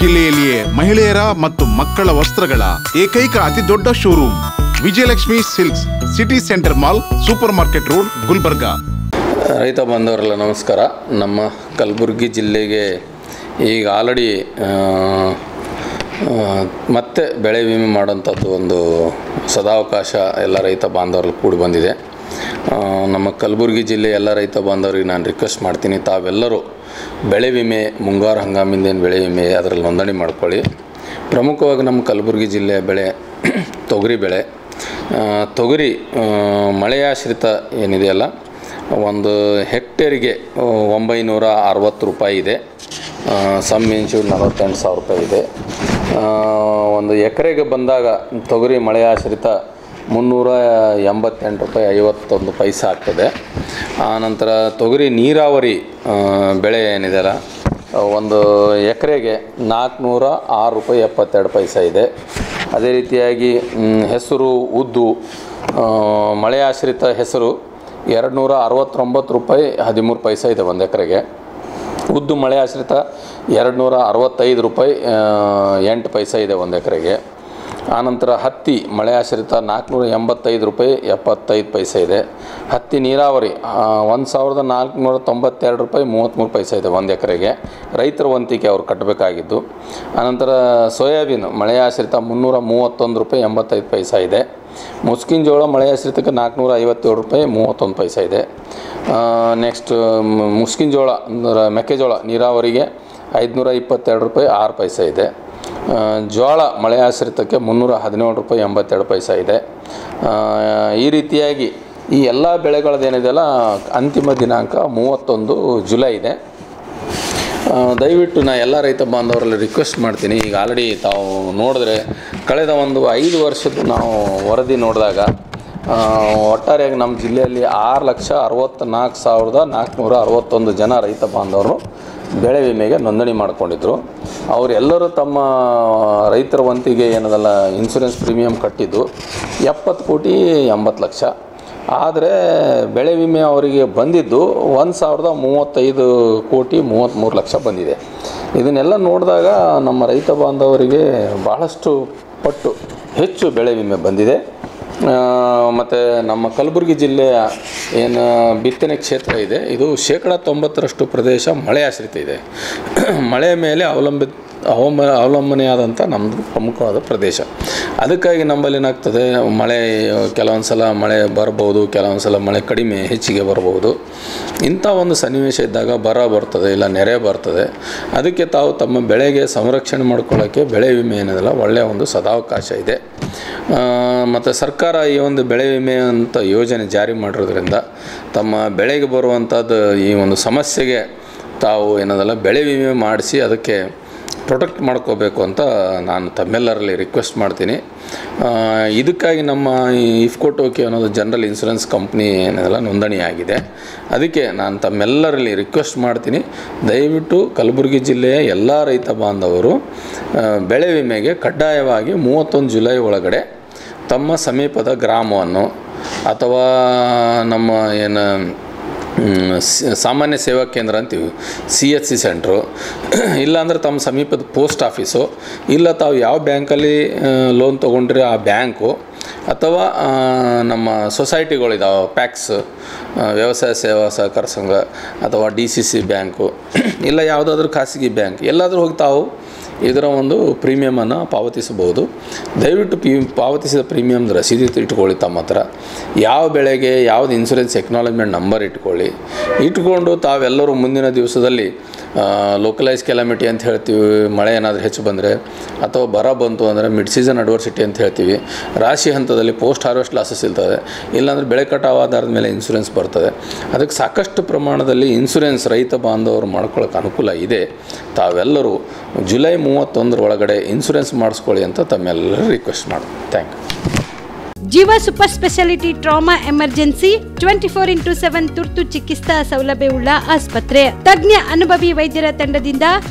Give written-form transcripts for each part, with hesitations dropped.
ಜಿಲ್ಲೆಯಲ್ಲಿಯೇ ಮಹಿಳೆಯರ ಮತ್ತು ಮಕ್ಕಳ ವಸ್ತ್ರಗಳ ಏಕೈಕ ಅತಿ ದೊಡ್ಡ showroom Vijayalakshmi silks, city centre mall, super market road, Gulbarga. ರೈತ ಬಾಂಧವರೆಲ್ಲ ನಮಸ್ಕಾರ. ನಮ್ಮ ಕಲಬುರಗಿ ಜಿಲ್ಲೆಗೆ ಈಗ ಆಲ್ರೆಡಿ ಮತ್ತೆ ಬೆಳೆ ವಿಮೆ ಮಾಡೋಂಥದ್ದು ಒಂದು ಸದಾವಕಾಶ ಎಲ್ಲ ರೈತ ಬಾಂಧವರಲ್ಲಿ ಕೂಡಿ ಬಂದಿದೆ. ನಮ್ಮ ಕಲಬುರಗಿ ಜಿಲ್ಲೆ ಎಲ್ಲ ರೈತ ಬಾಂಧವರಿಗೆ ನಾನು ರಿಕ್ವೆಸ್ಟ್ ಮಾಡ್ತೀನಿ, ತಾವೆಲ್ಲರೂ ಬೆಳೆ ವಿಮೆ, ಮುಂಗಾರು ಹಂಗಾಮಿಂದೇನು ಬೆಳೆ ವಿಮೆ ಅದರಲ್ಲಿ ನೋಂದಣಿ ಮಾಡ್ಕೊಳ್ಳಿ. ಪ್ರಮುಖವಾಗಿ ನಮ್ಮ ಕಲಬುರಗಿ ಜಿಲ್ಲೆಯ ಬೆಳೆ ತೊಗರಿ ಬೆಳೆ. ತೊಗರಿ ಮಳೆಯಾಶ್ರಿತ ಏನಿದೆಯಲ್ಲ, ಒಂದು ಹೆಕ್ಟೇರಿಗೆ 960 ರೂಪಾಯಿ ಇದೆ. ಸಮ್ ಇನ್ಶೂರ್ 48,000 ರೂಪಾಯಿ ಇದೆ. ಒಂದು ಎಕರೆಗೆ ಬಂದಾಗ ತೊಗರಿ ಮಳೆಯಾಶ್ರಿತ 388 ರೂಪಾಯಿ 51 ಪೈಸೆ ಆಗ್ತದೆ. ಆನಂತರ ತೊಗರಿ ನೀರಾವರಿ ಬೆಳೆ ಏನಿದೆಯಲ್ಲ, ಒಂದು ಎಕರೆಗೆ 406 ರೂಪಾಯಿ 72 ಪೈಸೆ ಇದೆ. ಅದೇ ರೀತಿಯಾಗಿ ಹೆಸರು, ಉದ್ದು ಮಳೆಯಾಶ್ರಿತ ಹೆಸರು 269 ರೂಪಾಯಿ 13 ಪೈಸೆ ಇದೆ ಒಂದು ಎಕರೆಗೆ. ಉದ್ದು ಮಳೆ ಆಶ್ರಿತ 265 ರೂಪಾಯಿ 8 ಪೈಸೆ ಇದೆ ಒಂದು ಎಕರೆಗೆ. ಆನಂತರ ಹತ್ತಿ ಮಳೆ ಆಶ್ರಿತ 485 ರೂಪಾಯಿ 75 ಪೈಸೆ ಇದೆ. ಹತ್ತಿ ನೀರಾವರಿ 1492 ರೂಪಾಯಿ 33 ಪೈಸೆ ಇದೆ ಒಂದು ಎಕರೆಗೆ, ರೈತರ ವಂತಿಕೆ ಅವ್ರು ಕಟ್ಟಬೇಕಾಗಿದ್ದು. ಆನಂತರ ಸೋಯಾಬೀನ್ ಮಳೆ ಆಶ್ರಿತ 331 ರೂಪಾಯಿ 85 ಪೈಸೆ ಇದೆ. ಮುಸ್ಕಿನ ಜೋಳ ಮಳೆ ಆಶ್ರಿತಕ್ಕೆ 457 ರೂಪಾಯಿ 31 ಪೈಸೆ ಇದೆ. ನೆಕ್ಸ್ಟ್ ಮುಸ್ಕಿನ ಜೋಳ ಅಂದರೆ ಮೆಕ್ಕೆಜೋಳ ನೀರಾವರಿಗೆ 522 ರೂಪಾಯಿ 6 ಪೈಸೆ ಇದೆ. ಜೋಳ ಮಳೆ ಆಶ್ರಿತಕ್ಕೆ 317 ರೂಪಾಯಿ 82 ಪೈಸೆ ಇದೆ. ಈ ರೀತಿಯಾಗಿ ಈ ಎಲ್ಲ ಬೆಳೆಗಳದ್ದೇನಿದೆಯಲ್ಲ, ಅಂತಿಮ ದಿನಾಂಕ 31 ಜುಲೈ ಇದೆ. ದಯವಿಟ್ಟು ನಾನು ಎಲ್ಲ ರೈತ ಬಾಂಧವರಲ್ಲಿ ರಿಕ್ವೆಸ್ಟ್ ಮಾಡ್ತೀನಿ. ಈಗ ಆಲ್ರೆಡಿ ತಾವು ನೋಡಿದ್ರೆ ಕಳೆದ ಒಂದು 5 ವರ್ಷದ್ದು ನಾವು ವರದಿ ನೋಡಿದಾಗ ಒಟ್ಟಾರೆಯಾಗಿ ನಮ್ಮ ಜಿಲ್ಲೆಯಲ್ಲಿ 6,64,461 ಜನ ರೈತ ಬಾಂಧವರು ಬೆಳೆ ವಿಮೆಗೆ ನೋಂದಣಿ ಮಾಡಿಕೊಂಡಿದ್ರು. ಅವರೆಲ್ಲರೂ ತಮ್ಮ ರೈತರ ವಂತಿಗೆ ಏನದಲ್ಲ ಇನ್ಶೂರೆನ್ಸ್ ಪ್ರೀಮಿಯಂ ಕಟ್ಟಿದ್ದು 70,80,00,000. ಆದರೆ ಬೆಳೆ ವಿಮೆ ಅವರಿಗೆ ಬಂದಿದ್ದು 1,035,33,00,000 ಬಂದಿದೆ. ಇದನ್ನೆಲ್ಲ ನೋಡಿದಾಗ ನಮ್ಮ ರೈತ ಬಾಂಧವರಿಗೆ ಭಾಳಷ್ಟು ಪಟ್ಟು ಹೆಚ್ಚು ಬೆಳೆ ವಿಮೆ ಬಂದಿದೆ. ಮತ್ತು ನಮ್ಮ ಕಲಬುರಗಿ ಜಿಲ್ಲೆಯ ಏನು ಬಿತ್ತನೆ ಕ್ಷೇತ್ರ ಇದೆ, ಇದು 90% ಪ್ರದೇಶ ಮಳೆ ಆಶ್ರಿತ ಇದೆ. ಮಳೆ ಮೇಲೆ ಅವಲಂಬನೆಯಾದಂಥ ನಮ್ಮದು ಪ್ರಮುಖವಾದ ಪ್ರದೇಶ. ಅದಕ್ಕಾಗಿ ನಮ್ಮಲ್ಲಿ ಏನಾಗ್ತದೆ, ಮಳೆ ಕೆಲವೊಂದು ಸಲ ಮಳೆ ಬರ್ಬೋದು, ಕೆಲವೊಂದು ಸಲ ಮಳೆ ಕಡಿಮೆ ಹೆಚ್ಚಿಗೆ ಬರ್ಬೋದು. ಇಂಥ ಒಂದು ಸನ್ನಿವೇಶ ಇದ್ದಾಗ ಬರ ಬರ್ತದೆ, ಇಲ್ಲ ನೆರೆ ಬರ್ತದೆ. ಅದಕ್ಕೆ ತಾವು ತಮ್ಮ ಬೆಳೆಗೆ ಸಂರಕ್ಷಣೆ ಮಾಡ್ಕೊಳ್ಳೋಕ್ಕೆ ಬೆಳೆ ವಿಮೆ ಏನಿದೆಯಲ್ಲ ಒಳ್ಳೆಯ ಒಂದು ಸದಾವಕಾಶ ಇದೆ. ಮತ್ತು ಸರ್ಕಾರ ಈ ಒಂದು ಬೆಳೆ ವಿಮೆ ಅಂತ ಯೋಜನೆ ಜಾರಿ ಮಾಡಿರೋದ್ರಿಂದ ತಮ್ಮ ಬೆಳೆಗೆ ಬರುವಂಥದ್ದು ಈ ಒಂದು ಸಮಸ್ಯೆಗೆ ತಾವು ಏನದಲ್ಲ ಬೆಳೆ ವಿಮೆ ಮಾಡಿಸಿ ಅದಕ್ಕೆ ಪ್ರೊಟೆಕ್ಟ್ ಮಾಡ್ಕೋಬೇಕು ಅಂತ ನಾನು ತಮ್ಮೆಲ್ಲರಲ್ಲಿ ರಿಕ್ವೆಸ್ಟ್ ಮಾಡ್ತೀನಿ. ಇದಕ್ಕಾಗಿ ನಮ್ಮ ಇಫ್ಕೋ ಟೋಕಿ ಅನ್ನೋದು ಜನರಲ್ ಇನ್ಶೂರೆನ್ಸ್ ಕಂಪ್ನಿ ಏನಿದೆಲ್ಲ ನೋಂದಣಿ ಆಗಿದೆ. ಅದಕ್ಕೆ ನಾನು ತಮ್ಮೆಲ್ಲರಲ್ಲಿ ರಿಕ್ವೆಸ್ಟ್ ಮಾಡ್ತೀನಿ, ದಯವಿಟ್ಟು ಕಲಬುರಗಿ ಜಿಲ್ಲೆಯ ಎಲ್ಲ ರೈತ ಬಾಂಧವರು ಬೆಳೆ ವಿಮೆಗೆ ಕಡ್ಡಾಯವಾಗಿ 31 ಜುಲೈ ಒಳಗಡೆ ತಮ್ಮ ಸಮೀಪದ ಗ್ರಾಮವನ್ನು ಅಥವಾ ನಮ್ಮ ಏನು ಸಾಮಾನ್ಯ ಸೇವಾ ಕೇಂದ್ರ ಅಂತೀವಿ, CHC ಸೆಂಟ್ರು, ಇಲ್ಲಾಂದರೆ ತಮ್ಮ ಸಮೀಪದ ಪೋಸ್ಟ್ ಆಫೀಸು, ಇಲ್ಲ ತಾವು ಯಾವ ಬ್ಯಾಂಕಲ್ಲಿ ಲೋನ್ ತೊಗೊಂಡ್ರೆ ಆ ಬ್ಯಾಂಕು, ಅಥವಾ ನಮ್ಮ ಸೊಸೈಟಿಗಳಿದಾವೆ, ಪ್ಯಾಕ್ಸ್ ವ್ಯವಸಾಯ ಸೇವಾ ಸಹಕಾರ ಸಂಘ ಅಥವಾ DCC ಬ್ಯಾಂಕು, ಇಲ್ಲ ಯಾವುದಾದ್ರೂ ಖಾಸಗಿ ಬ್ಯಾಂಕ್, ಎಲ್ಲಾದರೂ ಹೋಗಿ ತಾವು ಇದರ ಒಂದು ಪ್ರೀಮಿಯಮನ್ನು ಪಾವತಿಸಬಹುದು. ದಯವಿಟ್ಟು ಪಾವತಿಸಿದ ಪ್ರೀಮಿಯಮ್ದು ರಸೀದಿ ಇಟ್ಕೊಳ್ಳಿ ತಮ್ಮ ಹತ್ರ. ಯಾವ ಬೆಳೆಗೆ ಯಾವುದು ಇನ್ಶೂರೆನ್ಸ್ ಎಕ್ನಾಲಜ್ಮೆಂಟ್ ನಂಬರ್ ಇಟ್ಕೊಂಡು ತಾವೆಲ್ಲರೂ ಮುಂದಿನ ದಿವಸದಲ್ಲಿ ಲೋಕಲೈಸ್ ಕೆಲಾಮಿಟಿ ಅಂತ ಹೇಳ್ತೀವಿ, ಮಳೆ ಏನಾದರೂ ಹೆಚ್ಚು ಬಂದರೆ ಅಥವಾ ಬರ ಬಂತು ಅಂದರೆ ಮಿಡ್ ಸೀಸನ್ ಅಡ್ವರ್ಸಿಟಿ ಅಂತ ಹೇಳ್ತೀವಿ. ರಾಶಿ ಹಂತದಲ್ಲಿ ಪೋಸ್ಟ್ ಹಾರ್ವೆಸ್ಟ್ ಲಾಸಸ್ ಇರ್ತದೆ, ಇಲ್ಲಾಂದರೆ ಬೆಳೆ ಕಟಾವು ಆಧಾರದ ಮೇಲೆ ಇನ್ಶೂರೆನ್ಸ್ ಬರ್ತದೆ. ಅದಕ್ಕೆ ಸಾಕಷ್ಟು ಪ್ರಮಾಣದಲ್ಲಿ ಇನ್ಶೂರೆನ್ಸ್ ರೈತ ಬಾಂಧವರು ಮಾಡ್ಕೊಳ್ಳೋಕೆ ಅನುಕೂಲ ಇದೆ. ತಾವೆಲ್ಲರೂ ಜುಲೈ 31 ಒಳಗಡೆ ಇನ್ಶೂರೆನ್ಸ್ ಮಾಡಿಸ್ಕೊಳ್ಳಿ ಅಂತ ತಮ್ಮೆಲ್ಲರೂ ರಿಕ್ವೆಸ್ಟ್ ಮಾಡ್ತೀನಿ. Thank you. Jeeva super speciality trauma emergency 24x7 ತುರ್ತು ಚಿಕಿತ್ಸಾ ಸೌಲಭ್ಯವುಳ್ಳ ಆಸ್ಪತ್ರೆ. ತಜ್ಞ ಅನುಭವಿ ವೈದ್ಯರ ತಂಡದಿಂದ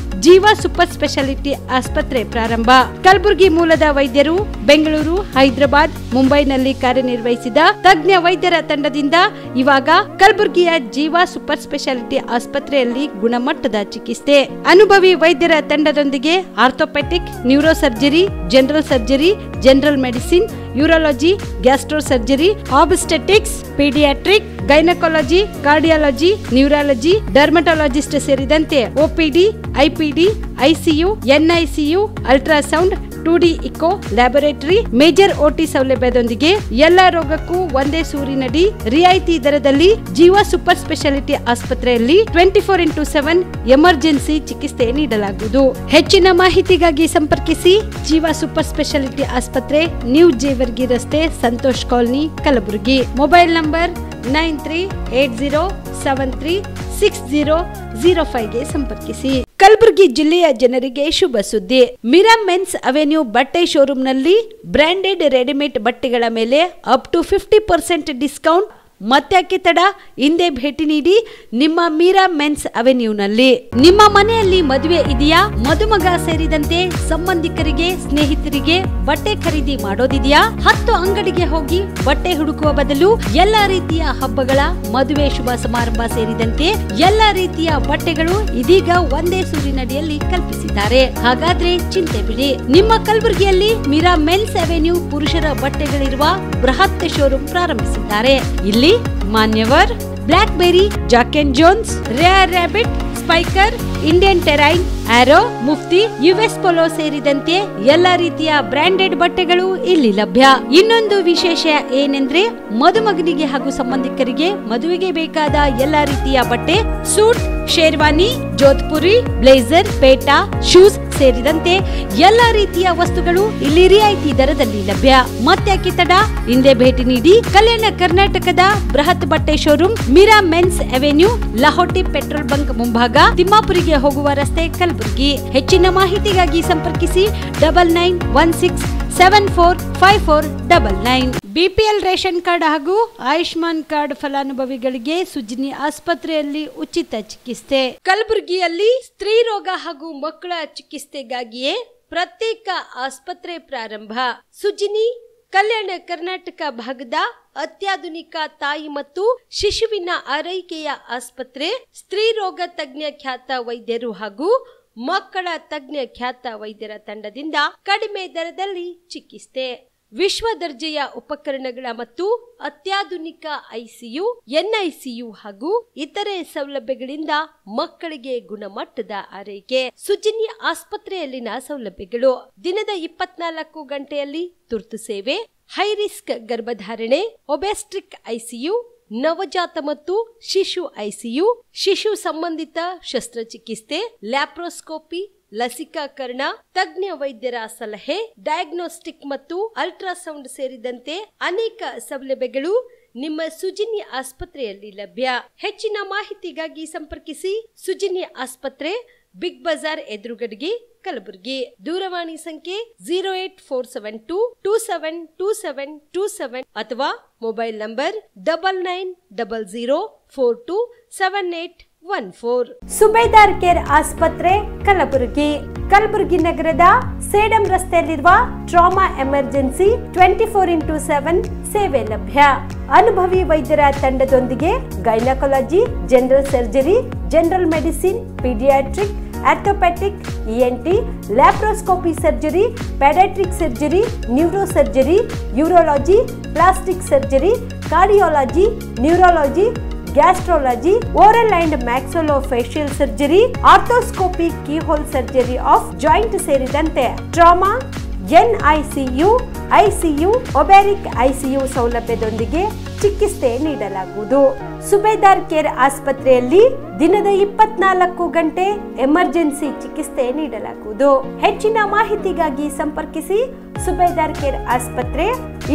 ಜೀವ ಸೂಪರ್ ಸ್ಪೆಷಾಲಿಟಿ ಆಸ್ಪತ್ರೆ ಪ್ರಾರಂಭ. ಕಲಬುರಗಿ ಮೂಲದ ವೈದ್ಯರು ಬೆಂಗಳೂರು, ಹೈದರಾಬಾದ್, ಮುಂಬೈನಲ್ಲಿ ಕಾರ್ಯನಿರ್ವಹಿಸಿದ ತಜ್ಞ ವೈದ್ಯರ ತಂಡದಿಂದ ಇವಾಗ ಕಲಬುರಗಿಯ ಜೀವ ಸೂಪರ್ ಸ್ಪೆಷಾಲಿಟಿ ಆಸ್ಪತ್ರೆಯಲ್ಲಿ ಗುಣಮಟ್ಟದ ಚಿಕಿತ್ಸೆ. ಅನುಭವಿ ವೈದ್ಯರ ತಂಡದೊಂದಿಗೆ orthopaedic, neuro surgery, general surgery, general medicine, urology, gastro surgery, obstetrics, paediatric, gynaecology, cardiology, neurology, dermatologist ಸೇರಿದಂತೆ OPD, IPD, ICU, NICU, ultrasound, 2D echo, laboratory, major OT ಸೌಲಭ್ಯದೊಂದಿಗೆ ಎಲ್ಲಾ ರೋಗಕ್ಕೂ ಒಂದೇ ಸೂರಿನಡಿ ರಿಯಾಯಿತಿ ದರದಲ್ಲಿ ಜೀವ ಸೂಪರ್ ಸ್ಪೆಷಾಲಿಟಿ ಆಸ್ಪತ್ರೆಯಲ್ಲಿ 24x7 ಎಮರ್ಜೆನ್ಸಿ ಚಿಕಿತ್ಸೆ ನೀಡಲಾಗುವುದು. ಹೆಚ್ಚಿನ ಮಾಹಿತಿಗಾಗಿ ಸಂಪರ್ಕಿಸಿ ಜೀವ ಸೂಪರ್ ಸ್ಪೆಷಾಲಿಟಿ ಆಸ್ಪತ್ರೆ, ನ್ಯೂ ಜೇವರ್ಗಿ ರಸ್ತೆ, Santosh colony, Kalaburagi. Mobile number 9380736005 ಗೆ ಸಂಪರ್ಕಿಸಿ. ಕಲಬುರಗಿ ಜಿಲ್ಲೆಯ ಜನರಿಗೆ ಶುಭ ಸುದ್ದಿ. ಮಿರಾ ಮೆನ್ಸ್ ಅವೆನ್ಯೂ ಬಟ್ಟೆ ಶೋರೂಮ್ನಲ್ಲಿ ಬ್ರಾಂಡೆಡ್ ರೆಡಿಮೇಡ್ ಬಟ್ಟೆಗಳ ಮೇಲೆ ಅಪ್ ಟು 50% ಡಿಸ್ಕೌಂಟ್. ಮತ್ತ್ಯಾಕೆ ತಡ, ಹಿಂದೆ ಭೇಟಿ ನೀಡಿ ನಿಮ್ಮ ಮೀರಾ ಮೆನ್ಸ್ ಅವೆನ್ಯೂನಲ್ಲಿ. ನಿಮ್ಮ ಮನೆಯಲ್ಲಿ ಮದುವೆ ಇದೆಯಾ, ಮದುಮಗ ಸೇರಿದಂತೆ ಸಂಬಂಧಿಕರಿಗೆ, ಸ್ನೇಹಿತರಿಗೆ ಬಟ್ಟೆ ಖರೀದಿ ಮಾಡೋದಿದೆಯಾ? 10 ಅಂಗಡಿಗೆ ಹೋಗಿ ಬಟ್ಟೆ ಹುಡುಕುವ ಬದಲು ಎಲ್ಲಾ ರೀತಿಯ ಹಬ್ಬಗಳ, ಮದುವೆ, ಶುಭ ಸಮಾರಂಭ ಸೇರಿದಂತೆ ಎಲ್ಲಾ ರೀತಿಯ ಬಟ್ಟೆಗಳು ಇದೀಗ ಒಂದೇ ಸೂರಿನಡಿಯಲ್ಲಿ ಕಲ್ಪಿಸಿದ್ದಾರೆ. ಹಾಗಾದ್ರೆ ಚಿಂತೆ ಬಿಡಿ, ನಿಮ್ಮ ಕಲಬುರಗಿಯಲ್ಲಿ ಮೀರಾ ಮೆನ್ಸ್ ಅವೆನ್ಯೂ ಪುರುಷರ ಬಟ್ಟೆಗಳಿರುವ ಬೃಹತ್ ಶೋರೂಮ್ ಪ್ರಾರಂಭಿಸಿದ್ದಾರೆ. ಇಲ್ಲಿ Manyavar, blackberry, Jack and Jones, rare rabbit, Spykar, Indian Terrain, Arrow, Mufti, US Polo ಸೇರಿದಂತೆ ಎಲ್ಲಾ ರೀತಿಯ ಬ್ರಾಂಡೆಡ್ ಬಟ್ಟೆಗಳು ಇಲ್ಲಿ ಲಭ್ಯ. ಇನ್ನೊಂದು ವಿಶೇಷ ಏನೆಂದ್ರೆ, ಮದುಮಗನಿಗೆ ಹಾಗೂ ಸಂಬಂಧಿಕರಿಗೆ ಮದುವೆಗೆ ಬೇಕಾದ ಎಲ್ಲಾ ರೀತಿಯ ಬಟ್ಟೆ, ಸೂಟ್, ಶೇರ್ವಾನಿ, ಜೋಧ್ಪುರಿ, ಬ್ಲೇಸರ್, ಪೇಟಾ, ಶೂಸ್ ಸೇರಿದಂತೆ ಎಲ್ಲಾ ರೀತಿಯ ವಸ್ತುಗಳು ಇಲ್ಲಿ ರಿಯಾಯಿತಿ ದರದಲ್ಲಿ ಲಭ್ಯ. ಮತ್ತ್ಯಾಕೆ ತಡ, ಹಿಂದೆ ಭೇಟಿ ನೀಡಿ ಕಲ್ಯಾಣ ಕರ್ನಾಟಕದ ಬೃಹತ್ ಬಟ್ಟೆ showroom Meera men's avenue, Lahoti petrol bunk ಮುಂಭಾಗ, ತಿಮ್ಮಾಪುರಿಗೆ ಹೋಗುವ ರಸ್ತೆ, ಕಲಬುರಗಿ. ಹೆಚ್ಚಿನ ಮಾಹಿತಿಗಾಗಿ ಸಂಪರ್ಕಿಸಿ 9916745499. ಬಿಪಿಎಲ್ ರೇಷನ್ ಕಾರ್ಡ್ ಹಾಗೂ ಆಯುಷ್ಮಾನ್ ಕಾರ್ಡ್ ಫಲಾನುಭವಿಗಳಿಗೆ ಸುಜ್ನಿ ಆಸ್ಪತ್ರೆಯಲ್ಲಿ ಉಚಿತ ಚಿಕಿತ್ಸೆ. ಕಲಬುರಗಿಯಲ್ಲಿ ಸ್ತ್ರೀ ರೋಗ ಹಾಗೂ ಮಕ್ಕಳ ಚಿಕಿತ್ಸೆಗಾಗಿಯೇ ಪ್ರತ್ಯೇಕ ಆಸ್ಪತ್ರೆ ಪ್ರಾರಂಭ. ಸುಜ್ನಿ ಕಲ್ಯಾಣ ಕರ್ನಾಟಕ ಭಾಗದ ಅತ್ಯಾಧುನಿಕ ತಾಯಿ ಮತ್ತು ಶಿಶುವಿನ ಆರೈಕೆಯ ಆಸ್ಪತ್ರೆ. ಸ್ತ್ರೀ ರೋಗ ತಜ್ಞ ಖ್ಯಾತ ವೈದ್ಯರು ಹಾಗೂ ಮಕ್ಕಳ ತಜ್ಞ ಖ್ಯಾತ ವೈದ್ಯರ ತಂಡದಿಂದ ಕಡಿಮೆ ದರದಲ್ಲಿ ಚಿಕಿತ್ಸೆ. ವಿಶ್ವ ದರ್ಜೆಯ ಉಪಕರಣಗಳ ಮತ್ತು ಅತ್ಯಾಧುನಿಕ ಐಸಿಯು, ಎನ್ಐಸಿಯು ಹಾಗೂ ಇತರೆ ಸೌಲಭ್ಯಗಳಿಂದ ಮಕ್ಕಳಿಗೆ ಗುಣಮಟ್ಟದ ಆರೈಕೆ. ಸುಜಿನಿ ಆಸ್ಪತ್ರೆಯಲ್ಲಿನ ಸೌಲಭ್ಯಗಳು: ದಿನದ 24 ಗಂಟೆಯಲ್ಲಿ ತುರ್ತು ಸೇವೆ, ಹೈ ರಿಸ್ಕ್ ಗರ್ಭಧಾರಣೆ, ಒಬೆಸ್ಟ್ರಿಕ್ ಐಸಿಯು, ನವಜಾತ ಮತ್ತು ಶಿಶು ಐಸಿಯು, ಶಿಶು ಸಂಬಂಧಿತ ಶಸ್ತ್ರಚಿಕಿತ್ಸೆ, ಲ್ಯಾಪ್ರೋಸ್ಕೋಪಿ, ಲಸಿಕಾಕರಣ, ತಜ್ಞ ವೈದ್ಯರ ಸಲಹೆ, ಡಯಾಗ್ನೋಸ್ಟಿಕ್ ಮತ್ತು ಅಲ್ಟ್ರಾಸೌಂಡ್ ಸೇರಿದಂತೆ ಅನೇಕ ಸೌಲಭ್ಯಗಳು ನಿಮ್ಮ ಸುಜಿನಿ ಆಸ್ಪತ್ರೆಯಲ್ಲಿ ಲಭ್ಯ. ಹೆಚ್ಚಿನ ಮಾಹಿತಿಗಾಗಿ ಸಂಪರ್ಕಿಸಿ ಸುಜಿನಿ ಆಸ್ಪತ್ರೆ, ಬಿಗ್ ಬಜಾರ್ ಎದುರುಗಡೆಗೆ, ಕಲಬುರಗಿ. ದೂರವಾಣಿ ಸಂಖ್ಯೆ 08472272727 ಅಥವಾ ಮೊಬೈಲ್ ನಂಬರ್ 9900427814. ಸುಬೇದಾರ್ ಕೇರ್ ಆಸ್ಪತ್ರೆ, ಕಲಬುರಗಿ. ಕಲಬುರಗಿ ನಗರದ ಸೇಡಂ ರಸ್ತೆಯಲ್ಲಿರುವ ಟ್ರಾಮಾ ಎಮರ್ಜೆನ್ಸಿ 24x7 ಸೇವೆ ಲಭ್ಯ. ಅನುಭವಿ ವೈದ್ಯರ ತಂಡದೊಂದಿಗೆ gynaecology, general surgery, general medicine, paediatric, orthopaedic, ENT, laparoscopy surgery, paediatric surgery, neuro surgery, urology, plastic surgery, cardiology, neurology, gastrology, oral and maxillofacial surgery, arthroscopy, keyhole surgery of joint ಸೇರಿದಂತೆ trauma, NICU, ICU, obstetric ICU ಸೌಲಭ್ಯದೊಂದಿಗೆ ಚಿಕಿತ್ಸೆ ನೀಡಲಾಗುವುದು. ಸುಬೇದಾರ್ care ಆಸ್ಪತ್ರೆಯಲ್ಲಿ ದಿನದ 24 ಗಂಟೆ emergency ಚಿಕಿತ್ಸೆ ನೀಡಲಾಗುವುದು. ಹೆಚ್ಚಿನ ಮಾಹಿತಿಗಾಗಿ ಸಂಪರ್ಕಿಸಿ ಸುಬೇದಾರ್ ಕೇರ್ ಆಸ್ಪತ್ರೆ,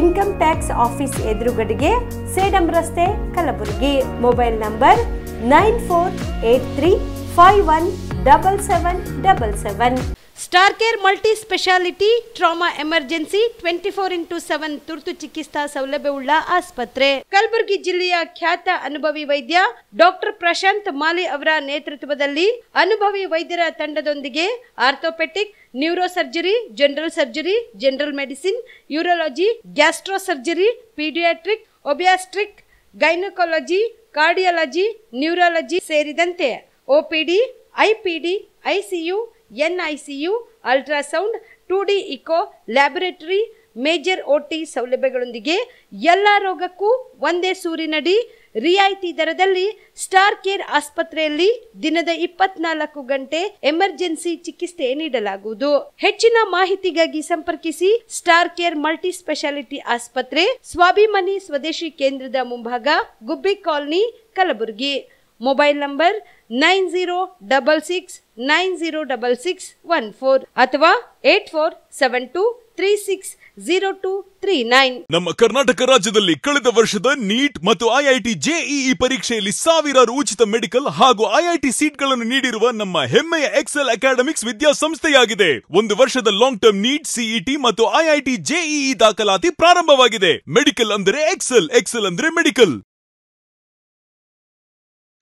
ಇನ್ಕಮ್ ಟ್ಯಾಕ್ಸ್ ಆಫೀಸ್ ಎದುರುಗಡೆಗೆ, ಸೇಡಂ ರಸ್ತೆ, Kalaburagi. Mobile number 9483517777. Star care multi speciality trauma emergency 24x7 ತುರ್ತು ಚಿಕಿತ್ಸಾ ಸೌಲಭ್ಯವುಳ್ಳ ಆಸ್ಪತ್ರೆ. ಕಲಬುರಗಿ ಜಿಲ್ಲೆಯ ಖ್ಯಾತ ಅನುಭವಿ ವೈದ್ಯ ಡಾಕ್ಟರ್ ಪ್ರಶಾಂತ್ ಮಾಲಿ ಅವರ ನೇತೃತ್ವದಲ್ಲಿ ಅನುಭವಿ ವೈದ್ಯರ ತಂಡದೊಂದಿಗೆ orthopaedic, neuro surgery, general surgery, general medicine, urology, gastro surgery, paediatric, obstetric, gynaecology, cardiology, neurology ಸೇರಿದಂತೆ OPD, IPD, ICU, NICU, ultrasound, 2D echo, laboratory, major OT ಸೌಲಭ್ಯಗಳೊಂದಿಗೆ ಎಲ್ಲ ರೋಗಕ್ಕೂ ಒಂದೇ ಸೂರಿನಡಿ ರಿಯಾಯಿತಿ ದರದಲ್ಲಿ ಸ್ಟಾರ್ ಕೇರ್ ಆಸ್ಪತ್ರೆಯಲ್ಲಿ ದಿನದ 24 ಗಂಟೆ ಎಮರ್ಜೆನ್ಸಿ ಚಿಕಿತ್ಸೆ ನೀಡಲಾಗುವುದು. ಹೆಚ್ಚಿನ ಮಾಹಿತಿಗಾಗಿ ಸಂಪರ್ಕಿಸಿ ಸ್ಟಾರ್ ಕೇರ್ ಮಲ್ಟಿ ಸ್ಪೆಷಾಲಿಟಿ ಆಸ್ಪತ್ರೆ, ಸ್ವಾಭಿಮಾನಿ ಸ್ವದೇಶಿ ಕೇಂದ್ರದ ಮುಂಭಾಗ, ಗುಬ್ಬಿ ಕಾಲನಿ, ಕಲಬುರಗಿ. ಮೊಬೈಲ್ ನಂಬರ್ 9066906614 ಅಥವಾ 8472360239. ನಮ್ಮ ಕರ್ನಾಟಕ ರಾಜ್ಯದಲ್ಲಿ ಕಳೆದ ವರ್ಷದ ನೀಟ್ ಮತ್ತು IIT JEE ಪರೀಕ್ಷೆಯಲ್ಲಿ ಸಾವಿರಾರು ಉಚಿತ ಮೆಡಿಕಲ್ ಹಾಗೂ IIT ಸೀಟ್ಗಳನ್ನು ನೀಡಿರುವ ನಮ್ಮ ಹೆಮ್ಮೆಯ ಎಕ್ಸೆಲ್ ಅಕಾಡೆಮಿಕ್ಸ್ ವಿದ್ಯಾಸಂಸ್ಥೆಯಾಗಿದೆ. ಒಂದು ವರ್ಷದ ಲಾಂಗ್ ಟರ್ಮ್ ನೀಟ್, CET ಮತ್ತು IIT JEE ದಾಖಲಾತಿ ಪ್ರಾರಂಭವಾಗಿದೆ. ಮೆಡಿಕಲ್ ಅಂದರೆ ಎಕ್ಸೆಲ್, ಎಕ್ಸೆಲ್ ಅಂದ್ರೆ ಮೆಡಿಕಲ್.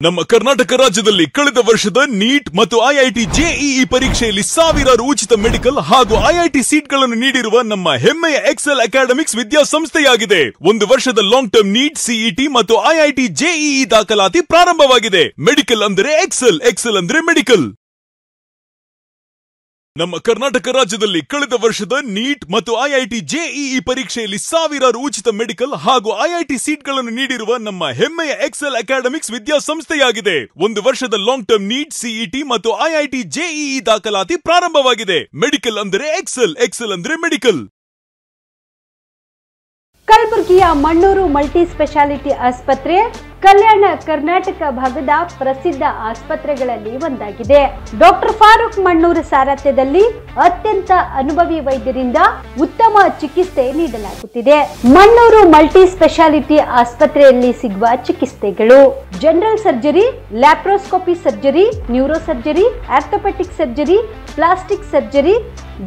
ನಮ್ಮ ಕರ್ನಾಟಕ ರಾಜ್ಯದಲ್ಲಿ ಕಳೆದ ವರ್ಷದ ನೀಟ್ ಮತ್ತು IIT JEE ಪರೀಕ್ಷೆಯಲ್ಲಿ ಸಾವಿರಾರು ಉಚಿತ ಮೆಡಿಕಲ್ ಹಾಗೂ IIT ಸೀಟ್ಗಳನ್ನು ನೀಡಿರುವ ನಮ್ಮ ಹೆಮ್ಮೆಯ ಎಕ್ಸೆಲ್ ಅಕಾಡೆಮಿಕ್ಸ್ ವಿದ್ಯಾಸಂಸ್ಥೆಯಾಗಿದೆ. ಒಂದು ವರ್ಷದ ಲಾಂಗ್ ಟರ್ಮ್ ನೀಟ್, CET ಮತ್ತು IIT JEE ದಾಖಲಾತಿ ಪ್ರಾರಂಭವಾಗಿದೆ. ಮೆಡಿಕಲ್ ಅಂದರೆ ಎಕ್ಸೆಲ್, ಎಕ್ಸೆಲ್ ಅಂದ್ರೆ ಮೆಡಿಕಲ್. ನಮ್ಮ ಕರ್ನಾಟಕ ರಾಜ್ಯದಲ್ಲಿ ಕಳೆದ ವರ್ಷದ ನೀಟ್ ಮತ್ತು IIT JEE ಪರೀಕ್ಷೆಯಲ್ಲಿ ಸಾವಿರಾರು ಉಚಿತ ಮೆಡಿಕಲ್ ಹಾಗೂ IIT ಸೀಟ್ಗಳನ್ನು ನೀಡಿರುವ ನಮ್ಮ ಹೆಮ್ಮೆಯ ಎಕ್ಸೆಲ್ ಅಕಾಡೆಮಿಕ್ಸ್ ವಿದ್ಯಾಸಂಸ್ಥೆಯಾಗಿದೆ. ಒಂದು ವರ್ಷದ ಲಾಂಗ್ ಟರ್ಮ್ ನೀಟ್, CET ಮತ್ತು IIT JEE ದಾಖಲಾತಿ ಪ್ರಾರಂಭವಾಗಿದೆ. ಮೆಡಿಕಲ್ ಅಂದರೆ ಎಕ್ಸೆಲ್, ಎಕ್ಸೆಲ್ ಅಂದ್ರೆ ಮೆಡಿಕಲ್. ಕಲಬುರಗಿಯ ಮಣ್ಣೂರು ಮಲ್ಟಿ ಸ್ಪೆಷಾಲಿಟಿ ಆಸ್ಪತ್ರೆ ಕಲ್ಯಾಣ ಕರ್ನಾಟಕ ಭಾಗದ ಪ್ರಸಿದ್ಧ ಆಸ್ಪತ್ರೆಗಳಲ್ಲಿ ಒಂದಾಗಿದೆ. ಡಾಕ್ಟರ್ ಫಾರೂಕ್ ಮಣ್ಣೂರು ಸಾರಥ್ಯದಲ್ಲಿ ಅತ್ಯಂತ ಅನುಭವಿ ವೈದ್ಯರಿಂದ ಉತ್ತಮ ಚಿಕಿತ್ಸೆ ನೀಡಲಾಗುತ್ತಿದೆ. ಮಣ್ಣೂರು ಮಲ್ಟಿ ಸ್ಪೆಷಾಲಿಟಿ ಆಸ್ಪತ್ರೆಯಲ್ಲಿ ಸಿಗುವ ಚಿಕಿತ್ಸೆಗಳು: general surgery, laparoscopy surgery, neuro surgery, orthopaedic surgery, plastic surgery,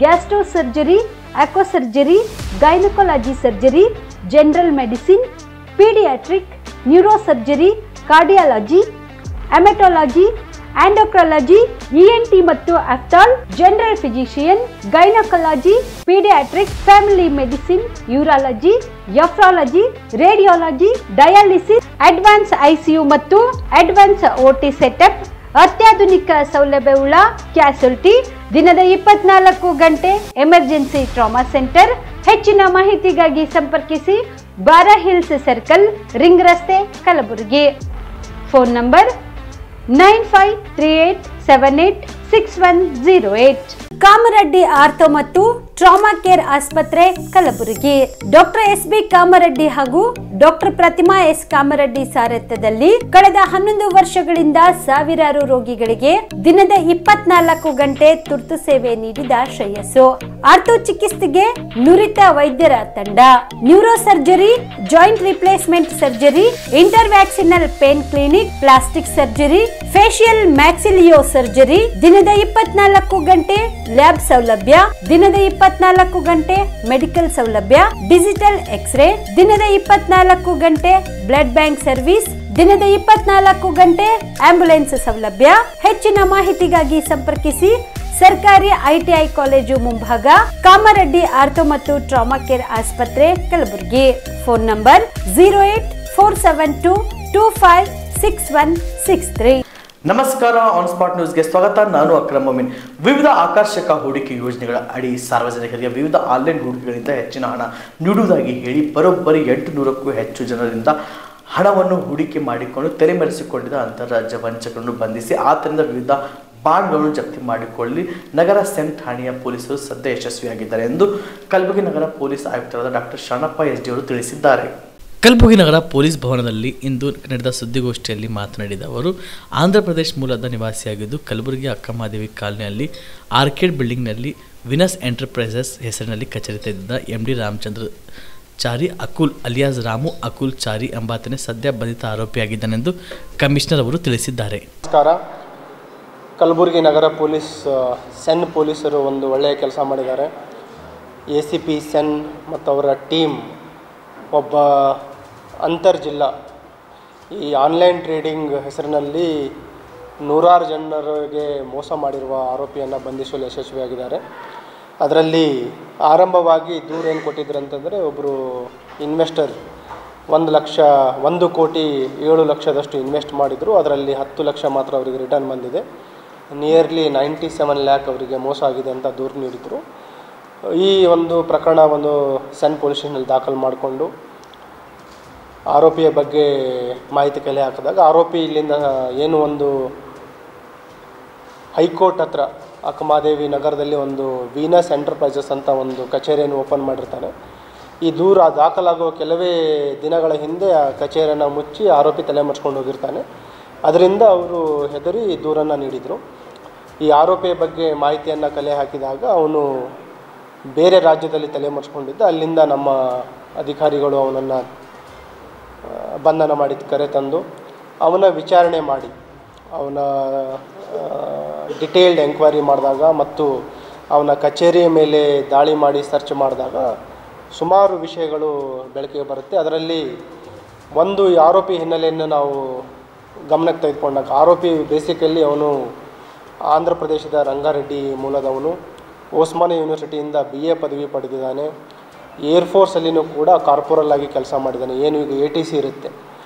gastro surgery, aqua surgery, gynaecology surgery, general medicine, paediatric, neuro surgery, cardiology, haematology, endocrinology, ENT ಮತ್ತು ophthal, general physician, gynaecology, paediatric, family medicine, urology, nephrology, radiology, dialysis, advance ICU ಮತ್ತು advance OT setup, ಅತ್ಯಾಧುನಿಕ ಸೌಲಭ್ಯವುಳ್ಳ ಕ್ಯಾಸುಲಿಟಿ, ದಿನದ 24 ಗಂಟೆ emergency trauma centre. ಹೆಚ್ಚಿನ ಮಾಹಿತಿಗಾಗಿ ಸಂಪರ್ಕಿಸಿ ಬಾರಾ hills circle, ring ರಸ್ತೆ, Kalaburagi. Phone number 9538786108. Kamareddy ortho ಮತ್ತು ಟ್ರಾಮಾ ಕೇರ್ ಆಸ್ಪತ್ರೆ, ಕಲಬುರಗಿ. ಡಾಕ್ಟರ್ SB ಕಾಮರೆಡ್ಡಿ ಹಾಗೂ ಡಾಕ್ಟರ್ ಪ್ರತಿಮಾ S ಕಾಮರೆಡ್ಡಿ ಸಾರಥ್ಯದಲ್ಲಿ ಕಳೆದ 11 ವರ್ಷಗಳಿಂದ ಸಾವಿರಾರು ರೋಗಿಗಳಿಗೆ ದಿನದ 24 ಗಂಟೆ ತುರ್ತು ಸೇವೆ ನೀಡಿದ ಶ್ರೇಯಸ್ಸು. ಆರ್ಥೋ ಚಿಕಿತ್ಸೆಗೆ ನುರಿತ ವೈದ್ಯರ ತಂಡ, neuro surgery, joint replacement surgery, interventional pain clinic, plastic surgery, facial maxillo surgery, ದಿನದ 24 ಗಂಟೆ ಲ್ಯಾಬ್ ಸೌಲಭ್ಯ, ದಿನದ 24 ಗಂಟೆ ಮೆಡಿಕಲ್ ಸೌಲಭ್ಯ, ಡಿಜಿಟಲ್ ಎಕ್ಸ್ರೇ, ದಿನದ 24 ಗಂಟೆ ಬ್ಲಡ್ ಬ್ಯಾಂಕ್ ಸರ್ವಿಸ್, ದಿನದ 24 ಗಂಟೆ ಆಂಬ್ಯುಲೆನ್ಸ್ ಸೌಲಭ್ಯ. ಹೆಚ್ಚಿನ ಮಾಹಿತಿಗಾಗಿ ಸಂಪರ್ಕಿಸಿ ಸರ್ಕಾರಿ ITI ಕಾಲೇಜು ಮುಂಭಾಗ, ಕಾಮರೆಡ್ಡಿ ಆರ್ಥೋ ಮತ್ತು ಟ್ರಾಮಾ ಕೇರ್ ಆಸ್ಪತ್ರೆ, ಕಲಬುರಗಿ. Phone number 08472256163. ನಮಸ್ಕಾರ, ಆನ್ ಸ್ಪಾಟ್ ನ್ಯೂಸ್ಗೆ ಸ್ವಾಗತ. ನಾನು ಅಕ್ರಮ್ ಮೊಮಿನ್. ವಿವಿಧ ಆಕರ್ಷಕ ಹೂಡಿಕೆ ಯೋಜನೆಗಳ ಅಡಿ ಸಾರ್ವಜನಿಕರಿಗೆ ವಿವಿಧ ಆನ್ಲೈನ್ ಹೂಡಿಕೆಗಳಿಂದ ಹೆಚ್ಚಿನ ಹಣ ನೀಡುವುದಾಗಿ ಹೇಳಿ ಬರೋಬ್ಬರಿ 800ಕ್ಕೂ ಹೆಚ್ಚು ಜನರಿಂದ ಹಣವನ್ನು ಹೂಡಿಕೆ ಮಾಡಿಕೊಂಡು ತಲೆಮರೆಸಿಕೊಂಡಿದ್ದ ಅಂತಾರಾಜ್ಯ ವಂಚಕರನ್ನು ಬಂಧಿಸಿ ಆತನಿಂದ ವಿವಿಧ ಬಾಂಡ್ಗಳನ್ನು ಜಪ್ತಿ ಮಾಡಿಕೊಳ್ಳಿ ನಗರ ಸೆಂಟ್ ಠಾಣೆಯ ಪೊಲೀಸರು ಸದ್ಯ ಯಶಸ್ವಿಯಾಗಿದ್ದಾರೆ ಎಂದು ಕಲಬುರಗಿ ನಗರ ಪೊಲೀಸ್ ಆಯುಕ್ತರಾದ ಡಾಕ್ಟರ್ ಶರಣಪ್ಪ SD ಅವರು ತಿಳಿಸಿದ್ದಾರೆ. ಕಲಬುರಗಿ ನಗರ ಪೊಲೀಸ್ ಭವನದಲ್ಲಿ ಇಂದು ನಡೆದ ಸುದ್ದಿಗೋಷ್ಠಿಯಲ್ಲಿ ಮಾತನಾಡಿದ ಅವರು, ಆಂಧ್ರಪ್ರದೇಶ ಮೂಲದ ನಿವಾಸಿಯಾಗಿದ್ದು Kalaburagi Akkamahadevi ಕಾಲನಿಯಲ್ಲಿ orchid ಬಿಲ್ಡಿಂಗ್ನಲ್ಲಿ Venus enterprises ಹೆಸರಿನಲ್ಲಿ ಕಚೇರಿ ತೆಗೆದಿದ್ದ MD ರಾಮಚಂದ್ರ ಚಾರಿ ಅಕುಲ್ ಅಲಿಯಾಸ್ ರಾಮು ಅಕುಲ್ ಚಾರಿ ಎಂಬಾತನೇ ಸದ್ಯ ಬಂಧಿತ ಆರೋಪಿಯಾಗಿದ್ದಾನೆಂದು ಕಮಿಷನರ್ ಅವರು ತಿಳಿಸಿದ್ದಾರೆ. ನಮಸ್ಕಾರ. ಕಲಬುರಗಿ ನಗರ ಪೊಲೀಸ್ ಸೆನ್ ಪೊಲೀಸರು ಒಂದು ಒಳ್ಳೆಯ ಕೆಲಸ ಮಾಡಿದ್ದಾರೆ. ACP ಸೆನ್ ಮತ್ತು ಅವರ ಟೀಮ್ ಒಬ್ಬ ಅಂತರ್ಜಿಲ್ಲಾ ಈ ಆನ್ಲೈನ್ ಟ್ರೇಡಿಂಗ್ ಹೆಸರಿನಲ್ಲಿ ನೂರಾರು ಜನರಿಗೆ ಮೋಸ ಮಾಡಿರುವ ಆರೋಪಿಯನ್ನು ಬಂಧಿಸಲು ಯಶಸ್ವಿಯಾಗಿದ್ದಾರೆ. ಅದರಲ್ಲಿ ಆರಂಭವಾಗಿ ದೂರ ಏನು ಕೊಟ್ಟಿದ್ರು ಅಂತಂದರೆ, ಒಬ್ಬರು ಇನ್ವೆಸ್ಟರ್ 1,07,00,000 ಇನ್ವೆಸ್ಟ್ ಮಾಡಿದರು. ಅದರಲ್ಲಿ 10 ಲಕ್ಷ ಮಾತ್ರ ಅವರಿಗೆ ರಿಟರ್ನ್ ಬಂದಿದೆ. ನಿಯರ್ಲಿ 97 ಲ್ಯಾಕ್ ಅವರಿಗೆ ಮೋಸ ಆಗಿದೆ ಅಂತ ದೂರು ನೀಡಿದರು. ಈ ಒಂದು ಪ್ರಕರಣವನ್ನು ಸೆನ್ ಪೊಲೀಸ್ ಸ್ಟೇಷನಲ್ಲಿ ದಾಖಲು ಮಾಡಿಕೊಂಡು ಆರೋಪಿಯ ಬಗ್ಗೆ ಮಾಹಿತಿ ಕಲೆ ಹಾಕಿದಾಗ, ಆರೋಪಿ ಇಲ್ಲಿಂದ ಏನು ಒಂದು ಹೈಕೋರ್ಟ್ ಹತ್ರ ಅಕ್ಕಮಹಾದೇವಿ ನಗರದಲ್ಲಿ ಒಂದು ವೀನಸ್ ಎಂಟರ್ಪ್ರೈಸಸ್ ಅಂತ ಒಂದು ಕಚೇರಿಯನ್ನು ಓಪನ್ ಮಾಡಿರ್ತಾನೆ. ಈ ದೂರ ದಾಖಲಾಗುವ ಕೆಲವೇ ದಿನಗಳ ಹಿಂದೆ ಆ ಕಚೇರಿಯನ್ನು ಮುಚ್ಚಿ ಆರೋಪಿ ತಲೆಮರೆಸ್ಕೊಂಡು ಹೋಗಿರ್ತಾನೆ. ಅದರಿಂದ ಅವರು ಹೆದರಿ ದೂರನ್ನು ನೀಡಿದರು. ಈ ಆರೋಪಿಯ ಬಗ್ಗೆ ಮಾಹಿತಿಯನ್ನು ಕಲೆ ಹಾಕಿದಾಗ ಅವನು ಬೇರೆ ರಾಜ್ಯದಲ್ಲಿ ತಲೆಮರೆಸ್ಕೊಂಡಿದ್ದ. ಅಲ್ಲಿಂದ ನಮ್ಮ ಅಧಿಕಾರಿಗಳು ಅವನನ್ನು ಬಂಧನ ಮಾಡಿ ಕರೆತಂದು ಅವನ ವಿಚಾರಣೆ ಮಾಡಿ ಅವನ ಡಿಟೇಲ್ಡ್ ಎಂಕ್ವೈರಿ ಮಾಡಿದಾಗ ಮತ್ತು ಅವನ ಕಚೇರಿಯ ಮೇಲೆ ದಾಳಿ ಮಾಡಿ ಸರ್ಚ್ ಮಾಡಿದಾಗ ಸುಮಾರು ವಿಷಯಗಳು ಬೆಳಕಿಗೆ ಬರುತ್ತೆ. ಅದರಲ್ಲಿ ಒಂದು ಈ ಆರೋಪಿ ಹಿನ್ನೆಲೆಯನ್ನು ನಾವು ಗಮನಕ್ಕೆ ತೆಗೆದುಕೊಂಡಾಗ, ಆರೋಪಿ ಬೇಸಿಕಲಿ ಅವನು ಆಂಧ್ರ ಪ್ರದೇಶದ ರಂಗಾರೆಡ್ಡಿ ಮೂಲದವನು. ಓಸ್ಮಾನಿ ಯೂನಿವರ್ಸಿಟಿಯಿಂದ BA ಪದವಿ ಪಡೆದಿದ್ದಾನೆ. ಏರ್ಫೋರ್ಸಲ್ಲಿನೂ ಕೂಡ ಕಾರ್ಪೊರಲ್ ಆಗಿ ಕೆಲಸ ಮಾಡಿದ್ದಾನೆ. ಏನು ಈಗ ATC ಇರುತ್ತೆ,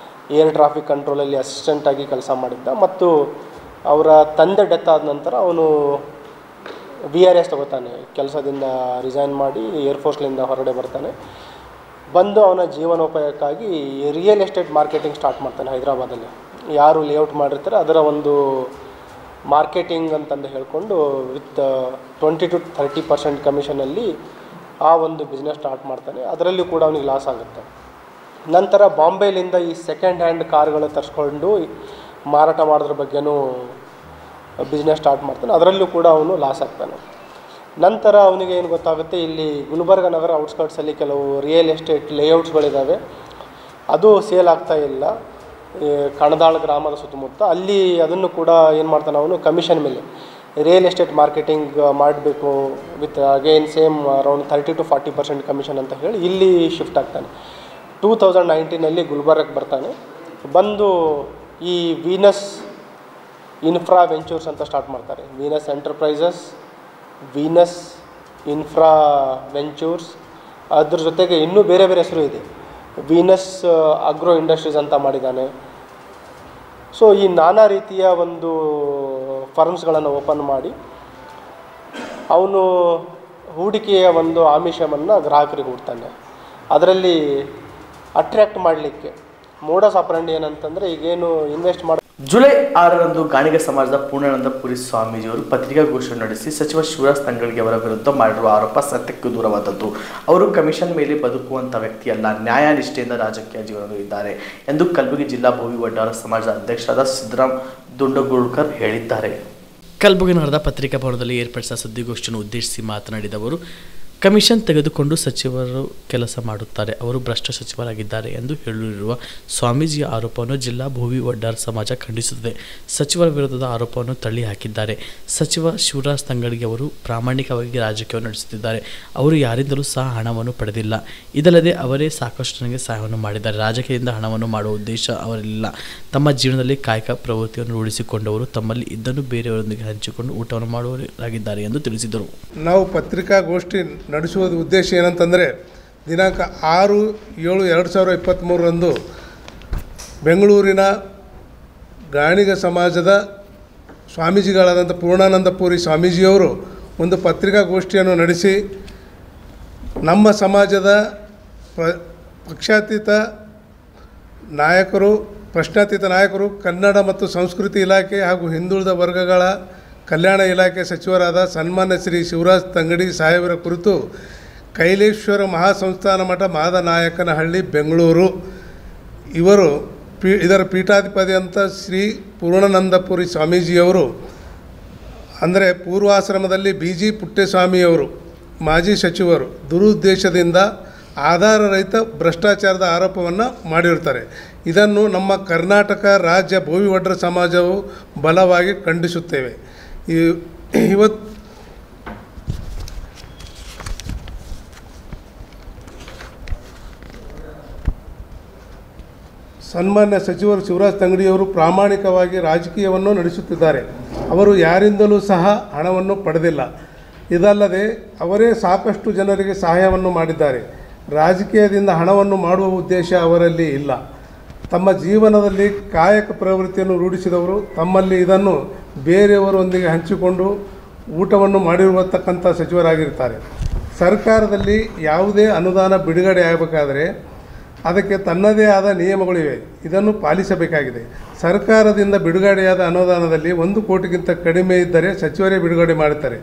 ಏರ್ ಟ್ರಾಫಿಕ್ ಕಂಟ್ರೋಲಲ್ಲಿ ಅಸಿಸ್ಟೆಂಟಾಗಿ ಕೆಲಸ ಮಾಡಿದ್ದ. ಮತ್ತು ಅವರ ತಂದೆ ಡೆತ್ ಆದ ನಂತರ ಅವನು VRS ತಗೋತಾನೆ. ಕೆಲಸದಿಂದ ರಿಸೈನ್ ಮಾಡಿ ಏರ್ಫೋರ್ಸ್ಲಿಂದ ಹೊರಗಡೆ ಬರ್ತಾನೆ. ಬಂದು ಅವನ ಜೀವನೋಪಾಯಕ್ಕಾಗಿ ರಿಯಲ್ ಎಸ್ಟೇಟ್ ಮಾರ್ಕೆಟಿಂಗ್ ಸ್ಟಾರ್ಟ್ ಮಾಡ್ತಾನೆ ಹೈದರಾಬಾದಲ್ಲಿ. ಯಾರು ಲೇಔಟ್ ಮಾಡಿರ್ತಾರೆ ಅದರ ಒಂದು ಮಾರ್ಕೆಟಿಂಗ್ ಅಂತಂದು ಹೇಳ್ಕೊಂಡು ವಿತ್ 20 to 30% ಕಮಿಷನಲ್ಲಿ ಆ ಒಂದು ಬಿಸ್ನೆಸ್ ಸ್ಟಾರ್ಟ್ ಮಾಡ್ತಾನೆ. ಅದರಲ್ಲೂ ಕೂಡ ಅವನಿಗೆ ಲಾಸ್ ಆಗುತ್ತೆ. ನಂತರ ಬಾಂಬೆಲಿಂದ ಈ ಸೆಕೆಂಡ್ ಹ್ಯಾಂಡ್ ಕಾರ್ಗಳು ತರಿಸ್ಕೊಂಡು ಮಾರಾಟ ಮಾಡೋದ್ರ ಬಗ್ಗೆನೂ ಬಿಸ್ನೆಸ್ ಸ್ಟಾರ್ಟ್ ಮಾಡ್ತಾನೆ. ಅದರಲ್ಲೂ ಕೂಡ ಅವನು ಲಾಸ್ ಆಗ್ತಾನೆ. ನಂತರ ಅವನಿಗೆ ಏನು ಗೊತ್ತಾಗುತ್ತೆ, ಇಲ್ಲಿ ಗುಲ್ಬರ್ಗ ನಗರ ಔಟ್ಸ್ಕರ್ಟ್ಸಲ್ಲಿ ಕೆಲವು ರಿಯಲ್ ಎಸ್ಟೇಟ್ ಲೇಔಟ್ಸ್ಗಳಿದ್ದಾವೆ, ಅದು ಸೇಲ್ ಆಗ್ತಾ ಇಲ್ಲ ಕಣದಾಳ ಗ್ರಾಮದ ಸುತ್ತಮುತ್ತ. ಅಲ್ಲಿ ಅದನ್ನು ಕೂಡ ಏನು ಮಾಡ್ತಾನೆ ಅವನು, ಕಮಿಷನ್ ಮೇಲೆ ರಿಯಲ್ ಎಸ್ಟೇಟ್ ಮಾರ್ಕೆಟಿಂಗ್ ಮಾಡಬೇಕು with again same around 30 to 40% commission ಅಂತ ಹೇಳಿ ಇಲ್ಲಿ ಶಿಫ್ಟ್ ಆಗ್ತಾನೆ. 2019ನಲ್ಲಿ ಗುಲ್ಬರ್ಗಕ್ಕೆ ಬರ್ತಾನೆ. ಬಂದು ಈ ವೀನಸ್ ಇನ್ಫ್ರಾ ವೆಂಚೂರ್ಸ್ ಅಂತ ಸ್ಟಾರ್ಟ್ ಮಾಡ್ತಾರೆ. ವೀನಸ್ ಎಂಟರ್ಪ್ರೈಸಸ್, ವೀನಸ್ ಇನ್ಫ್ರಾ ವೆಂಚೂರ್ಸ್, ಅದ್ರ ಜೊತೆಗೆ ಇನ್ನೂ ಬೇರೆ ಬೇರೆ ಹೆಸರು ಇದೆ. ವೀನಸ್ ಅಗ್ರೋ ಇಂಡಸ್ಟ್ರೀಸ್ ಅಂತ ಮಾಡಿದ್ದಾನೆ. ಸೊ ಈ ನಾನಾ ರೀತಿಯ ಒಂದು ಫರ್ಮ್ಸ್ಗಳನ್ನು ಓಪನ್ ಮಾಡಿ ಅವನು ಹೂಡಿಕೆಯ ಒಂದು ಆಮಿಷವನ್ನು ಗ್ರಾಹಕರಿಗೆ ಹುಡ್ತಾನೆ. ಅದರಲ್ಲಿ ಅಟ್ರ್ಯಾಕ್ಟ್ ಮಾಡಲಿಕ್ಕೆ ಮೋಡಸ್ ಆಪರಂಡಿ ಏನಂತಂದರೆ, ಈಗೇನು ಇನ್ವೆಸ್ಟ್ ಮಾಡಿ ಜುಲೈ 6ರಂದು ಗಾಣಿಗ ಸಮಾಜದ ಪೂರ್ಣಾನಂದಪುರಿ ಸ್ವಾಮೀಜಿಯವರು ಪತ್ರಿಕಾಗೋಷ್ಠಿ ನಡೆಸಿ ಸಚಿವ ಶಿವರಾಜ್ ತಂಗಡಗಿ ಅವರ ವಿರುದ್ಧ ಮಾಡಿರುವ ಆರೋಪ ಸತ್ಯಕ್ಕೂ ದೂರವಾದದ್ದು. ಅವರು ಕಮಿಷನ್ ಮೇಲೆ ಬದುಕುವಂಥ ವ್ಯಕ್ತಿಯಲ್ಲ, ನ್ಯಾಯನಿಷ್ಠೆಯಿಂದ ರಾಜಕೀಯ ಜೀವನ ಇದ್ದಾರೆ ಎಂದು ಕಲಬುರಗಿ ಜಿಲ್ಲಾ ಭೋವಿ ವಡ್ಡಾರ ಸಮಾಜದ ಅಧ್ಯಕ್ಷರಾದ ಸಿದ್ದರಾಮ್ ದುಂಡಗೋಳ್ಕರ್ ಹೇಳಿದ್ದಾರೆ. ಕಲಬುರಗಿ ನಗರದ ಪತ್ರಿಕಾ ಭವನದಲ್ಲಿ ಏರ್ಪಡಿಸಿದ ಸುದ್ದಿಗೋಷ್ಠಿಯನ್ನು ಉದ್ದೇಶಿಸಿ ಮಾತನಾಡಿದ ಅವರು, ಕಮಿಷನ್ ತೆಗೆದುಕೊಂಡು ಸಚಿವರು ಕೆಲಸ ಮಾಡುತ್ತಾರೆ, ಅವರು ಭ್ರಷ್ಟ ಸಚಿವರಾಗಿದ್ದಾರೆ ಎಂದು ಹೇಳಿರುವ ಸ್ವಾಮೀಜಿಯ ಆರೋಪವನ್ನು ಜಿಲ್ಲಾ ಭೋವಿ ವಡ್ಡಾರ ಸಮಾಜ ಖಂಡಿಸುತ್ತದೆ. ಸಚಿವರ ವಿರುದ್ಧದ ಆರೋಪವನ್ನು ತಳ್ಳಿ ಹಾಕಿದ್ದಾರೆ. ಸಚಿವ ಶಿವರಾಜ್ ತಂಗಡಗಿ ಅವರು ಪ್ರಾಮಾಣಿಕವಾಗಿ ರಾಜಕೀಯ ನಡೆಸುತ್ತಿದ್ದಾರೆ. ಅವರು ಯಾರಿಂದಲೂ ಸಹ ಹಣವನ್ನು ಪಡೆದಿಲ್ಲ. ಇದಲ್ಲದೆ ಅವರೇ ಸಾಕಷ್ಟು ಜನರಿಗೆ ಸಹಾಯವನ್ನು ಮಾಡಿದ್ದಾರೆ. ರಾಜಕೀಯದಿಂದ ಹಣವನ್ನು ಮಾಡುವ ಉದ್ದೇಶ ಅವರಿಲ್ಲ. ತಮ್ಮ ಜೀವನದಲ್ಲಿ ಕಾಯಕ ಪ್ರವೃತ್ತಿಯನ್ನು ರೂಢಿಸಿಕೊಂಡವರು ತಮ್ಮಲ್ಲಿ ಇದನ್ನು ಬೇರೆಯವರೊಂದಿಗೆ ಹಂಚಿಕೊಂಡು ಊಟವನ್ನು ಮಾಡುವವರಾಗಿದ್ದಾರೆ ಎಂದು ತಿಳಿಸಿದರು. ನಾವು ಪತ್ರಿಕಾಗೋಷ್ಠಿ ನಡೆಸುವುದು ಉದ್ದೇಶ ಏನಂತಂದರೆ, ದಿನಾಂಕ 6/7/2023 ಬೆಂಗಳೂರಿನ ಗಾಣಿಗ ಸಮಾಜದ ಸ್ವಾಮೀಜಿಗಳಾದಂಥ ಪೂರ್ಣಾನಂದಪುರಿ ಸ್ವಾಮೀಜಿಯವರು ಒಂದು ಪತ್ರಿಕಾಗೋಷ್ಠಿಯನ್ನು ನಡೆಸಿ ನಮ್ಮ ಸಮಾಜದ ಪಕ್ಷಾತೀತ ನಾಯಕರು, ಪ್ರಶ್ನಾತೀತ ನಾಯಕರು, ಕನ್ನಡ ಮತ್ತು ಸಂಸ್ಕೃತಿ ಇಲಾಖೆ ಹಾಗೂ ಹಿಂದುಳಿದ ವರ್ಗಗಳ ಕಲ್ಯಾಣ ಇಲಾಖೆ ಸಚಿವರಾದ ಸನ್ಮಾನ್ಯ ಶ್ರೀ ಶಿವರಾಜ್ ತಂಗಡಿ ಸಾಹೇಬರ ಕುರಿತು ಕೈಲೇಶ್ವರ ಮಹಾಸಂಸ್ಥಾನ ಮಠ ಮಾದನಾಯಕನಹಳ್ಳಿ ಬೆಂಗಳೂರು ಇದರ ಪೀಠಾಧಿಪತಿ ಅಂತ ಶ್ರೀ ಪೂರ್ಣಾನಂದಪುರಿ ಸ್ವಾಮೀಜಿಯವರು, ಅಂದರೆ ಪೂರ್ವಾಶ್ರಮದಲ್ಲಿ BG ಪುಟ್ಟಸ್ವಾಮಿಯವರು ಮಾಜಿ ಸಚಿವರು, ದುರುದ್ದೇಶದಿಂದ ಆಧಾರರಹಿತ ಭ್ರಷ್ಟಾಚಾರದ ಆರೋಪವನ್ನು ಮಾಡಿರ್ತಾರೆ. ಇದನ್ನು ನಮ್ಮ ಕರ್ನಾಟಕ ರಾಜ್ಯ ಭೋವಿ ವಡ್ಡರ ಸಮಾಜವು ಬಲವಾಗಿ ಖಂಡಿಸುತ್ತೇವೆ. ಇವತ್ತು ಸನ್ಮಾನ್ಯ ಸಚಿವರು ಶಿವರಾಜ್ ತಂಗಡಿಯವರು ಪ್ರಾಮಾಣಿಕವಾಗಿ ರಾಜಕೀಯವನ್ನು ನಡೆಸುತ್ತಿದ್ದಾರೆ. ಅವರು ಯಾರಿಂದಲೂ ಸಹ ಹಣವನ್ನು ಪಡೆದಿಲ್ಲ. ಇದಲ್ಲದೆ ಅವರೇ ಸಾಕಷ್ಟು ಜನರಿಗೆ ಸಹಾಯವನ್ನು ಮಾಡಿದ್ದಾರೆ. ರಾಜಕೀಯದಿಂದ ಹಣವನ್ನು ಮಾಡುವ ಉದ್ದೇಶ ಅವರಲ್ಲಿ ಇಲ್ಲ. ತಮ್ಮ ಜೀವನದಲ್ಲಿ ಕಾಯಕ ಪ್ರವೃತ್ತಿಯನ್ನು ರೂಢಿಸಿದವರು. ತಮ್ಮಲ್ಲಿ ಇದನ್ನು ಬೇರೆಯವರೊಂದಿಗೆ ಹಂಚಿಕೊಂಡು ಊಟವನ್ನು ಮಾಡಿರತಕ್ಕಂಥ ಸಚಿವರಾಗಿರ್ತಾರೆ. ಸರ್ಕಾರದಲ್ಲಿ ಯಾವುದೇ ಅನುದಾನ ಬಿಡುಗಡೆ ಆಗಬೇಕಾದರೆ ಅದಕ್ಕೆ ತನ್ನದೇ ಆದ ನಿಯಮಗಳಿವೆ. ಇದನ್ನು ಪಾಲಿಸಬೇಕಾಗಿದೆ. ಸರ್ಕಾರದಿಂದ ಬಿಡುಗಡೆಯಾದ ಅನುದಾನದಲ್ಲಿ 1 ಕೋಟಿಗಿಂತ ಕಡಿಮೆ ಇದ್ದರೆ ಸಚಿವರೇ ಬಿಡುಗಡೆ ಮಾಡುತ್ತಾರೆ.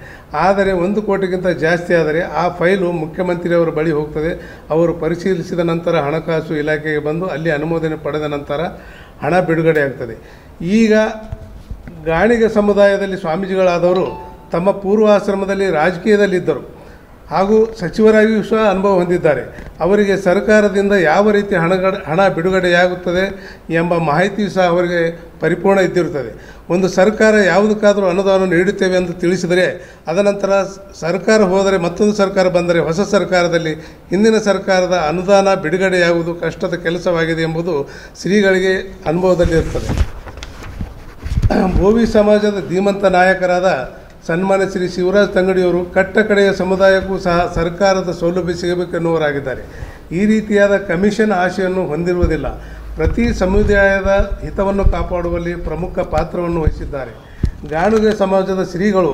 ಆದರೆ 1 ಕೋಟಿಗಿಂತ ಜಾಸ್ತಿ ಆದರೆ ಆ ಫೈಲು ಮುಖ್ಯಮಂತ್ರಿಯವರ ಬಳಿ ಹೋಗ್ತದೆ. ಅವರು ಪರಿಶೀಲಿಸಿದ ನಂತರ ಹಣಕಾಸು ಇಲಾಖೆಗೆ ಬಂದು ಅಲ್ಲಿ ಅನುಮೋದನೆ ಪಡೆದ ನಂತರ ಹಣ ಬಿಡುಗಡೆ ಆಗ್ತದೆ. ಈಗ ಗಾಣಿಗ ಸಮುದಾಯದಲ್ಲಿ ಸ್ವಾಮೀಜಿಗಳಾದವರು ತಮ್ಮ ಪೂರ್ವಾಶ್ರಮದಲ್ಲಿ ರಾಜಕೀಯದಲ್ಲಿದ್ದರು ಹಾಗೂ ಸಚಿವರಾಗಿಯೂ ಸಹ ಅನುಭವ ಹೊಂದಿದ್ದಾರೆ. ಅವರಿಗೆ ಸರ್ಕಾರದಿಂದ ಯಾವ ರೀತಿ ಹಣ ಬಿಡುಗಡೆಯಾಗುತ್ತದೆ ಎಂಬ ಮಾಹಿತಿಯೂ ಸಹ ಅವರಿಗೆ ಪರಿಪೂರ್ಣ ಇದ್ದಿರುತ್ತದೆ. ಒಂದು ಸರ್ಕಾರ ಯಾವುದಕ್ಕಾದರೂ ಅನುದಾನ ನೀಡುತ್ತೇವೆ ಎಂದು ತಿಳಿಸಿದರೆ ಅದನಂತರ ಸರ್ಕಾರ ಹೋದರೆ ಮತ್ತೊಂದು ಸರ್ಕಾರ ಬಂದರೆ ಹೊಸ ಸರ್ಕಾರದಲ್ಲಿ ಹಿಂದಿನ ಸರ್ಕಾರದ ಅನುದಾನ ಬಿಡುಗಡೆಯಾಗುವುದು ಕಷ್ಟದ ಕೆಲಸವಾಗಿದೆ ಎಂಬುದು ಶ್ರೀಗಳಿಗೆ ಅನುಭವದಲ್ಲಿರುತ್ತದೆ. ಬೋವಿ ಸಮಾಜದ ಧೀಮಂತ ನಾಯಕರಾದ ಸನ್ಮಾನ್ಯ ಶ್ರೀ ಶಿವರಾಜ್ ತಂಗಡಿಯವರು ಕಟ್ಟಕಡೆಯ ಸಮುದಾಯಕ್ಕೂ ಸಹ ಸರ್ಕಾರದ ಸೌಲಭ್ಯ ಸಿಗಬೇಕೆನ್ನುವರಾಗಿದ್ದಾರೆ. ಈ ರೀತಿಯಾದ ಕಮಿಷನ್ ಆಶೆಯನ್ನು ಹೊಂದಿರುವುದಿಲ್ಲ. ಪ್ರತಿ ಸಮುದಾಯದ ಹಿತವನ್ನು ಕಾಪಾಡುವಲ್ಲಿ ಪ್ರಮುಖ ಪಾತ್ರವನ್ನು ವಹಿಸಿದ್ದಾರೆ. ಗಾಣಿಗ ಸಮಾಜದ ಶ್ರೀಗಳು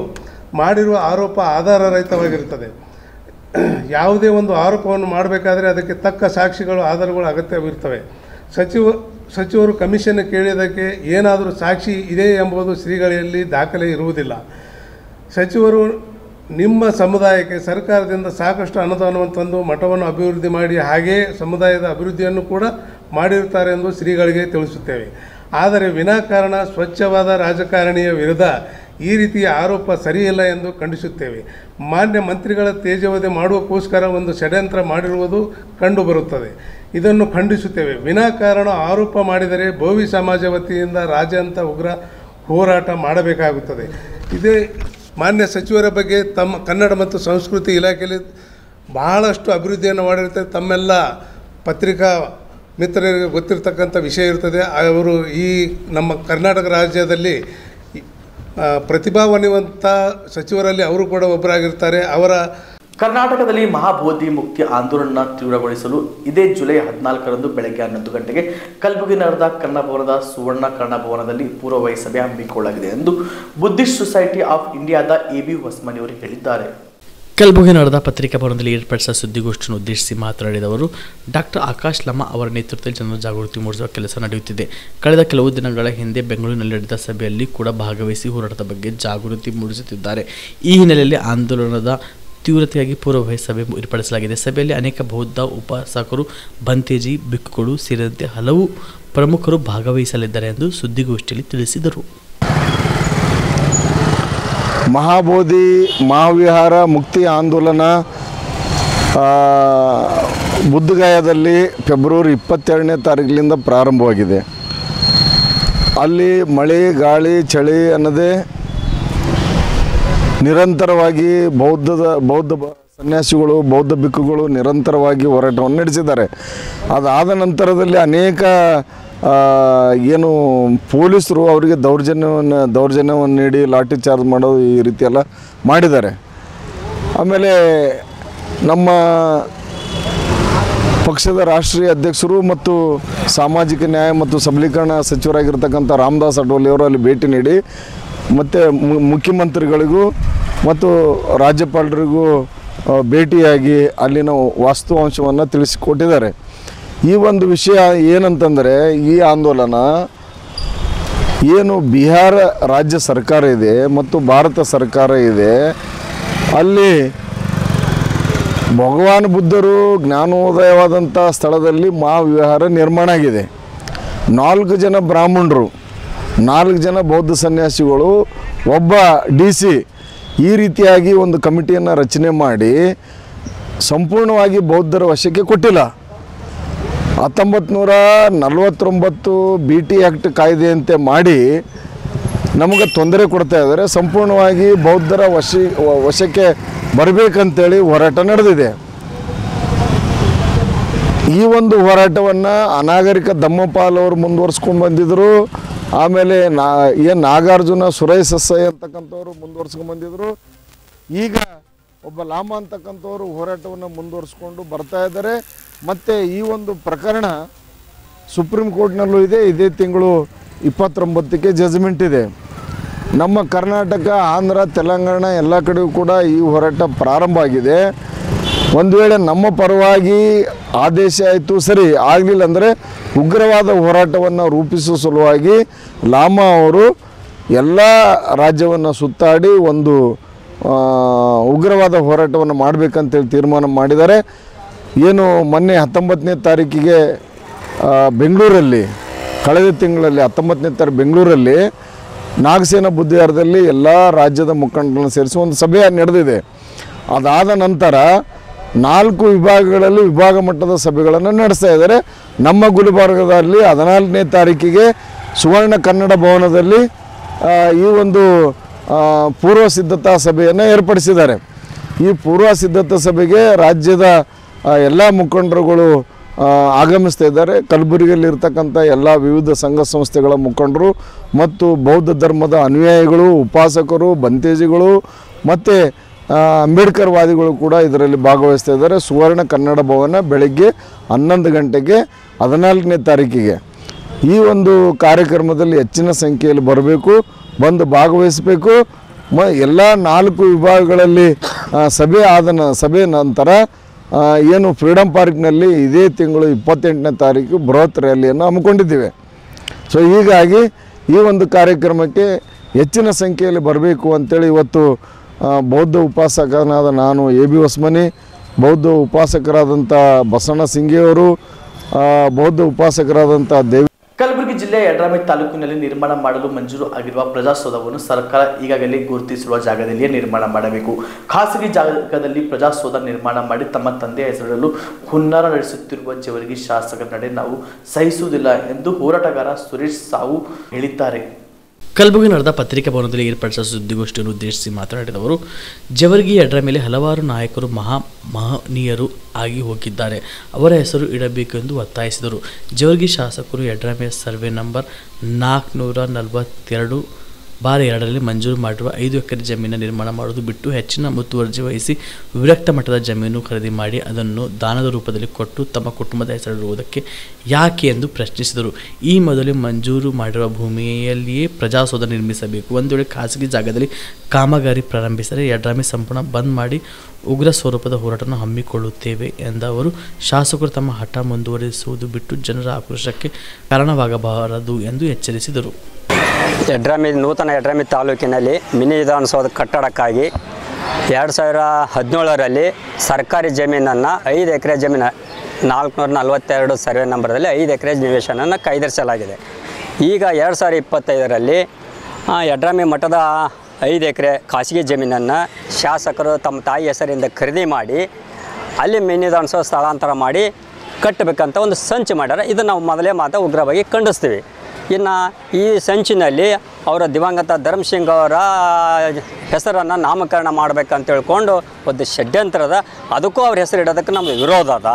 ಮಾಡಿರುವ ಆರೋಪ ಆಧಾರರಹಿತವಾಗಿರುತ್ತದೆ. ಯಾವುದೇ ಒಂದು ಆರೋಪವನ್ನು ಮಾಡಬೇಕಾದರೆ ಅದಕ್ಕೆ ತಕ್ಕ ಸಾಕ್ಷಿಗಳು ಆಧಾರಗಳು ಅಗತ್ಯವಿರುತ್ತವೆ. ಸಚಿವರು ಕಮಿಷನ್ ಕೇಳಿದ್ದಕ್ಕೆ ಏನಾದರೂ ಸಾಕ್ಷಿ ಇದೆ ಎಂಬುದು ಶ್ರೀಗಳಲ್ಲಿ ದಾಖಲೆ ಇರುವುದಿಲ್ಲ. ಸಚಿವರು ನಿಮ್ಮ ಸಮುದಾಯಕ್ಕೆ ಸರ್ಕಾರದಿಂದ ಸಾಕಷ್ಟು ಅನುದಾನವನ್ನು ತಂದು ಮಠವನ್ನು ಅಭಿವೃದ್ಧಿ ಮಾಡಿ ಹಾಗೆಯೇ ಸಮುದಾಯದ ಅಭಿವೃದ್ಧಿಯನ್ನು ಕೂಡ ಮಾಡಿರುತ್ತಾರೆ ಎಂದು ಶ್ರೀಗಳಿಗೆ ತಿಳಿಸುತ್ತೇವೆ. ಆದರೆ ವಿನಾಕಾರಣ ಸ್ವಚ್ಛವಾದ ರಾಜಕಾರಣಿಯ ವಿರುದ್ಧ ಈ ರೀತಿಯ ಆರೋಪ ಸರಿಯಿಲ್ಲ ಎಂದು ಖಂಡಿಸುತ್ತೇವೆ. ಮಾನ್ಯ ಮಂತ್ರಿಗಳ ತೇಜವಧೆ ಮಾಡುವಕ್ಕೋಸ್ಕರ ಒಂದು ಷಡ್ಯಂತ್ರ ಮಾಡಿರುವುದು ಕಂಡುಬರುತ್ತದೆ. ಇದನ್ನು ಖಂಡಿಸುತ್ತೇವೆ. ವಿನಾಕಾರಣ ಆರೋಪ ಮಾಡಿದರೆ ಬೋವಿ ಸಮಾಜ ವತಿಯಿಂದ ರಾಜ್ಯಾದ್ಯಂತ ಉಗ್ರ ಹೋರಾಟ ಮಾಡಬೇಕಾಗುತ್ತದೆ. ಇದೇ ಮಾನ್ಯ ಸಚಿವರ ಬಗ್ಗೆ ತಮ್ಮ ಕನ್ನಡ ಮತ್ತು ಸಂಸ್ಕೃತಿ ಇಲಾಖೆಯಲ್ಲಿ ಬಹಳಷ್ಟು ಅಭಿವೃದ್ಧಿಯನ್ನು ಮಾಡಿರ್ತಾರೆ. ತಮ್ಮೆಲ್ಲ ಪತ್ರಿಕಾ ಮಿತ್ರರಿಗೆ ಗೊತ್ತಿರತಕ್ಕಂಥ ವಿಷಯ ಇರ್ತದೆ. ಅವರು ಈ ನಮ್ಮ ಕರ್ನಾಟಕ ರಾಜ್ಯದಲ್ಲಿ ಪ್ರತಿಭಾನ್ವಿತ ಸಚಿವರಲ್ಲಿ ಅವರು ಕೂಡ ಒಬ್ಬರಾಗಿರ್ತಾರೆ. ಅವರ ಕರ್ನಾಟಕದಲ್ಲಿ ಮಹಾಬೋಧಿ ಮುಕ್ತಿ ಆಂದೋಲನ ತೀವ್ರಗೊಳಿಸಲು ಇದೇ ಜುಲೈ 14ರಂದು ಬೆಳಗ್ಗೆ 11 ಗಂಟೆಗೆ ಕಲಬುರಗಿ ನಗರದ ಕನ್ನಡ ಭವನದ ಸುವರ್ಣ ಕನ್ನಡ ಭವನದಲ್ಲಿ ಪೂರ್ವವಹಿ ಸಭೆ ಹಮ್ಮಿಕೊಳ್ಳಲಾಗಿದೆ ಎಂದು ಬುದ್ಧಿಸ್ಟ್ ಸೊಸೈಟಿ ಆಫ್ ಇಂಡಿಯಾದ AB ಹೊಸಮನಿಯವರು ಹೇಳಿದ್ದಾರೆ. ಕಲಬುರಗಿ ನಡೆದ ಪತ್ರಿಕಾ ಭವನದಲ್ಲಿ ಏರ್ಪಡಿಸಿದ ಸುದ್ದಿಗೋಷ್ಠಿಯನ್ನು ಉದ್ದೇಶಿಸಿ ಮಾತನಾಡಿದ ಅವರು, ಡಾಕ್ಟರ್ ಆಕಾಶ್ ಲಮ್ಮ ಅವರ ನೇತೃತ್ವದಲ್ಲಿ ಜನರ ಜಾಗೃತಿ ಮೂಡಿಸುವ ಕೆಲಸ ನಡೆಯುತ್ತಿದೆ. ಕಳೆದ ಕೆಲವು ದಿನಗಳ ಹಿಂದೆ ಬೆಂಗಳೂರಿನಲ್ಲಿ ನಡೆದ ಸಭೆಯಲ್ಲಿ ಕೂಡ ಭಾಗವಹಿಸಿ ಹೋರಾಟದ ಬಗ್ಗೆ ಜಾಗೃತಿ ಮೂಡಿಸುತ್ತಿದ್ದಾರೆ. ಈ ಹಿನ್ನೆಲೆಯಲ್ಲಿ ಆಂದೋಲನದ ತೀವ್ರತೆಯಾಗಿ ಪೂರ್ವವಹಿ ಸಭೆ ಏರ್ಪಡಿಸಲಾಗಿದೆ. ಸಭೆಯಲ್ಲಿ ಅನೇಕ ಬೌದ್ಧ ಉಪಾಸಕರು, ಬಂತೇಜಿ ಭಿಕ್ಕುಗಳು ಸೇರಿದಂತೆ ಹಲವು ಪ್ರಮುಖರು ಭಾಗವಹಿಸಲಿದ್ದಾರೆ ಎಂದು ಸುದ್ದಿಗೋಷ್ಠಿಯಲ್ಲಿ ತಿಳಿಸಿದರು. ಮಹಾಬೋಧಿ ಮಹಾವಿಹಾರ ಮುಕ್ತಿ ಆಂದೋಲನ ಬುದ್ಧಗಯಾದಲ್ಲಿ ಫೆಬ್ರವರಿ 22ನೇ ತಾರೀಕಿನಿಂದ ಪ್ರಾರಂಭವಾಗಿದೆ. ಅಲ್ಲಿ ಮಳೆ ಗಾಳಿ ಚಳಿ ಅನ್ನದೇ ನಿರಂತರವಾಗಿ ಬೌದ್ಧ ಸನ್ಯಾಸಿಗಳು ಬೌದ್ಧ ಭಿಕ್ಕುಗಳು ನಿರಂತರವಾಗಿ ಹೋರಾಟವನ್ನು ನಡೆಸಿದ್ದಾರೆ. ಅದಾದ ನಂತರದಲ್ಲಿ ಅನೇಕ ಏನು ಪೊಲೀಸರು ಅವರಿಗೆ ದೌರ್ಜನ್ಯವನ್ನು ನೀಡಿ ಲಾಠಿ ಚಾರ್ಜ್ ಮಾಡೋದು ಈ ರೀತಿ ಎಲ್ಲ ಮಾಡಿದ್ದಾರೆ. ಆಮೇಲೆ ನಮ್ಮ ಪಕ್ಷದ ರಾಷ್ಟ್ರೀಯ ಅಧ್ಯಕ್ಷರು ಮತ್ತು ಸಾಮಾಜಿಕ ನ್ಯಾಯ ಮತ್ತು ಸಬಲೀಕರಣ ಸಚಿವರಾಗಿರ್ತಕ್ಕಂಥ ರಾಮದಾಸ್ ಅಠವಲೆಯವರು ಅಲ್ಲಿ ಭೇಟಿ ನೀಡಿ ಮತ್ತು ಮುಖ್ಯಮಂತ್ರಿಗಳಿಗೂ ಮತ್ತು ರಾಜ್ಯಪಾಲರಿಗೂ ಭೇಟಿಯಾಗಿ ಅಲ್ಲಿನ ವಾಸ್ತವಾಂಶವನ್ನು ತಿಳಿಸಿಕೊಟ್ಟಿದ್ದಾರೆ. ಈ ಒಂದು ವಿಷಯ ಏನಂತಂದರೆ, ಈ ಆಂದೋಲನ ಏನು ಬಿಹಾರ ರಾಜ್ಯ ಸರ್ಕಾರ ಇದೆ ಮತ್ತು ಭಾರತ ಸರ್ಕಾರ ಇದೆ, ಅಲ್ಲಿ ಭಗವಾನ್ ಬುದ್ಧರು ಜ್ಞಾನೋದಯವಾದಂಥ ಸ್ಥಳದಲ್ಲಿ ಮಹಾವಿಹಾರ ನಿರ್ಮಾಣ ಆಗಿದೆ. 4 ಜನ ಬ್ರಾಹ್ಮಣರು, 4 ಜನ ಬೌದ್ಧ ಸನ್ಯಾಸಿಗಳು, ಒಬ್ಬ DC ಈ ರೀತಿಯಾಗಿ ಒಂದು ಕಮಿಟಿಯನ್ನು ರಚನೆ ಮಾಡಿ ಸಂಪೂರ್ಣವಾಗಿ ಬೌದ್ಧರ ವಶಕ್ಕೆ ಕೊಟ್ಟಿಲ್ಲ. 1949 BT ಆ್ಯಕ್ಟ್ ಕಾಯ್ದೆಯಂತೆ ಮಾಡಿ ನಮಗೆ ತೊಂದರೆ ಕೊಡ್ತಾ ಇದ್ದಾರೆ. ಸಂಪೂರ್ಣವಾಗಿ ಬೌದ್ಧರ ವಶಕ್ಕೆ ಬರಬೇಕಂತೇಳಿ ಹೋರಾಟ ನಡೆದಿದೆ. ಈ ಒಂದು ಹೋರಾಟವನ್ನು ಅನಾಗರಿಕ ದಮ್ಮಪಾಲ್ ಅವರು ಮುಂದುವರ್ಸ್ಕೊಂಡು ಬಂದಿದ್ದರು. ಆಮೇಲೆ ನಾಗಾರ್ಜುನ ಸುರೇಶ್ ಸಸ್ಸೈ ಅಂತಕ್ಕಂಥವ್ರು ಮುಂದುವರ್ಸ್ಕೊಂಡು ಬಂದಿದ್ದರು. ಈಗ ಒಬ್ಬ ಲಾಮ ಅಂತಕ್ಕಂಥವ್ರು ಹೋರಾಟವನ್ನು ಮುಂದುವರಿಸ್ಕೊಂಡು ಬರ್ತಾ ಇದ್ದಾರೆ. ಮತ್ತು ಈ ಒಂದು ಪ್ರಕರಣ ಸುಪ್ರೀಂ ಕೋರ್ಟ್ನಲ್ಲೂ ಇದೆ. ಇದೇ ತಿಂಗಳು 29ಕ್ಕೆ ಜಜ್ಮೆಂಟ್ ಇದೆ. ನಮ್ಮ ಕರ್ನಾಟಕ, ಆಂಧ್ರ, ತೆಲಂಗಾಣ ಎಲ್ಲ ಕಡೆಯೂ ಕೂಡ ಈ ಹೋರಾಟ ಪ್ರಾರಂಭ ಆಗಿದೆ. ಒಂದು ವೇಳೆ ನಮ್ಮ ಪರವಾಗಿ ಆದೇಶ ಆಯಿತು, ಸರಿ ಆಗಲಿಲ್ಲ ಅಂದರೆ ಉಗ್ರವಾದ ಹೋರಾಟವನ್ನು ರೂಪಿಸುವ ಸಲುವಾಗಿ ಲಾಮಾ ಅವರು ಎಲ್ಲ ರಾಜ್ಯವನ್ನು ಸುತ್ತಾಡಿ ಒಂದು ಉಗ್ರವಾದ ಹೋರಾಟವನ್ನು ಮಾಡಬೇಕಂತೇಳಿ ತೀರ್ಮಾನ ಮಾಡಿದ್ದಾರೆ. ಏನು ಮೊನ್ನೆ 19ನೇ ತಾರೀಕಿಗೆ ಬೆಂಗಳೂರಲ್ಲಿ, ಕಳೆದ ತಿಂಗಳಲ್ಲಿ 19ನೇ ತಾರೀಕು ಬೆಂಗಳೂರಲ್ಲಿ ನಾಗಸೇನಾ ಬುದ್ಧಿವಾರದಲ್ಲಿ ಎಲ್ಲ ರಾಜ್ಯದ ಮುಖಂಡರನ್ನು ಸೇರಿಸಿ ಒಂದು ಸಭೆ ನಡೆದಿದೆ. ಅದಾದ ನಂತರ 4 ವಿಭಾಗಗಳಲ್ಲಿ ವಿಭಾಗ ಮಟ್ಟದ ಸಭೆಗಳನ್ನು ನಡೆಸ್ತಾ ಇದ್ದಾರೆ. ನಮ್ಮ ಗುಲ್ಬರ್ಗದಲ್ಲಿ 14ನೇ ತಾರೀಕಿಗೆ ಸುವರ್ಣ ಕನ್ನಡ ಭವನದಲ್ಲಿ ಈ ಒಂದು ಪೂರ್ವ ಸಿದ್ಧತಾ ಸಭೆಯನ್ನು ಏರ್ಪಡಿಸಿದ್ದಾರೆ. ಈ ಪೂರ್ವ ಸಿದ್ಧತಾ ಸಭೆಗೆ ರಾಜ್ಯದ ಎಲ್ಲ ಮುಖಂಡರುಗಳು ಆಗಮಿಸ್ತಾ ಇದ್ದಾರೆ. ಕಲಬುರಗಿಯಲ್ಲಿರ್ತಕ್ಕಂಥ ಎಲ್ಲ ವಿವಿಧ ಸಂಘ ಸಂಸ್ಥೆಗಳ ಮುಖಂಡರು ಮತ್ತು ಬೌದ್ಧ ಧರ್ಮದ ಅನುಯಾಯಿಗಳು, ಉಪಾಸಕರು, ಬಂತೇಜಿಗಳು ಮತ್ತು ಅಂಬೇಡ್ಕರ್ ವಾದಿಗಳು ಕೂಡ ಇದರಲ್ಲಿ ಭಾಗವಹಿಸ್ತಾ ಇದ್ದಾರೆ. ಸುವರ್ಣ ಕನ್ನಡ ಭವನ ಬೆಳಗ್ಗೆ 11 ಗಂಟೆಗೆ 14ನೇ ತಾರೀಕಿಗೆ ಈ ಒಂದು ಕಾರ್ಯಕ್ರಮದಲ್ಲಿ ಹೆಚ್ಚಿನ ಸಂಖ್ಯೆಯಲ್ಲಿ ಬರಬೇಕು, ಬಂದು ಭಾಗವಹಿಸಬೇಕು. ಎಲ್ಲ 4 ವಿಭಾಗಗಳಲ್ಲಿ ಸಭೆ ನಂತರ ಏನು ಫ್ರೀಡಮ್ ಪಾರ್ಕ್ನಲ್ಲಿ ಇದೇ ತಿಂಗಳು 28ನೇ ತಾರೀಕು ಬೃಹತ್ ರ್ಯಾಲಿಯನ್ನು ಹಮ್ಮಿಕೊಂಡಿದ್ದೇವೆ. ಸೊ ಹೀಗಾಗಿ ಈ ಒಂದು ಕಾರ್ಯಕ್ರಮಕ್ಕೆ ಹೆಚ್ಚಿನ ಸಂಖ್ಯೆಯಲ್ಲಿ ಬರಬೇಕು ಅಂತೇಳಿ ಇವತ್ತು ಬೌದ್ಧ ಉಪಾಸಕನಾದ ನಾನು AB ಹೊಸ್ಮನಿ, ಬೌದ್ಧ ಉಪಾಸಕರಾದಂಥ ಬಸಣ್ಣ ಸಿಂಗಿಯವರು, ಬೌದ್ಧ ಉಪಾಸಕರಾದಂಥ ದೇವಿ. ಕಲಬುರಗಿ ಜಿಲ್ಲೆಯ ಯಡ್ರಾಮಿ ತಾಲೂಕಿನಲ್ಲಿ ನಿರ್ಮಾಣ ಮಾಡಲು ಮಂಜೂರು ಆಗಿರುವ ಪ್ರಜಾಸೌಧವನ್ನು ಸರ್ಕಾರ ಈಗಾಗಲೇ ಗುರುತಿಸಿರುವ ಜಾಗದಲ್ಲಿಯೇ ನಿರ್ಮಾಣ ಮಾಡಬೇಕು. ಖಾಸಗಿ ಜಾಗದಲ್ಲಿ ಪ್ರಜಾಸೌಧ ನಿರ್ಮಾಣ ಮಾಡಿ ತಮ್ಮ ತಂದೆಯ ಹೆಸರಲ್ಲೂ ಹುನ್ನಾರ ನಡೆಸುತ್ತಿರುವ ಜೇವರ್ಗಿ ಶಾಸಕರ ನಡೆ ನಾವು ಸಹಿಸುವುದಿಲ್ಲ ಎಂದು ಹೋರಾಟಗಾರ ಸುರೇಶ್ ಸಾವು ಹೇಳಿದ್ದಾರೆ. ಕಲಬುರಗಿ ನಡೆದ ಪತ್ರಿಕಾ ಭವನದಲ್ಲಿ ಏರ್ಪಡಿಸಿದ ಸುದ್ದಿಗೋಷ್ಠಿಯನ್ನು ಉದ್ದೇಶಿಸಿ ಮಾತನಾಡಿದವರು, ಜೇವರ್ಗಿ ಯಡ್ರ ಮೇಲೆ ಹಲವಾರು ನಾಯಕರು ಮಹನೀಯರು ಆಗಿ ಹೋಗಿದ್ದಾರೆ. ಅವರ ಹೆಸರು ಇಡಬೇಕು ಎಂದು ಒತ್ತಾಯಿಸಿದರು. ಜೇವರ್ಗಿ ಶಾಸಕರು ಯಡ್ರಾಮೆ ಸರ್ವೆ ನಂಬರ್ 442/2ರಲ್ಲಿ ಮಂಜೂರು ಮಾಡಿರುವ 5 ಎಕರೆ ಜಮೀನು ನಿರ್ಮಾಣ ಮಾಡುವುದು ಬಿಟ್ಟು ಹೆಚ್ಚಿನ ಮುತುವರ್ಜಿ ವಹಿಸಿ ವಿರಕ್ತ ಮಟ್ಟದ ಜಮೀನು ಖರೀದಿ ಮಾಡಿ ಅದನ್ನು ದಾನದ ರೂಪದಲ್ಲಿ ಕೊಟ್ಟು ತಮ್ಮ ಕುಟುಂಬದ ಹೆಸರಿಡುವುದಕ್ಕೆ ಯಾಕೆ ಎಂದು ಪ್ರಶ್ನಿಸಿದರು. ಈ ಮೊದಲು ಮಂಜೂರು ಮಾಡಿರುವ ಭೂಮಿಯಲ್ಲಿಯೇ ಪ್ರಜಾಸೌಧ ನಿರ್ಮಿಸಬೇಕು. ಒಂದು ವೇಳೆ ಖಾಸಗಿ ಜಾಗದಲ್ಲಿ ಕಾಮಗಾರಿ ಪ್ರಾರಂಭಿಸಿದರೆ ಯಡ್ರಾಮೆ ಸಂಪೂರ್ಣ ಬಂದ್ ಮಾಡಿ ಉಗ್ರ ಸ್ವರೂಪದ ಹೋರಾಟವನ್ನು ಹಮ್ಮಿಕೊಳ್ಳುತ್ತೇವೆ ಎಂದ ಅವರು, ಶಾಸಕರು ತಮ್ಮ ಹಠ ಮುಂದುವರಿಸುವುದು ಬಿಟ್ಟು ಜನರ ಆಕ್ರೋಶಕ್ಕೆ ಕಾರಣವಾಗಬಾರದು ಎಂದು ಎಚ್ಚರಿಸಿದರು. ನೂತನ ಯಡ್ರಾಮಿ ತಾಲೂಕಿನಲ್ಲಿ ಮಿನಿ ವಿಧಾನಸೌಧ ಕಟ್ಟಡಕ್ಕಾಗಿ 2017ರಲ್ಲಿ ಸರ್ಕಾರಿ ಜಮೀನನ್ನು 5 ಎಕರೆ ಜಮೀನು 442 ಸರ್ವೆ ನಂಬರ್ದಲ್ಲಿ 5 ಎಕರೆ ನಿವೇಶನವನ್ನು ಕಾಯ್ದಿರಿಸಲಾಗಿದೆ. ಈಗ 2025ರಲ್ಲಿ ಯಡ್ರಾಮಿ ಮಠದ 5 ಎಕರೆ ಖಾಸಗಿ ಜಮೀನನ್ನು ಶಾಸಕರು ತಮ್ಮ ತಾಯಿ ಹೆಸರಿಂದ ಖರೀದಿ ಮಾಡಿ ಅಲ್ಲಿ ಮಿನಿ ವಿಧಾನಸೌಧ ಸ್ಥಳಾಂತರ ಮಾಡಿ ಕಟ್ಟಬೇಕಂತ ಒಂದು ಸಂಚು ಮಾಡ್ಯಾರ. ಇದನ್ನು ನಾವು ಮೊದಲೇ ಉಗ್ರವಾಗಿ ಖಂಡಿಸ್ತೀವಿ. ಇನ್ನು ಈ ಸಂಚಿನಲ್ಲಿ ಅವರ ದಿವಂಗತ ಧರ್ಮಸಿಂಗ್ ಅವರ ಹೆಸರನ್ನು ನಾಮಕರಣ ಮಾಡಬೇಕಂತ ಹೇಳ್ಕೊಂಡು ಒಂದು ಷಡ್ಯಂತ್ರದ, ಅದಕ್ಕೂ ಅವ್ರ ಹೆಸರು ಇಡೋದಕ್ಕೆ ನಮಗೆ ವಿರೋಧ ಅದ.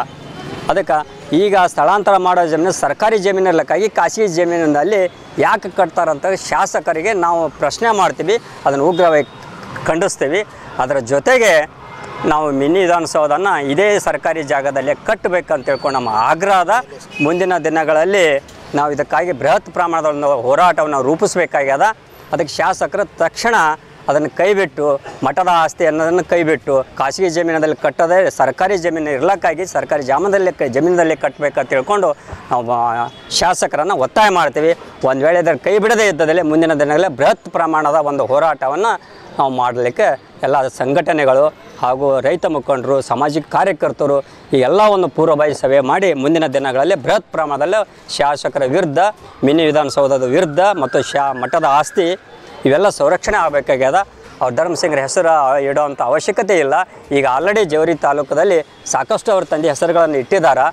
ಅದಕ್ಕೆ ಈಗ ಸ್ಥಳಾಂತರ ಮಾಡೋ ಜಮೀನು ಸರ್ಕಾರಿ ಜಮೀನಿರ್ಲಕ್ಕಾಗಿ ಖಾಸಗಿ ಜಮೀನಿನಲ್ಲಿ ಯಾಕೆ ಕಟ್ತಾರಂತ ಶಾಸಕರಿಗೆ ನಾವು ಪ್ರಶ್ನೆ ಮಾಡ್ತೀವಿ, ಅದನ್ನು ಉಗ್ರವಾಗಿ ಖಂಡಿಸ್ತೀವಿ. ಅದರ ಜೊತೆಗೆ ನಾವು ಮಿನಿ ವಿಧಾನಸೌಧನ ಇದೇ ಸರ್ಕಾರಿ ಜಾಗದಲ್ಲೇ ಕಟ್ಟಬೇಕಂತ ಹೇಳ್ಕೊಂಡು ನಮ್ಮ ಆಗ್ರಹದ. ಮುಂದಿನ ದಿನಗಳಲ್ಲಿ ನಾವು ಇದಕ್ಕಾಗಿ ಬೃಹತ್ ಪ್ರಮಾಣದ ಒಂದು ಹೋರಾಟವನ್ನು ರೂಪಿಸಬೇಕಾಗ್ಯದ. ಅದಕ್ಕೆ ಶಾಸಕರು ತಕ್ಷಣ ಅದನ್ನು ಕೈಬಿಟ್ಟು ಮಠದ ಆಸ್ತಿ ಅನ್ನೋದನ್ನು ಕೈಬಿಟ್ಟು ಖಾಸಗಿ ಜಮೀನದಲ್ಲಿ ಕಟ್ಟದೆ ಸರ್ಕಾರಿ ಜಮೀನು ಇರಲಕ್ಕಾಗಿ ಸರ್ಕಾರಿ ಜಮೀನದಲ್ಲಿ ಕಟ್ಟಬೇಕಂತ ತಿಳ್ಕೊಂಡು ನಾವು ಶಾಸಕರನ್ನು ಒತ್ತಾಯ ಮಾಡ್ತೀವಿ. ಒಂದು ವೇಳೆ ಇದರ ಕೈ ಬಿಡದೇ ಇದ್ದದಲ್ಲಿ ಮುಂದಿನ ದಿನಗಳಲ್ಲಿ ಬೃಹತ್ ಪ್ರಮಾಣದ ಒಂದು ಹೋರಾಟವನ್ನು ನಾವು ಮಾಡಲಿಕ್ಕೆ ಎಲ್ಲ ಸಂಘಟನೆಗಳು ಹಾಗೂ ರೈತ ಮುಖಂಡರು, ಸಾಮಾಜಿಕ ಕಾರ್ಯಕರ್ತರು ಈ ಎಲ್ಲ ಒಂದು ಪೂರ್ವಭಾವಿ ಸಭೆ ಮಾಡಿ ಮುಂದಿನ ದಿನಗಳಲ್ಲಿ ಬೃಹತ್ ಪ್ರಮಾಣದಲ್ಲಿ ಶಾಸಕರ ವಿರುದ್ಧ, ಮಿನಿ ವಿಧಾನಸೌಧದ ವಿರುದ್ಧ ಮತ್ತು ಮಠದ ಆಸ್ತಿ ಇವೆಲ್ಲ ಸಂರಕ್ಷಣೆ ಆಗಬೇಕಾಗ್ಯದ. ಅವ್ರ ಧರ್ಮಸಿಂಗ್ರ ಹೆಸರು ಇಡೋವಂಥ ಅವಶ್ಯಕತೆ ಇಲ್ಲ. ಈಗ ಆಲ್ರೆಡಿ ಜೇವರ್ಗಿ ತಾಲೂಕದಲ್ಲಿ ಸಾಕಷ್ಟು ಅವ್ರ ತಂದೆ ಹೆಸರುಗಳನ್ನು ಇಟ್ಟಿದ್ದಾರೆ.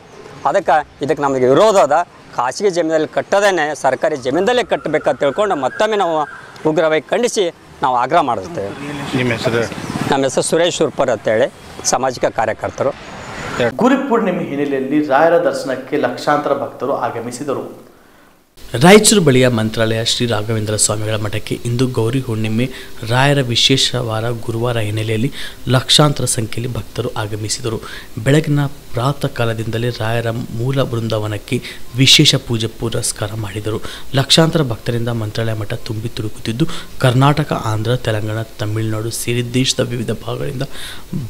ಇದಕ್ಕೆ ನಮಗೆ ವಿರೋಧ ಅದ. ಖಾಸಗಿ ಜಮೀನಲ್ಲಿ ಕಟ್ಟೋದೇ ಸರ್ಕಾರಿ ಜಮೀನದಲ್ಲೇ ಕಟ್ಟಬೇಕಂತ ತಿಳ್ಕೊಂಡು ಮತ್ತೊಮ್ಮೆ ನಾವು ಉಗ್ರವಾಗಿ ಖಂಡಿಸಿ ನಾವು ಆಗ್ರಹ ಮಾಡುತ್ತೇವೆ. ನಿಮ್ಮ ಹೆಸರು? ನಮ್ಮ ಹೆಸರು ಸುರೇಶ್ ಉರ್ಪರ್ ಅಂತೇಳಿ, ಸಾಮಾಜಿಕ ಕಾರ್ಯಕರ್ತರು. ಗುರು ಪೂರ್ಣಿಮೆ ಹಿನ್ನೆಲೆಯಲ್ಲಿ ರಾಯರ ದರ್ಶನಕ್ಕೆ ಲಕ್ಷಾಂತರ ಭಕ್ತರು ಆಗಮಿಸಿದರು. ರಾಯಚೂರು ಬಳಿಯ ಮಂತ್ರಾಲಯ ಶ್ರೀ ರಾಘವೇಂದ್ರ ಸ್ವಾಮಿಗಳ ಮಠಕ್ಕೆ ಇಂದು ಗೌರಿ ಹುಣ್ಣಿಮೆ ರಾಯರ ವಿಶೇಷವಾರ ಗುರುವಾರ ಹಿನ್ನೆಲೆಯಲ್ಲಿ ಲಕ್ಷಾಂತರ ಸಂಖ್ಯೆಯಲ್ಲಿ ಭಕ್ತರು ಆಗಮಿಸಿದರು. ಬೆಳಗಿನ ಪ್ರಾತಃ ಕಾಲದಿಂದಲೇ ರಾಯರ ಮೂಲ ಬೃಂದಾವನಕ್ಕೆ ವಿಶೇಷ ಪೂಜೆ ಪುರಸ್ಕಾರ ಮಾಡಿದರು. ಲಕ್ಷಾಂತರ ಭಕ್ತರಿಂದ ಮಂತ್ರಾಲಯ ಮಠ ತುಂಬಿ ತುಳುಕುತ್ತಿದ್ದು, ಕರ್ನಾಟಕ, ಆಂಧ್ರ, ತೆಲಂಗಾಣ, ತಮಿಳುನಾಡು ಸೇರಿ ದೇಶದ ವಿವಿಧ ಭಾಗಗಳಿಂದ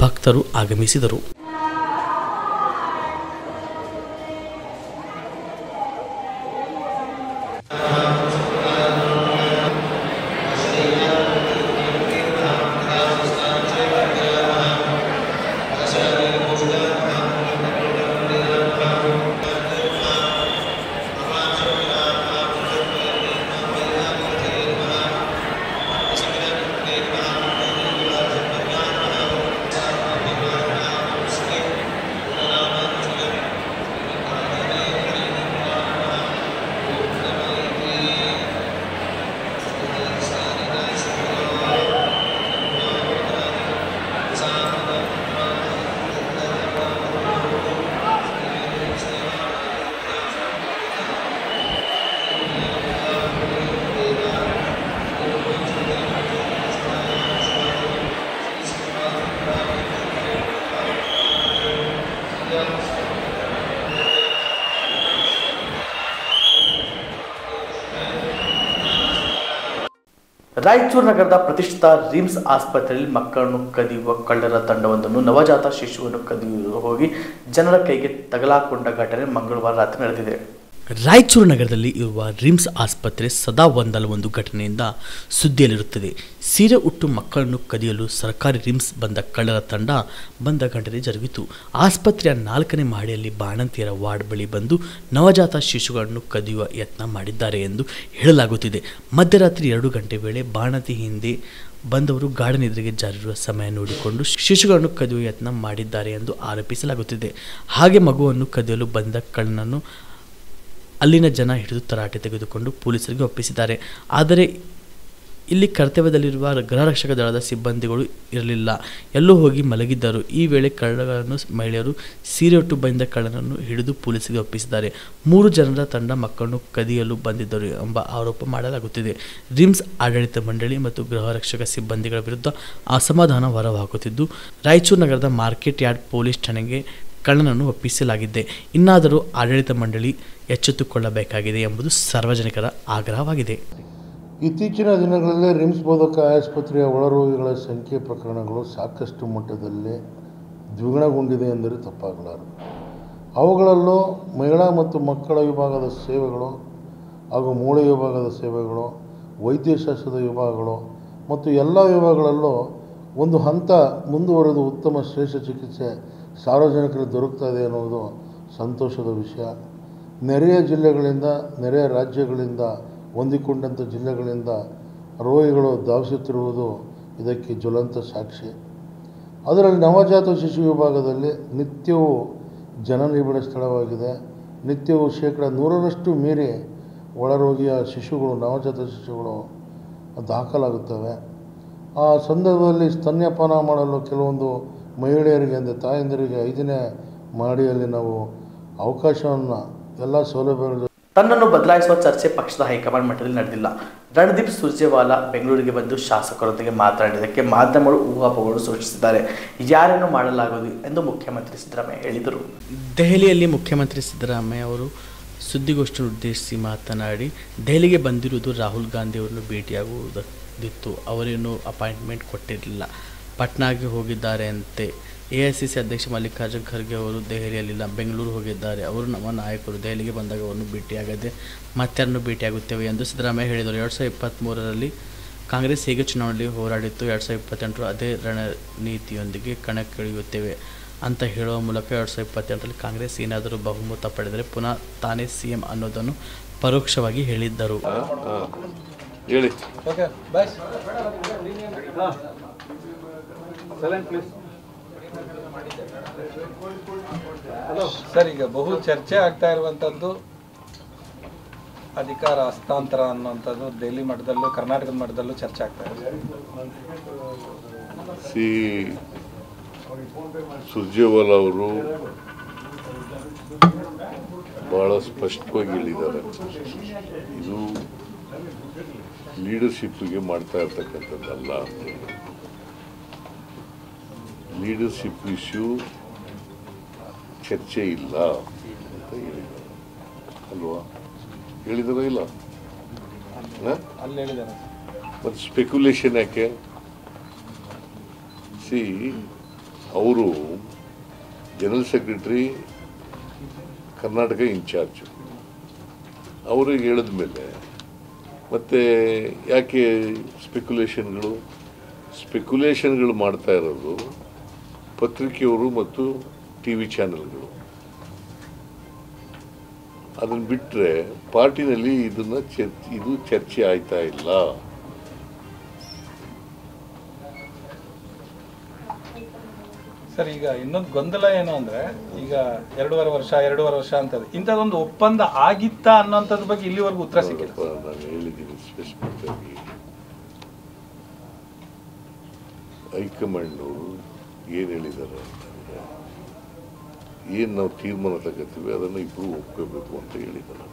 ಭಕ್ತರು ಆಗಮಿಸಿದರು. ರಾಯಚೂರು ನಗರದ ಪ್ರತಿಷ್ಠಿತ ರಿಮ್ಸ್ ಆಸ್ಪತ್ರೆಯಲ್ಲಿ ಮಕ್ಕಳನ್ನು ಕದಿಯುವ ಕಳ್ಳರ ತಂಡವೊಂದನ್ನು ನವಜಾತ ಶಿಶುವನ್ನು ಕದಿಯಲು ಹೋಗಿ ಜನರ ಕೈಗೆ ತಗಲಾಕೊಂಡ ಘಟನೆ ಮಂಗಳವಾರ ರಾತ್ರಿ ನಡೆದಿದೆ. ರಾಯಚೂರು ನಗರದಲ್ಲಿ ಇರುವ ರಿಮ್ಸ್ ಆಸ್ಪತ್ರೆ ಸದಾ ಒಂದಲ್ಲ ಒಂದು ಘಟನೆಯಿಂದ ಸುದ್ದಿಯಲ್ಲಿರುತ್ತದೆ. ಸೀರೆ ಉಟ್ಟು ಮಕ್ಕಳನ್ನು ಕದಿಯಲು ಸರ್ಕಾರಿ ರಿಮ್ಸ್ ಬಂದ ಕಳ್ಳರ ತಂಡ ಬಂದ ಘಟನೆ ಜರುಗಿತು. ಆಸ್ಪತ್ರೆಯ 4ನೇ ಮಹಡಿಯಲ್ಲಿ ಬಾಣಂತಿಯರ ವಾರ್ಡ್ ಬಳಿ ಬಂದು ನವಜಾತ ಶಿಶುಗಳನ್ನು ಕದಿಯುವ ಯತ್ನ ಮಾಡಿದ್ದಾರೆ ಎಂದು ಹೇಳಲಾಗುತ್ತಿದೆ. ಮಧ್ಯರಾತ್ರಿ 2 ಗಂಟೆ ವೇಳೆ ಬಾಣಂತಿ ಹಿಂದೆ ಬಂದವರು ಗಾಢ ನಿದ್ರೆಗೆ ಜಾರಿರುವ ಸಮಯ ನೋಡಿಕೊಂಡು ಶಿಶುಗಳನ್ನು ಕದಿಯುವ ಯತ್ನ ಮಾಡಿದ್ದಾರೆ ಎಂದು ಆರೋಪಿಸಲಾಗುತ್ತಿದೆ. ಹಾಗೆ ಮಗುವನ್ನು ಕದಿಯಲು ಬಂದ ಕಳ್ಳನನ್ನು ಅಲ್ಲಿನ ಜನ ಹಿಡಿದು ತರಾಟೆ ತೆಗೆದುಕೊಂಡು ಪೊಲೀಸರಿಗೆ ಒಪ್ಪಿಸಿದ್ದಾರೆ. ಆದರೆ ಇಲ್ಲಿ ಕರ್ತವ್ಯದಲ್ಲಿರುವ ಗೃಹರಕ್ಷಕ ದಳದ ಸಿಬ್ಬಂದಿಗಳು ಇರಲಿಲ್ಲ, ಎಲ್ಲೋ ಹೋಗಿ ಮಲಗಿದ್ದರು. ಈ ವೇಳೆ ಕಳ್ಳಗಳನ್ನು ಮಹಿಳೆಯರು ಸೀರೆ ಉಟ್ಟು ಬಂದ ಕಳ್ಳನನ್ನು ಹಿಡಿದು ಪೊಲೀಸರಿಗೆ ಒಪ್ಪಿಸಿದ್ದಾರೆ. 3 ಜನರ ತಂಡ ಮಕ್ಕಳನ್ನು ಕದಿಯಲು ಬಂದಿದ್ದರು ಎಂಬ ಆರೋಪ ಮಾಡಲಾಗುತ್ತಿದೆ. ರಿಮ್ಸ್ ಆಡಳಿತ ಮಂಡಳಿ ಮತ್ತು ಗೃಹರಕ್ಷಕ ಸಿಬ್ಬಂದಿಗಳ ವಿರುದ್ಧ ಅಸಮಾಧಾನ ಹೊರಹಾಕುತ್ತಿದ್ದು, ರಾಯಚೂರು ನಗರದ ಮಾರ್ಕೆಟ್ ಯಾರ್ಡ್ ಪೊಲೀಸ್ ಠಾಣೆಗೆ ಕಳ್ಳನನ್ನು ಒಪ್ಪಿಸಲಾಗಿದೆ. ಇನ್ನಾದರೂ ಆಡಳಿತ ಮಂಡಳಿ ಎಚ್ಚೆತ್ತುಕೊಳ್ಳಬೇಕಾಗಿದೆ ಎಂಬುದು ಸಾರ್ವಜನಿಕರ ಆಗ್ರಹವಾಗಿದೆ. ಇತ್ತೀಚಿನ ದಿನಗಳಲ್ಲಿ ರಿಮ್ಸ್ ಬೋಧಕ ಆಸ್ಪತ್ರೆಯ ಒಳರೋಗಿಗಳ ಸಂಖ್ಯೆ ಪ್ರಕರಣಗಳು ಸಾಕಷ್ಟು ಮಟ್ಟದಲ್ಲಿ ದ್ವಿಗುಣಗೊಂಡಿದೆ ಎಂದರೆ ತಪ್ಪಾಗಲಾರದು. ಅವುಗಳಲ್ಲೂ ಮಹಿಳಾ ಮತ್ತು ಮಕ್ಕಳ ವಿಭಾಗದ ಸೇವೆಗಳು ಹಾಗೂ ಮೂಳೆ ವಿಭಾಗದ ಸೇವೆಗಳು, ವೈದ್ಯಶಾಸ್ತ್ರದ ವಿಭಾಗಗಳು ಮತ್ತು ಎಲ್ಲ ವಿಭಾಗಗಳಲ್ಲೂ ಒಂದು ಹಂತ ಮುಂದುವರೆದು ಉತ್ತಮ ಶ್ರೇಷ್ಠ ಚಿಕಿತ್ಸೆ ಸಾರ್ವಜನಿಕರಿಗೆ ದೊರಕ್ತಾ ಇದೆ ಅನ್ನೋದು ಸಂತೋಷದ ವಿಷಯ. ನೆರೆಯ ಜಿಲ್ಲೆಗಳಿಂದ, ನೆರೆಯ ರಾಜ್ಯಗಳಿಂದ, ಹೊಂದಿಕೊಂಡಂಥ ಜಿಲ್ಲೆಗಳಿಂದ ರೋಗಿಗಳು ಧಾವಿಸುತ್ತಿರುವುದು ಇದಕ್ಕೆ ಜ್ವಲಂತ ಸಾಕ್ಷಿ. ಅದರಲ್ಲಿ ನವಜಾತ ಶಿಶು ವಿಭಾಗದಲ್ಲಿ ನಿತ್ಯವೂ ಜನನಿಬಿಡ ಸ್ಥಳವಾಗಿದೆ. ನಿತ್ಯವೂ 100% ಮೀರಿ ಒಳರೋಗಿಯ ಶಿಶುಗಳು, ನವಜಾತ ಶಿಶುಗಳು ದಾಖಲಾಗುತ್ತವೆ. ಆ ಸಂದರ್ಭದಲ್ಲಿ ಸ್ತನ್ಯಪಾನ ಮಾಡಲು ಕೆಲವೊಂದು ಮಹಿಳೆಯರಿಗೆ ಅಂದರೆ ತಾಯಂದಿರಿಗೆ 5ನೇ ಮಹಡಿಯಲ್ಲಿ ನಾವು ಅವಕಾಶವನ್ನು ಎಲ್ಲ ಸೌಲಭ್ಯಗಳು. ತನ್ನನ್ನು ಬದಲಾಯಿಸುವ ಚರ್ಚೆ ಪಕ್ಷದ ಹೈಕಮಾಂಡ್ ಮಟ್ಟದಲ್ಲಿ ನಡೆದಿಲ್ಲ. ರಣದೀಪ್ ಸುರ್ಜೇವಾಲಾ ಬೆಂಗಳೂರಿಗೆ ಬಂದು ಶಾಸಕರೊಂದಿಗೆ ಮಾತನಾಡಿದ್ದಕ್ಕೆ ಮಾಧ್ಯಮಗಳು ಊಹಾಪೋಹಗಳು ಸೃಷ್ಟಿಸಿದ್ದಾರೆ. ಯಾರನ್ನು ಮಾಡಲಾಗುವುದು ಎಂದು ಮುಖ್ಯಮಂತ್ರಿ ಸಿದ್ದರಾಮಯ್ಯ ಹೇಳಿದರು. ದೆಹಲಿಯಲ್ಲಿ ಮುಖ್ಯಮಂತ್ರಿ ಸಿದ್ದರಾಮಯ್ಯ ಅವರು ಸುದ್ದಿಗೋಷ್ಠಿ ಉದ್ದೇಶಿಸಿ ಮಾತನಾಡಿ, ದೆಹಲಿಗೆ ಬಂದಿರುವುದು ರಾಹುಲ್ ಗಾಂಧಿ ಅವರನ್ನು ಭೇಟಿಯಾಗುವುದಿತ್ತು. ಅವರೇನು ಅಪಾಯಿಂಟ್ಮೆಂಟ್ ಕೊಟ್ಟಿರಲಿಲ್ಲ, ಪಟ್ನಾಗೆ ಹೋಗಿದ್ದಾರೆ ಅಂತೆ. AICC ಅಧ್ಯಕ್ಷ ಮಲ್ಲಿಕಾರ್ಜುನ್ ಖರ್ಗೆ ಅವರು ದೆಹಲಿಯಲ್ಲಿಲ್ಲ, ಬೆಂಗಳೂರು ಹೋಗಿದ್ದಾರೆ. ಅವರು ನಮ್ಮ ನಾಯಕರು, ದೆಹಲಿಗೆ ಬಂದಾಗ ಅವರನ್ನು ಭೇಟಿಯಾಗದೆ ಮತ್ತಾರನ್ನು ಭೇಟಿಯಾಗುತ್ತೇವೆ ಎಂದು ಸಿದ್ದರಾಮಯ್ಯ ಹೇಳಿದರು. 2023ರಲ್ಲಿ ಕಾಂಗ್ರೆಸ್ ಹೇಗೆ ಚುನಾವಣೆಯಲ್ಲಿ ಹೋರಾಡಿತ್ತು, 2028 ಅದೇ ರಣನೀತಿಯೊಂದಿಗೆ ಕಣಕ್ಕಿಳಿಯುತ್ತೇವೆ ಅಂತ ಹೇಳುವ ಮೂಲಕ 2028ರಲ್ಲಿ ಕಾಂಗ್ರೆಸ್ ಏನಾದರೂ ಬಹುಮತ ಪಡೆದರೆ ಪುನಃ ತಾನೇ CM ಅನ್ನೋದನ್ನು ಪರೋಕ್ಷವಾಗಿ ಹೇಳಿದ್ದರು. ಸರ್, ಈಗ ಬಹು ಚರ್ಚೆ ಆಗ್ತಾ ಇರುವಂಥದ್ದು ಅಧಿಕಾರ ಹಸ್ತಾಂತರ ಅನ್ನುವಂಥದ್ದು ದೆಹಲಿ ಮಟ್ಟದಲ್ಲೂ ಕರ್ನಾಟಕದ ಮಟ್ಟದಲ್ಲೂ ಚರ್ಚೆ ಆಗ್ತಾ ಇದೆ. ಸುರ್ಜೇವಾಲ ಅವರು ಭಾಳ ಸ್ಪಷ್ಟವಾಗಿ ಹೇಳಿದ್ದಾರೆ, ಇದು ಲೀಡರ್ಶಿಪ್ಗೆ ಮಾಡ್ತಾ ಇರ್ತಕ್ಕಂಥದ್ದಲ್ಲ ಅಂತೇಳಿ. ಲೀಡರ್ಶಿಪ್ ಇಶ್ಯೂ ಚರ್ಚೆ ಇಲ್ಲ ಅಂತ ಹೇಳಿದ್ದಾರೆ ಅಲ್ವಾ? ಹೇಳಿದಾರ ಇಲ್ಲ? ಮತ್ತು ಸ್ಪೆಕ್ಯುಲೇಷನ್ ಯಾಕೆ? ಅವರು ಜನರಲ್ ಸೆಕ್ರೆಟರಿ ಕರ್ನಾಟಕ ಇನ್ಚಾರ್ಜು, ಅವ್ರಿಗೆ ಹೇಳಿದ ಮೇಲೆ ಮತ್ತೆ ಯಾಕೆ ಸ್ಪೆಕ್ಯುಲೇಷನ್ಗಳು ಮಾಡ್ತಾ ಇರೋದು ಪತ್ರಿಕೆಯವರು ಮತ್ತು ಟಿ ವಿ ಚಾನೆಲ್ಗಳು. ಅದನ್ನು ಬಿಟ್ಟರೆ ಪಾರ್ಟಿನಲ್ಲಿ ಇದು ಚರ್ಚೆ ಆಯ್ತಾ ಇಲ್ಲ. ಸರ್, ಈಗ ಇನ್ನೊಂದು ಗೊಂದಲ ಏನು ಅಂದ್ರೆ, ಈಗ 2.5 ವರ್ಷ ಅಂತದ್ದು ಇಂಥದ್ದೊಂದು ಒಪ್ಪಂದ ಆಗಿತ್ತಾ ಅನ್ನೋಂಥದ್ರ ಬಗ್ಗೆ ಇಲ್ಲಿವರೆಗೂ ಉತ್ತರ ಸಿಕ್ಕಿಲ್ಲ. ನಾನು ಹೇಳಿದ್ದೀನಿ ಸ್ಪೆಸಿಫಿಕ್ ಆಗಿ, ಹೈಕಮಾಂಡ್ ಏನು ಹೇಳಿದ್ದಾರೆ ಅಂತಂದರೆ, ಏನು ನಾವು ತೀರ್ಮಾನ ತಗೋತೀವಿ ಅದನ್ನು ಇಬ್ಬರು ಒಪ್ಕೋಬೇಕು ಅಂತ ಹೇಳಿದ್ದಾರೆ.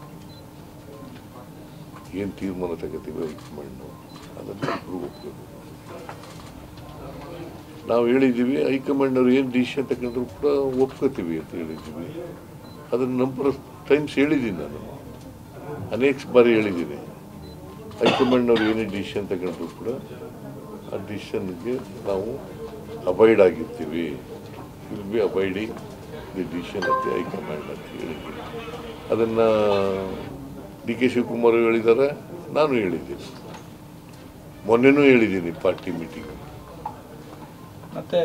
ಏನು ತೀರ್ಮಾನ ತಗೋತೀವಿ ಹೈಕಮಾಂಡು ಅದನ್ನು ಇಬ್ಬರು ಒಪ್ಕೋಬೇಕು. ನಾವು ಹೇಳಿದ್ದೀವಿ ಹೈಕಮಾಂಡ್ ಅವ್ರು ಏನು ಡಿಸಿಷನ್ ತಗೊಂಡ್ರು ಕೂಡ ಒಪ್ಕೋತೀವಿ ಅಂತ ಹೇಳಿದ್ದೀವಿ. ಅದನ್ನು ನಂಬರ್ ಆಫ್ ಟೈಮ್ಸ್ ಹೇಳಿದ್ದೀನಿ, ನಾನು ಅನೇಕ ಬಾರಿ ಹೇಳಿದ್ದೀನಿ. ಹೈಕಮಾಂಡ್ನವ್ರು ಏನೇ ಡಿಸಿಷನ್ ತಗೊಂಡ್ರು ಕೂಡ ಆ ಡಿಸಿಷನ್ಗೆ ನಾವು ಅಬೈಡ್ ಆಗಿರ್ತೀವಿ. Will be abiding the decision ಅಂತ ಹೈಕಮಾಂಡ್ ಅಂತ ಹೇಳಿದ್ದೀನಿ. ಅದನ್ನು ಡಿ ಕೆ ಶಿವಕುಮಾರ್ ಹೇಳಿದ್ದಾರೆ, ನಾನು ಹೇಳಿದ್ದೀನಿ, ಮೊನ್ನೆನೂ ಹೇಳಿದ್ದೀನಿ ಪಾರ್ಟಿ ಮೀಟಿಂಗ್. ಮತ್ತೆ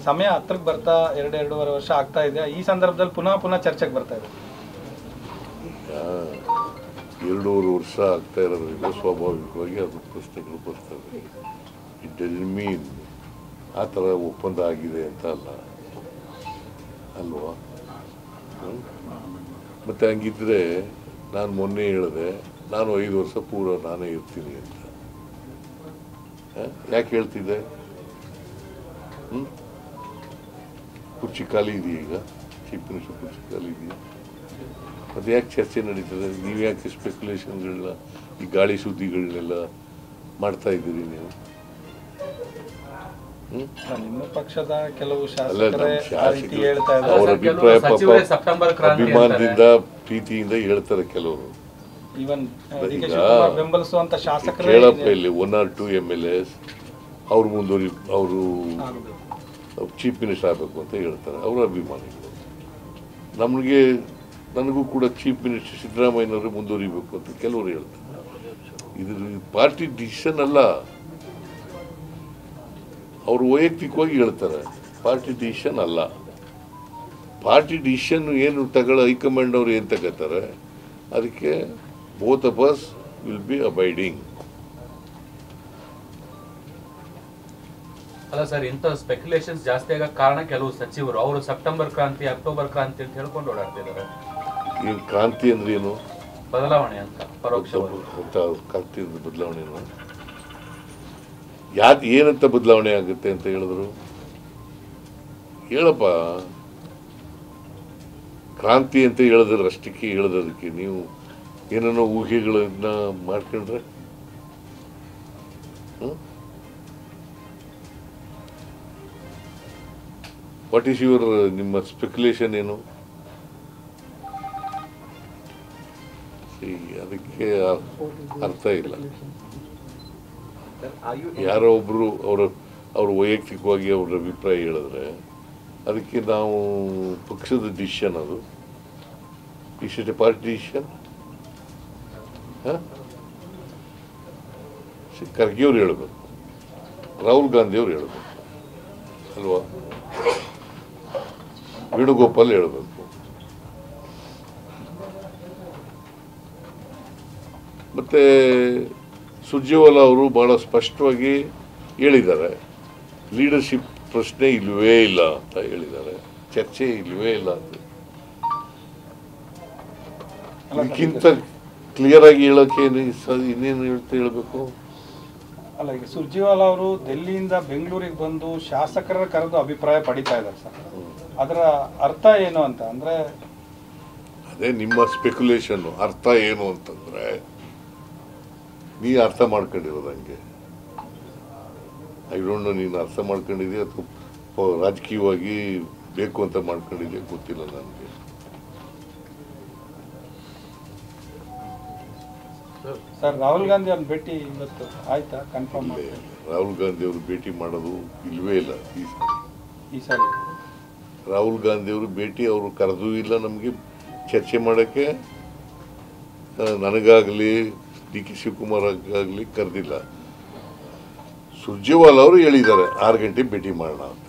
ಸಮಯ ಹತ್ರಕ್ಕೆ ಬರ್ತಾ 2.5 ವರ್ಷ ಆಗ್ತಾ ಇದೆ. ಈ ಸಂದರ್ಭದಲ್ಲಿ ಪುನಃ ಚರ್ಚೆಗೆ ಬರ್ತಾ ಇದೆ. 2.5 ವರ್ಷ ಆಗ್ತಾ ಇರೋದ್ರಿಂದ ಸ್ವಾಭಾವಿಕವಾಗಿ ಅದು ಪ್ರಶ್ನೆಗಳು ಬರ್ತವೆ. ಇಟ್ ಡಸಂಟ್ ಮೀನ್ ಆ ಥರ ಒಪ್ಪಂದ ಆಗಿದೆ ಅಂತ ಅಲ್ವಾ? ಮತ್ತೆ ಹಂಗಿದ್ರೆ ನಾನು ಮೊನ್ನೆ ಹೇಳಿದೆ, ನಾನು 5 ವರ್ಷ ಪೂರ ನಾನೇ ಇರ್ತೀನಿ ಅಂತ. ಯಾಕೆ ಹೇಳ್ತಿದ್ದೆ? ಕುರ್ಚಿ ಖಾಲಿ ಇದೆಯಾ? ಈಗ ಚೀಫ್ ಮಿನಿಸ್ಟರ್ ಕುರ್ಚಿ ಖಾಲಿ ಇದೆಯಾ? ಅದು ಯಾಕೆ ಚರ್ಚೆ ನಡೀತದೆ? ನೀವು ಯಾಕೆ ಸ್ಪೆಕ್ಯುಲೇಷನ್ಗಳನ್ನ, ಈ ಗಾಳಿ ಸುದ್ದಿಗಳನ್ನೆಲ್ಲ ಮಾಡ್ತಾ ಇದ್ದೀರಿ ನೀವು? ನಿಮ್ಮ ಪಕ್ಷದ ಕೆಲವು ಅವರ ಅಭಿಪ್ರಾಯ ಪಾಪ ಅಭಿಮಾನದಿಂದ ಪ್ರೀತಿಯಿಂದ ಹೇಳ್ತಾರೆ ಕೆಲವರು. ಬೆಂಬಲಿಸುವಂತ ಶಾಸಕರು ಕೇಳಪ್ಪ, ಇಲ್ಲಿ 1 or 2 MLAs ಅವರು ಅವರು ಚೀಫ್ ಮಿನಿಸ್ಟರ್ ಆಗಬೇಕು ಅಂತ ಹೇಳ್ತಾರೆ, ಅವರ ಅಭಿಮಾನಿಗಳು. ನನಗೂ ಕೂಡ ಚೀಫ್ ಮಿನಿಸ್ಟರ್ ಸಿದ್ದರಾಮಯ್ಯನವರು ಮುಂದುವರಿಬೇಕು ಅಂತ ಕೆಲವರು ಹೇಳ್ತಾರೆ. ಇದು ಪಾರ್ಟಿ ಡಿಸಿಷನ್ ಅಲ್ಲ, ಅವರು ವೈಯಕ್ತಿಕವಾಗಿ ಹೇಳ್ತಾರೆ. ಪಾರ್ಟಿ ಡಿಸಿಷನ್ ಅಲ್ಲ. ಪಾರ್ಟಿ ಡಿಸಿಷನ್ ಏನು ಹೈಕಮಾಂಡ್ ಅವರು ಏನು ತಗೋತಾರೆ ಅದಕ್ಕೆ both of us will be abiding. ಅಲ್ಲ ಸರ್, ಇಂಥ ಸ್ಪೆಕ್ಯುಲೇಷನ್ಸ್ ಜಾಸ್ತಿ ಆಗ ಕಾರಣ ಕೆಲವು ಸಚಿವರು ಅವರು ಸೆಪ್ಟೆಂಬರ್ ಕ್ರಾಂತಿ, ಅಕ್ಟೋಬರ್ ಕ್ರಾಂತಿ ಅಂತ ಹೇಳ್ಕೊಂಡು ಓಡಾಡ್ತಿದ್ದಾರೆ. ಏನು ಕ್ರಾಂತಿ ಅಂದ್ರೆ ಏನು? ಬದಲಾವಣೆ ಅಂತ ಪರೋಕ್ಷವಾಗಿ. ಕ್ರಾಂತಿ ಅಂದ್ರೆ ಬದಲಾವಣೆ ಏನಂತ ಬದಲಾವಣೆ ಆಗುತ್ತೆ ಅಂತ ಹೇಳಿದ್ರು? ಹೇಳಪ್ಪ. ಕ್ರಾಂತಿ ಅಂತ ಹೇಳಿದ್ರೆ ಅಷ್ಟಕ್ಕೆ ಹೇಳೋದಕ್ಕೆ ನೀವು ಏನೇನೋ ಊಹೆಗಳನ್ನ ಮಾಡ್ಕೊಂಡ್ರೆ ವಾಟ್ ಈಸ್ ಯುವರ್ ನಿಮ್ಮ ಸ್ಪೆಕ್ಯುಲೇಷನ್ ಏನು? ಅದಕ್ಕೆ ಅರ್ಥ ಇಲ್ಲ. ಯಾರೋ ಒಬ್ರು ಅವ್ರ ವೈಯಕ್ತಿಕವಾಗಿ ಅವ್ರ ಅಭಿಪ್ರಾಯ ಹೇಳಿದ್ರೆ ಅದಕ್ಕೆ ನಾವು ಪಕ್ಷದ ಡಿಸಿಷನ್, ಅದು is it A party decision? Kharge ಅವ್ರು ಹೇಳ್ಬೇಕು, ರಾಹುಲ್ ಗಾಂಧಿ ಅವ್ರು ಹೇಳ್ಬೇಕು ಅಲ್ವಾ, ವೇಣುಗೋಪಾಲ್ ಹೇಳ್ಬೇಕು. ಮತ್ತೆ ಸುರ್ಜೇವಾಲ ಅವರು ಬಹಳ ಸ್ಪಷ್ಟವಾಗಿ ಹೇಳಿದ್ದಾರೆ, ಲೀಡರ್ಶಿಪ್ ಪ್ರಶ್ನೆ ಇಲ್ಲವೇ ಇಲ್ಲ ಅಂತ ಹೇಳಿದ್ದಾರೆ, ಚರ್ಚೆ ಇಲ್ಲವೇ ಇಲ್ಲ ಅಂತ. ಕ್ಲಿಯರ್ ಆಗಿ ಹೇಳೋಕ್ಕೆ ಇನ್ನೇನು ಹೇಳಬೇಕು? ಅಲ್ಲ, ಈಗ ಸುರ್ಜೇವಾಲಾ ಅವರು ಡೆಲ್ಲಿಯಿಂದ ಬೆಂಗಳೂರಿಗೆ ಬಂದು ಶಾಸಕರ ಕರೆದು ಅಭಿಪ್ರಾಯ ಪಡಿತಾ ಇದ್ದಾರೆ ಸರ್. ಅದರ ಅರ್ಥ ಏನು ಅಂತ ಅಂದ್ರೆ ಅದೇ ನಿಮ್ಮ ಸ್ಪೆಕ್ಯುಲೇಷನ್. ಅರ್ಥ ಏನು ಅಂತಂದ್ರೆ ನೀ ಅರ್ಥ ಮಾಡ್ಕೊಂಡಿರೋದು ಹಂಗೆ. ಐ ಡೋಂಟ್ ನೋ ನೀನು ಅರ್ಥ ಮಾಡ್ಕೊಂಡಿದ್ದೀಯ ಅಥವಾ ರಾಜಕೀಯವಾಗಿ ಬೇಕು ಅಂತ ಮಾಡ್ಕೊಂಡಿದ್ದೀಯ, ಗೊತ್ತಿಲ್ಲ ನನಗೆ. ಸರ್, ರಾಹುಲ್ ಗಾಂಧಿ ಅವ್ರ ಭೇಟಿ ಇವತ್ತು ಆಯ್ತಾ? ಕನ್ಫರ್ಮ್? ರಾಹುಲ್ ಗಾಂಧಿ ಅವರು ಭೇಟಿ ಮಾಡೋದು ಇಲ್ವೇ ಇಲ್ಲ ಈ ಸಾರಿ. ರಾಹುಲ್ ಗಾಂಧಿ ಅವರು ಭೇಟಿ ಅವರು ಕರೆದೂ ಇಲ್ಲ, ನಮಗೆ ಚರ್ಚೆ ಮಾಡೋಕ್ಕೆ ನನಗಾಗಲಿ ಡಿ ಕೆ ಶಿವಕುಮಾರ್ ಆಗಲಿ ಕರೆದಿಲ್ಲ. ಸುರ್ಜೇವಾಲಾ ಅವರು ಹೇಳಿದ್ದಾರೆ 6 ಗಂಟೆ ಭೇಟಿ ಮಾಡೋಣ ಅಂತ.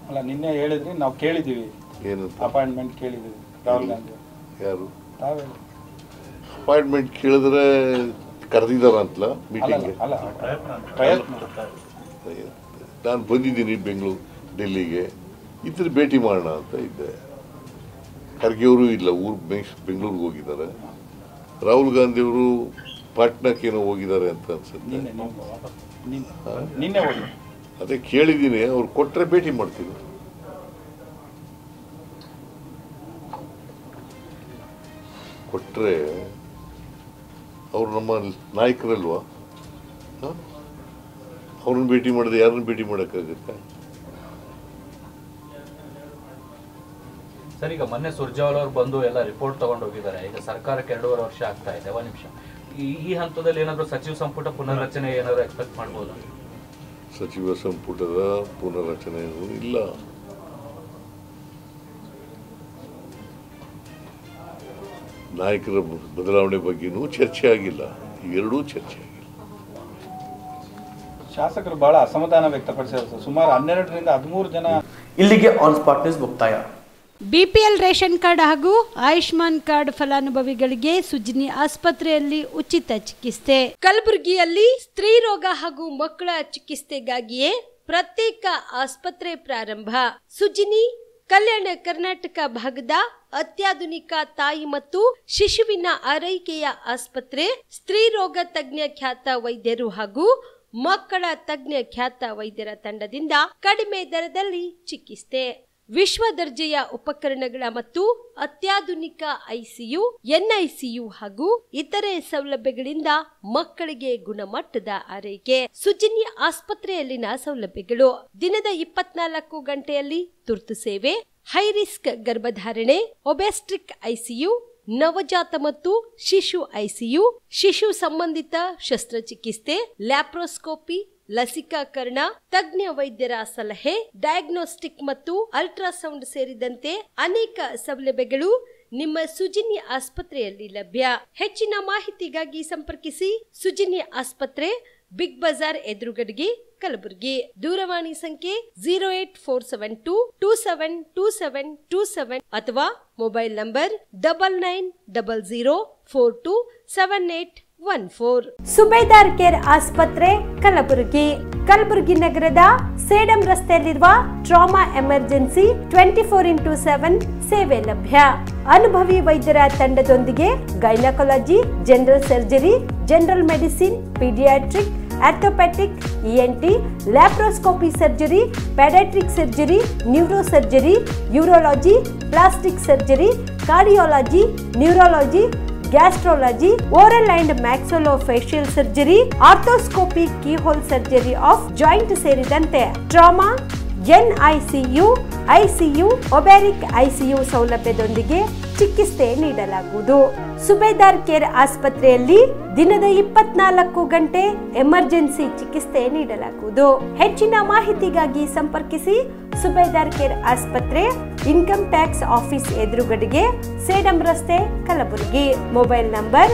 ಅಲ್ಲ, ನಿನ್ನೆ ಹೇಳಿದ್ರಿ, ನಾವು ಕೇಳಿದ್ದೀವಿ, ಏನಂತ ಅಪಾಯಿಂಟ್ಮೆಂಟ್ ಕೇಳಿದ್ದೀವಿ ರಾಹುಲ್ ಗಾಂಧಿ. ಯಾರು ತಾವೇ ಅಪಾಯಿಂಟ್ಮೆಂಟ್ ಕೇಳಿದ್ರೆ ಕರೆದಿದ್ದಾರ ಅಂತಲ್ಲ ಮೀಟಿಂಗ್ಗೆ? ಪ್ರಯತ್ನ. ನಾನು ಬಂದಿದ್ದೀನಿ ಡೆಲ್ಲಿಗೆ, ಇದ್ರ ಭೇಟಿ ಮಾಡೋಣ ಅಂತ ಇದ್ದೆ. ಖರ್ಗೆ ಅವರು ಇಲ್ಲ, ಬೆಂಗಳೂರಿಗೆ ಹೋಗಿದ್ದಾರೆ. ರಾಹುಲ್ ಗಾಂಧಿ ಅವರು ಪಾಟ್ನಾಕ್ಕೇನೋ ಹೋಗಿದ್ದಾರೆ ಅಂತ ಅನ್ಸುತ್ತೆ. ಅದೇ ಕೇಳಿದ್ದೀನಿ, ಅವ್ರು ಕೊಟ್ಟರೆ ಭೇಟಿ ಮಾಡ್ತೀನಿ. ಕೊಟ್ಟರೆ ಅವ್ರು ನಮ್ಮ ನಾಯಕರಲ್ವಾ, ಅವ್ರನ್ನ ಭೇಟಿ ಮಾಡಿದ್ರೆ ಯಾರನ್ನ ಭೇಟಿ ಮಾಡೋಕ್ಕಾಗುತ್ತೆ? ಸರ್, ಈಗ ಮೊನ್ನೆ ಸುರ್ಜೇವಾಲಾ ಅವರು ಬಂದು ಎಲ್ಲ ರಿಪೋರ್ಟ್ ತಗೊಂಡು ಹೋಗಿದ್ದಾರೆ. ಈಗ ಸರ್ಕಾರಕ್ಕೆ 2.5 ವರ್ಷ ಆಗ್ತಾ ಇದೆ. ಒಂದು ನಿಮಿಷ, ಈ ಹಂತದಲ್ಲಿ ಏನಾದರೂ ಸಚಿವ ಸಂಪುಟ ಪುನರ್ರಚನೆ ಏನಾದರೂ ಎಕ್ಸ್ಪೆಕ್ಟ್ ಮಾಡ್ಬೋದಾ? ಸಚಿವ ಸಂಪುಟದ ಪುನರ್ರಚನೆ ಇಲ್ಲ. ನಾಯಕರ ಬದಲಾವಣೆ ಬಗ್ಗೆನೂ ಚರ್ಚೆ ಆಗಿಲ್ಲ. ಎರಡೂ ಚರ್ಚೆ ಆಗಿಲ್ಲ. ಶಾಸಕರು ಬಹಳ ಅಸಮಾಧಾನ ವ್ಯಕ್ತಪಡಿಸಿದ್ದಾರೆ. ಸುಮಾರು 12ರಿಂದ 13 ಜನ. ಇಲ್ಲಿಗೆ ಆನ್ ಸ್ಪಾಟ್ ನ್ಯೂಸ್ ಮುಕ್ತಾಯ. ಬಿಪಿಎಲ್ ರೇಷನ್ ಕಾರ್ಡ್ ಹಾಗೂ ಆಯುಷ್ಮಾನ್ ಕಾರ್ಡ್ ಫಲಾನುಭವಿಗಳಿಗೆ ಸುಜ್ನಿ ಆಸ್ಪತ್ರೆಯಲ್ಲಿ ಉಚಿತ ಚಿಕಿತ್ಸೆ. ಕಲಬುರಗಿಯಲ್ಲಿ ಸ್ತ್ರೀ ರೋಗ ಹಾಗೂ ಮಕ್ಕಳ ಚಿಕಿತ್ಸೆಗಾಗಿಯೇ ಪ್ರತ್ಯೇಕ ಆಸ್ಪತ್ರೆ ಪ್ರಾರಂಭ. ಸುಜ್ನಿ ಕಲ್ಯಾಣ ಕರ್ನಾಟಕ ಭಾಗದ ಅತ್ಯಾಧುನಿಕ ತಾಯಿ ಮತ್ತು ಶಿಶುವಿನ ಆರೈಕೆಯ ಆಸ್ಪತ್ರೆ. ಸ್ತ್ರೀ ರೋಗ ತಜ್ಞ ಖ್ಯಾತ ವೈದ್ಯರು ಹಾಗೂ ಮಕ್ಕಳ ತಜ್ಞ ಖ್ಯಾತ ವೈದ್ಯರ ತಂಡದಿಂದ ಕಡಿಮೆ ದರದಲ್ಲಿ ಚಿಕಿತ್ಸೆ. ವಿಶ್ವ ದರ್ಜೆಯ ಉಪಕರಣಗಳ ಮತ್ತು ಅತ್ಯಾಧುನಿಕ ಐಸಿಯು, ಎನ್ಐಸಿಯು ಹಾಗೂ ಇತರೆ ಸೌಲಭ್ಯಗಳಿಂದ ಮಕ್ಕಳಿಗೆ ಗುಣಮಟ್ಟದ ಆರೈಕೆ. ಸುಜ್ನಿ ಆಸ್ಪತ್ರೆಯಲ್ಲಿನ ಸೌಲಭ್ಯಗಳು: ದಿನದ 24 ಗಂಟೆಯಲ್ಲಿ ತುರ್ತು ಸೇವೆ, ಹೈ ರಿಸ್ಕ್ ಗರ್ಭಧಾರಣೆ, ಒಬೆಸ್ಟ್ರಿಕ್ ಐಸಿಯು, ನವಜಾತ ಮತ್ತು ಶಿಶು ಐಸಿಯು, ಶಿಶು ಸಂಬಂಧಿತ ಶಸ್ತ್ರಚಿಕಿತ್ಸೆ, ಲ್ಯಾಪ್ರೋಸ್ಕೋಪಿ, ಲಸಿಕಾಕರಣ, ತಜ್ಞ ವೈದ್ಯರ ಸಲಹೆ, ಡಯಾಗ್ನೋಸ್ಟಿಕ್ ಮತ್ತು ಅಲ್ಟ್ರಾಸೌಂಡ್ ಸೇರಿದಂತೆ ಅನೇಕ ಸೌಲಭ್ಯಗಳು ನಿಮ್ಮ ಸುಜ್ನಿ ಆಸ್ಪತ್ರೆಯಲ್ಲಿ ಲಭ್ಯ. ಹೆಚ್ಚಿನ ಮಾಹಿತಿಗಾಗಿ ಸಂಪರ್ಕಿಸಿ ಸುಜ್ನಿ ಆಸ್ಪತ್ರೆ, ಬಿಗ್ ಬಜಾರ್ ಎದುರುಗಡೆಗೆ, ಕಲಬುರಗಿ. ದೂರವಾಣಿ ಸಂಖ್ಯೆ 08472272727 ಅಥವಾ ಮೊಬೈಲ್ ನಂಬರ್ 9900427814. ಸುಬೇದಾರ್ ಕೇರ್ ಆಸ್ಪತ್ರೆ, ಕಲಬುರಗಿ. ಕಲಬುರಗಿ ನಗರದ ಸೇಡಂ ರಸ್ತೆಯಲ್ಲಿರುವ ಟ್ರಾಮಾ ಎಮರ್ಜೆನ್ಸಿ 24x7 ಸೇವೆ ಲಭ್ಯ. ಅನುಭವಿ ವೈದ್ಯರ ತಂಡದೊಂದಿಗೆ gynaecology, general surgery, general medicine, paediatric, orthopaedic, ENT, laparoscopy surgery, paediatric surgery, neuro surgery, urology, plastic surgery, cardiology, neurology, gastrology, oral and maxillofacial surgery, arthroscopy, keyhole surgery of joint ಸೇರಿದಂತೆ trauma, NICU, ICU, obstetric ICU ಸೌಲಭ್ಯದೊಂದಿಗೆ ಚಿಕಿತ್ಸೆ ನೀಡಲಾಗುವುದು. ಸುಬೇದಾರ್ care ಆಸ್ಪತ್ರೆಯಲ್ಲಿ ದಿನದ 24 ಗಂಟೆ emergency ಚಿಕಿತ್ಸೆ ನೀಡಲಾಗುವುದು. ಹೆಚ್ಚಿನ ಮಾಹಿತಿಗಾಗಿ ಸಂಪರ್ಕಿಸಿ ಸುಬೇದಾರ್ ಕೇರ್ ಆಸ್ಪತ್ರೆ, ಇನ್ಕಮ್ ಟ್ಯಾಕ್ಸ್ ಆಫೀಸ್ ಎದುರುಗಡೆಗೆ, ಸೇಡಂ ರಸ್ತೆ, Kalaburagi. Mobile number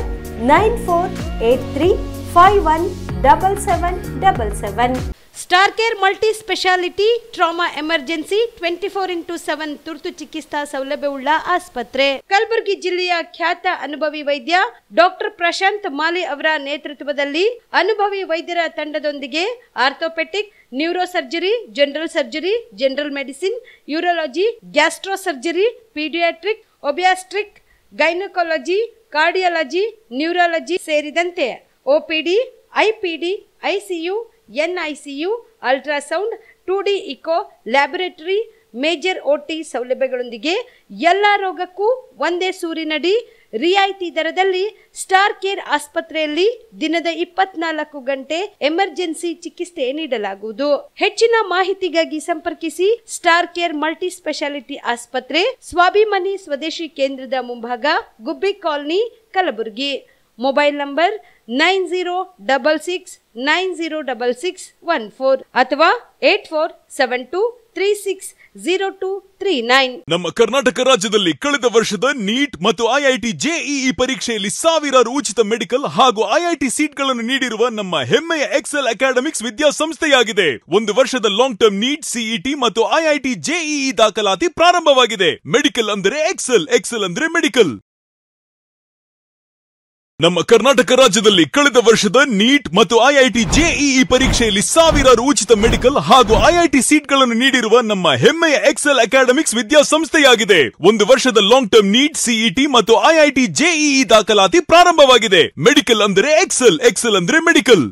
9483517777. Star care multi speciality trauma emergency 24x7 ತುರ್ತು ಚಿಕಿತ್ಸಾ ಸೌಲಭ್ಯವುಳ್ಳ ಆಸ್ಪತ್ರೆ. ಕಲಬುರಗಿ ಜಿಲ್ಲೆಯ ಖ್ಯಾತ ಅನುಭವಿ ವೈದ್ಯ ಡಾಕ್ಟರ್ ಪ್ರಶಾಂತ್ ಮಾಲಿ ಅವರ ನೇತೃತ್ವದಲ್ಲಿ ಅನುಭವಿ ವೈದ್ಯರ ತಂಡದೊಂದಿಗೆ orthopaedic, neuro surgery, general surgery, general medicine, urology, gastro surgery, paediatric, obstetric, gynaecology, cardiology, neurology ಸೇರಿದಂತೆ OPD, IPD, ICU, NICU, ultrasound, 2D echo, laboratory, major OT ಸೌಲಭ್ಯಗಳೊಂದಿಗೆ ಎಲ್ಲ ರೋಗಕ್ಕೂ ಒಂದೇ ಸೂರಿನಡಿ ರಿಯಾಯಿತಿ ದರದಲ್ಲಿ ಸ್ಟಾರ್ ಕೇರ್ ಆಸ್ಪತ್ರೆಯಲ್ಲಿ ದಿನದ 24 ಗಂಟೆ ಎಮರ್ಜೆನ್ಸಿ ಚಿಕಿತ್ಸೆ ನೀಡಲಾಗುವುದು. ಹೆಚ್ಚಿನ ಮಾಹಿತಿಗಾಗಿ ಸಂಪರ್ಕಿಸಿ ಸ್ಟಾರ್ ಕೇರ್ ಮಲ್ಟಿ ಸ್ಪೆಷಾಲಿಟಿ ಆಸ್ಪತ್ರೆ, ಸ್ವಾಭಿಮಾನಿ ಸ್ವದೇಶಿ ಕೇಂದ್ರದ ಮುಂಭಾಗ, ಗುಬ್ಬಿ ಕಾಲನಿ, ಕಲಬುರಗಿ. ಮೊಬೈಲ್ ನಂಬರ್ 9066906614 ಅಥವಾ 8472360239. ನಮ್ಮ ಕರ್ನಾಟಕ ರಾಜ್ಯದಲ್ಲಿ ಕಳೆದ ವರ್ಷದ ನೀಟ್ ಮತ್ತು IIT JEE ಪರೀಕ್ಷೆಯಲ್ಲಿ ಸಾವಿರಾರು ಉಚಿತ ಮೆಡಿಕಲ್ ಹಾಗೂ IIT ಸೀಟ್ಗಳನ್ನು ನೀಡಿರುವ ನಮ್ಮ ಹೆಮ್ಮೆಯ ಎಕ್ಸೆಲ್ ಅಕಾಡೆಮಿಕ್ಸ್ ವಿದ್ಯಾಸಂಸ್ಥೆಯಾಗಿದೆ. ಒಂದು ವರ್ಷದ ಲಾಂಗ್ ಟರ್ಮ್ ನೀಟ್, CET ಮತ್ತು IIT JEE ದಾಖಲಾತಿ ಪ್ರಾರಂಭವಾಗಿದೆ. ಮೆಡಿಕಲ್ ಅಂದರೆ ಎಕ್ಸೆಲ್, ಎಕ್ಸೆಲ್ ಅಂದ್ರೆ ಮೆಡಿಕಲ್. ನಮ್ಮ ಕರ್ನಾಟಕ ರಾಜ್ಯದಲ್ಲಿ ಕಳೆದ ವರ್ಷದ ನೀಟ್ ಮತ್ತು IIT JEE ಪರೀಕ್ಷೆಯಲ್ಲಿ ಸಾವಿರಾರು ಉಚಿತ ಮೆಡಿಕಲ್ ಹಾಗೂ IIT ಸೀಟ್ಗಳನ್ನು ನೀಡಿರುವ ನಮ್ಮ ಹೆಮ್ಮೆಯ ಎಕ್ಸೆಲ್ ಅಕಾಡೆಮಿಕ್ಸ್ ವಿದ್ಯಾಸಂಸ್ಥೆಯಾಗಿದೆ. ಒಂದು ವರ್ಷದ ಲಾಂಗ್ ಟರ್ಮ್ ನೀಟ್, CET ಮತ್ತು IIT JEE ದಾಖಲಾತಿ ಪ್ರಾರಂಭವಾಗಿದೆ. ಮೆಡಿಕಲ್ ಅಂದರೆ ಎಕ್ಸೆಲ್, ಎಕ್ಸೆಲ್ ಅಂದ್ರೆ ಮೆಡಿಕಲ್.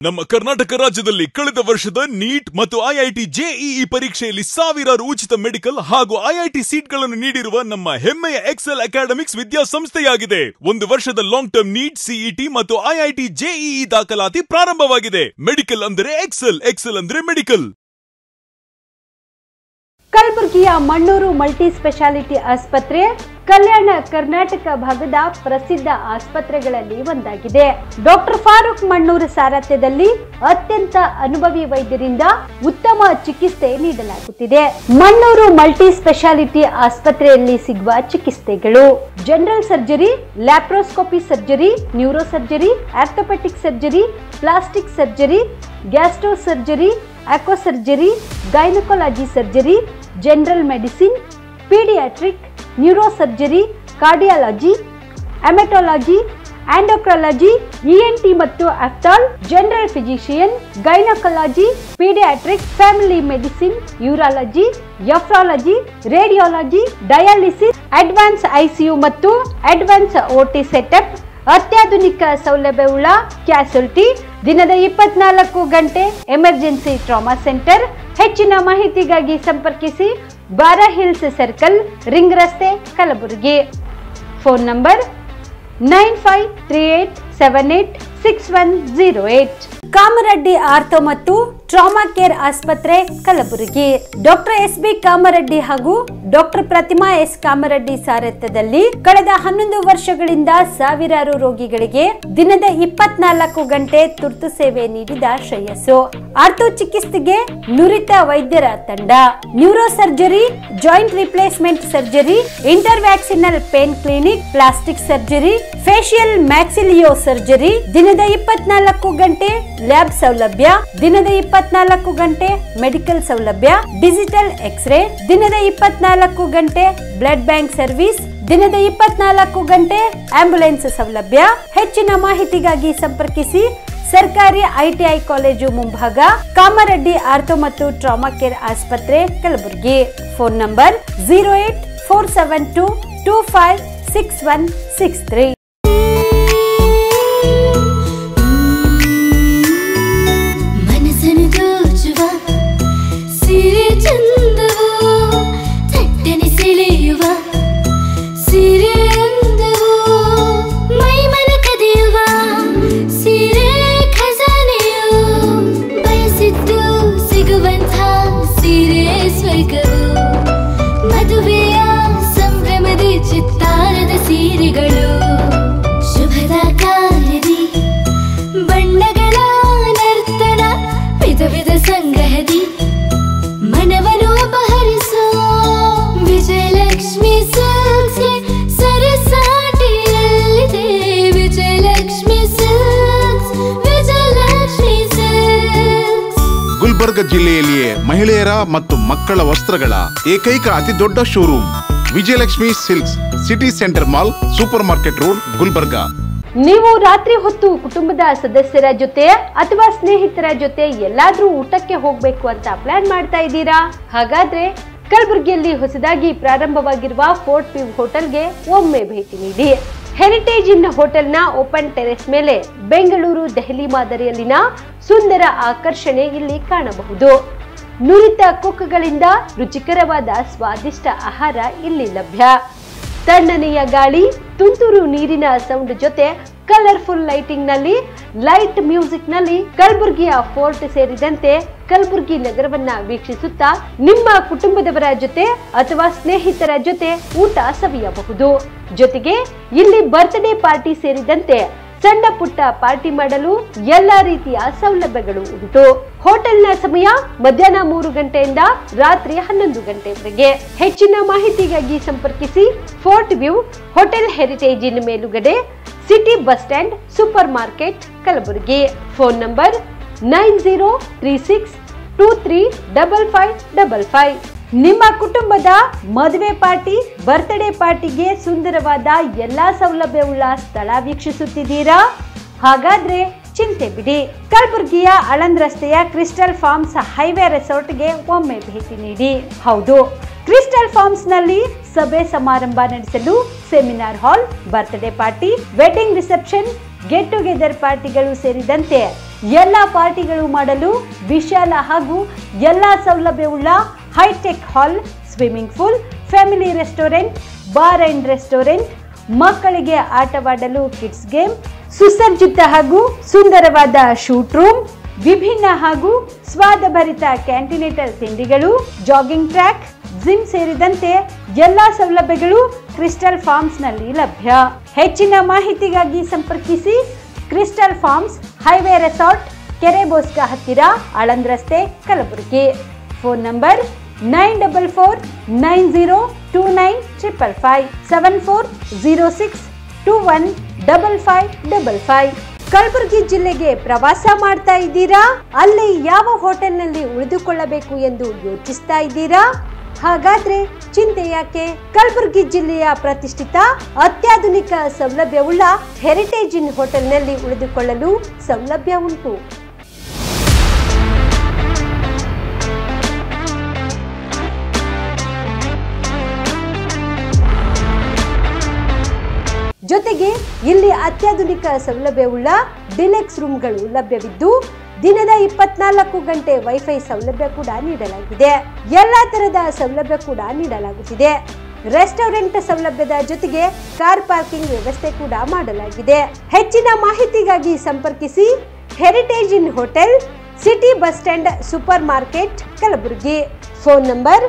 ನಮ್ಮ ಕರ್ನಾಟಕ ರಾಜ್ಯದಲ್ಲಿ ಕಳೆದ ವರ್ಷದ ನೀಟ್ ಮತ್ತು IIT JEE ಪರೀಕ್ಷೆಯಲ್ಲಿ ಸಾವಿರಾರು ಉಚಿತ ಮೆಡಿಕಲ್ ಹಾಗೂ IIT ಸೀಟ್ಗಳನ್ನು ನೀಡಿರುವ ನಮ್ಮ ಹೆಮ್ಮೆಯ ಎಕ್ಸೆಲ್ ಅಕಾಡೆಮಿಕ್ಸ್ ವಿದ್ಯಾಸಂಸ್ಥೆಯಾಗಿದೆ. ಒಂದು ವರ್ಷದ ಲಾಂಗ್ ಟರ್ಮ್ ನೀಟ್, CET ಮತ್ತು IIT JEE ದಾಖಲಾತಿ ಪ್ರಾರಂಭವಾಗಿದೆ. ಮೆಡಿಕಲ್ ಅಂದರೆ ಎಕ್ಸೆಲ್, ಎಕ್ಸೆಲ್ ಅಂದ್ರೆ ಮೆಡಿಕಲ್. ಕಲಬುರಗಿಯ ಮಣ್ಣೂರು ಮಲ್ಟಿ ಸ್ಪೆಷಾಲಿಟಿ ಆಸ್ಪತ್ರೆ ಕಲ್ಯಾಣ ಕರ್ನಾಟಕ ಭಾಗದ ಪ್ರಸಿದ್ಧ ಆಸ್ಪತ್ರೆಗಳಲ್ಲಿ ಒಂದಾಗಿದೆ. ಡಾಕ್ಟರ್ ಫಾರೂಕ್ ಮಣ್ಣೂರು ಸಾರಥ್ಯದಲ್ಲಿ ಅತ್ಯಂತ ಅನುಭವಿ ವೈದ್ಯರಿಂದ ಉತ್ತಮ ಚಿಕಿತ್ಸೆ ನೀಡಲಾಗುತ್ತಿದೆ. ಮಣ್ಣೂರು ಮಲ್ಟಿ ಸ್ಪೆಷಾಲಿಟಿ ಆಸ್ಪತ್ರೆಯಲ್ಲಿ ಸಿಗುವ ಚಿಕಿತ್ಸೆಗಳು: general surgery, laparoscopy surgery, neuro surgery, orthopaedic surgery, plastic surgery, gastro surgery, aqua surgery, gynaecology surgery, general medicine, paediatric, neuro surgery, cardiology, haematology, endocrinology, ENT ಮತ್ತು ophthal, general physician, gynaecology, paediatric, family medicine, urology, nephrology, radiology, dialysis, advance ICU ಮತ್ತು advance OT setup, ಅತ್ಯಾಧುನಿಕ ಸೌಲಭ್ಯವುಳ್ಳ ಕ್ಯಾಸುಲಿಟಿ, ದಿನದ 24 ಗಂಟೆ emergency trauma centre. ಹೆಚ್ಚಿನ ಮಾಹಿತಿಗಾಗಿ ಸಂಪರ್ಕಿಸಿ ಬಾರಾ hills circle, ring ರಸ್ತೆ, Kalaburagi. Phone number 9538786108. Kamareddy ortho ಮತ್ತು ಟ್ರಾಮಾ ಕೇರ್ ಆಸ್ಪತ್ರೆ, ಕಲಬುರಗಿ. ಡಾಕ್ಟರ್ SB ಕಾಮರೆಡ್ಡಿ ಹಾಗೂ ಡಾಕ್ಟರ್ ಪ್ರತಿಮಾ S ಕಾಮರೆಡ್ಡಿ ಸಾರಥ್ಯದಲ್ಲಿ ಕಳೆದ 11 ವರ್ಷಗಳಿಂದ ಸಾವಿರಾರು ರೋಗಿಗಳಿಗೆ ದಿನದ 24 ಗಂಟೆ ತುರ್ತು ಸೇವೆ ನೀಡಿದ ಶ್ರೇಯಸ್ಸು. ಆರ್ಥೋ ಚಿಕಿತ್ಸೆಗೆ ನುರಿತ ವೈದ್ಯರ ತಂಡ, neuro surgery, joint replacement surgery, interventional pain clinic, plastic surgery, facial maxillo surgery, ದಿನದ 24 ಗಂಟೆ ಲ್ಯಾಬ್ ಸೌಲಭ್ಯ, ದಿನದ 24 ಗಂಟೆ ಮೆಡಿಕಲ್ ಸೌಲಭ್ಯ, ಡಿಜಿಟಲ್ ಎಕ್ಸ್ರೇ, ದಿನದ 24 ಗಂಟೆ ಬ್ಲಡ್ ಬ್ಯಾಂಕ್ ಸರ್ವಿಸ್, ದಿನದ 24 ಗಂಟೆ ಆಂಬ್ಯುಲೆನ್ಸ್ ಸೌಲಭ್ಯ. ಹೆಚ್ಚಿನ ಮಾಹಿತಿಗಾಗಿ ಸಂಪರ್ಕಿಸಿ ಸರ್ಕಾರಿ ITI ಕಾಲೇಜು ಮುಂಭಾಗ, ಕಾಮರೆಡ್ಡಿ ಆರ್ಥೋ ಮತ್ತು ಟ್ರಾಮಾ ಕೇರ್ ಆಸ್ಪತ್ರೆ, ಕಲಬುರಗಿ. Phone number 08472256163. ಮದುವೆಯ ಸಂಭ್ರಮದ ಚಿತ್ತಾರದ ಸೀರೆಗಳು, ಶುಭದ ಕಾರ್ಯದಿ ಬಣ್ಣಗಳ ನರ್ತನ, ವಿಧ ವಿಧ ಸಂಗ್ರಹದಿ ಮನವನ್ನು ಅಪಹರಿಸೋ ವಿಜಯಲಕ್ಷ್ಮಿ ಸಿಲ್ಕ್ಸ್ ಸರಸಾಟಿಯಲ್ಲಿದೆ. Vijayalakshmi silks, Vijayalakshmi silks. ಗುಲ್ಬರ್ಗ ಜಿಲ್ಲೆಯಲ್ಲಿಯೇ ಮಹಿಳೆಯರ ಮತ್ತು ಮಕ್ಕಳ ವಸ್ತ್ರಗಳ ಏಕೈಕ ಅತಿ ದೊಡ್ಡ showroom Vijayalakshmi silks, city centre mall, super market road, Gulbarga. ನೀವು ರಾತ್ರಿ ಹೊತ್ತು ಕುಟುಂಬದ ಸದಸ್ಯರ ಜೊತೆ ಅಥವಾ ಸ್ನೇಹಿತರ ಜೊತೆ ಎಲ್ಲಾದ್ರೂ ಊಟಕ್ಕೆ ಹೋಗ್ಬೇಕು ಅಂತ ಪ್ಲಾನ್ ಮಾಡ್ತಾ ಇದ್ದೀರಾ? ಹಾಗಾದ್ರೆ ಕಲಬುರಗಿಯಲ್ಲಿ ಹೊಸದಾಗಿ ಪ್ರಾರಂಭವಾಗಿರುವ ಫೋರ್ಟ್ ವ್ಯೂ ಹೋಟೆಲ್ಗೆ ಒಮ್ಮೆ ಭೇಟಿ ನೀಡಿ. ಹೆರಿಟೇಜ್ ಇನ್ ಹೋಟೆಲ್ನ ಓಪನ್ ಟೆರೆಸ್ ಮೇಲೆ ಬೆಂಗಳೂರು ದೆಹಲಿ ಮಾದರಿಯಲ್ಲಿನ ಸುಂದರ ಆಕರ್ಷಣೆ ಇಲ್ಲಿ ಕಾಣಬಹುದು. ನುರಿತ ಕುಕ್ಗಳಿಂದ ರುಚಿಕರವಾದ ಸ್ವಾದಿಷ್ಟ ಆಹಾರ ಇಲ್ಲಿ ಲಭ್ಯ. ತಣ್ಣನೆಯ ಗಾಳಿ, ತುಂತುರು ನೀರಿನ ಸೌಂಡ್ ಜೊತೆ ಕಲರ್ಫುಲ್ ಲೈಟಿಂಗ್ ನಲ್ಲಿ, ಲೈಟ್ ಮ್ಯೂಸಿಕ್ ನಲ್ಲಿ ಕಲಬುರಗಿಯ ಫೋರ್ಟ್ ಸೇರಿದಂತೆ ಕಲಬುರಗಿ ನಗರವನ್ನ ವೀಕ್ಷಿಸುತ್ತಾ ನಿಮ್ಮ ಕುಟುಂಬದವರ ಜೊತೆ ಅಥವಾ ಸ್ನೇಹಿತರ ಜೊತೆ ಊಟ ಸವಿಯಬಹುದು. ಜೊತೆಗೆ ಇಲ್ಲಿ ಬರ್ತ್ಡೇ ಪಾರ್ಟಿ ಸೇರಿದಂತೆ ಸಣ್ಣ ಪುಟ್ಟ ಪಾರ್ಟಿ ಮಾಡಲು ಎಲ್ಲಾ ರೀತಿಯ ಸೌಲಭ್ಯಗಳು ಉಂಟು. ಹೋಟೆಲ್ನ ಸಮಯ ಮಧ್ಯಾಹ್ನ 3 ಗಂಟೆಯಿಂದ ರಾತ್ರಿ 11 ಗಂಟೆವರೆಗೆ. ಹೆಚ್ಚಿನ ಮಾಹಿತಿಗಾಗಿ ಸಂಪರ್ಕಿಸಿ ಫೋರ್ಟ್ ವ್ಯೂ ಹೋಟೆಲ್, ಹೆರಿಟೇಜ್ ಇನ್ ಮೇಲುಗಡೆ, city bus stand, super market, Kalaburagi. Phone number 9036235555. ನಿಮ್ಮ ಕುಟುಂಬದ ಮದುವೆ ಪಾರ್ಟಿ, ಬರ್ತ್ಡೇ ಪಾರ್ಟಿಗೆ ಸುಂದರವಾದ ಎಲ್ಲಾ ಸೌಲಭ್ಯವುಳ್ಳ ಸ್ಥಳ ವೀಕ್ಷಿಸುತ್ತಿದ್ದೀರಾ? ಹಾಗಾದ್ರೆ ಚಿಂತೆ ಬಿಡಿ. ಕಲಬುರಗಿಯ ಆಳಂದ್ ರಸ್ತೆಯ ಕ್ರಿಸ್ಟಲ್ ಫಾರ್ಮ್ಸ್ ಹೈವೇ ರೆಸಾರ್ಟ್ಗೆ ಒಮ್ಮೆ ಭೇಟಿ ನೀಡಿ. ಹೌದು, ಕ್ರಿಸ್ಟಲ್ ಫಾರ್ಮ್ಸ್ ನಲ್ಲಿ ಸಭೆ ಸಮಾರಂಭ ನಡೆಸಲು seminar hall, birthday party, wedding reception, get together ಪಾರ್ಟಿಗಳು ಸೇರಿದಂತೆ ಎಲ್ಲಾ ಪಾರ್ಟಿಗಳು ಮಾಡಲು ವಿಶಾಲ ಹಾಗೂ ಎಲ್ಲಾ ಸೌಲಭ್ಯವುಳ್ಳ hi-tech hall, swimming pool, family restaurant, bar and restaurant, ಮಕ್ಕಳಿಗೆ ಆಟವಾಡಲು ಕಿಡ್ಸ್ ಗೇಮ್, ಸುಸಜ್ಜಿತ ಹಾಗೂ ಸುಂದರವಾದ ಶೂಟ್ ರೂಮ್, ವಿಭಿನ್ನ ಹಾಗೂ ಸ್ವಾದಭರಿತ ಕ್ಯಾಂಟಿನೇಟರ್ ತಿಂಡಿಗಳು, ಜಾಗಿಂಗ್ ಟ್ರ್ಯಾಕ್, ಜಿಮ್ ಸೇರಿದಂತೆ ಎಲ್ಲಾ ಸೌಲಭ್ಯಗಳು ಕ್ರಿಸ್ಟಲ್ ಫಾರ್ಮ್ಸ್ ನಲ್ಲಿ ಲಭ್ಯ. ಹೆಚ್ಚಿನ ಮಾಹಿತಿಗಾಗಿ ಸಂಪರ್ಕಿಸಿ ಕ್ರಿಸ್ಟಲ್ ಫಾರ್ಮ್ಸ್ ಹೈವೇ ರೆಸಾರ್ಟ್, ಕೆರೆ ಬೋಸ್ಕ ಹತ್ತಿರ, ಆಳಂದ್ ರಸ್ತೆ, ಕಲಬುರಗಿ. Phone number 9490295555 7406215555. ಕಲಬುರಗಿ ಜಿಲ್ಲೆಗೆ ಪ್ರವಾಸ ಮಾಡ್ತಾ ಇದ್ದೀರಾ? ಅಲ್ಲಿ ಯಾವ ಹೋಟೆಲ್ನಲ್ಲಿ ಉಳಿದುಕೊಳ್ಳಬೇಕು ಎಂದು ಯೋಚಿಸ್ತಾ ಇದ್ದೀರಾ? ಹಾಗಾದ್ರೆ ಚಿಂತೆ ಯಾಕೆ? ಕಲಬುರಗಿ ಜಿಲ್ಲೆಯ ಪ್ರತಿಷ್ಠಿತ ಅತ್ಯಾಧುನಿಕ ಸೌಲಭ್ಯವುಳ್ಳ ಹೆರಿಟೇಜ್ ಇನ್ ಹೋಟೆಲ್ನಲ್ಲಿ ಉಳಿದುಕೊಳ್ಳಲು ಸೌಲಭ್ಯ ಉಂಟು. ಜೊತೆಗೆ ಇಲ್ಲಿ ಅತ್ಯಾಧುನಿಕ ಸೌಲಭ್ಯವುಳ್ಳ ಡಿಲೆಕ್ಸ್ ರೂಮ್ಗಳು ಲಭ್ಯವಿದ್ದು ದಿನದ 24 ಗಂಟೆ ವೈಫೈ ಸೌಲಭ್ಯ ಕೂಡ ನೀಡಲಾಗಿದೆ. ಎಲ್ಲಾ ತರದ ಸೌಲಭ್ಯ ಕೂಡ ನೀಡಲಾಗುತ್ತಿದೆ. ರೆಸ್ಟೋರೆಂಟ್ ಸೌಲಭ್ಯದ ಜೊತೆಗೆ ಕಾರ್ ಪಾರ್ಕಿಂಗ್ ವ್ಯವಸ್ಥೆ ಕೂಡ ಮಾಡಲಾಗಿದೆ. ಹೆಚ್ಚಿನ ಮಾಹಿತಿಗಾಗಿ ಸಂಪರ್ಕಿಸಿ heritage inn hotel, city bus stand, super market, Kalaburagi. Phone number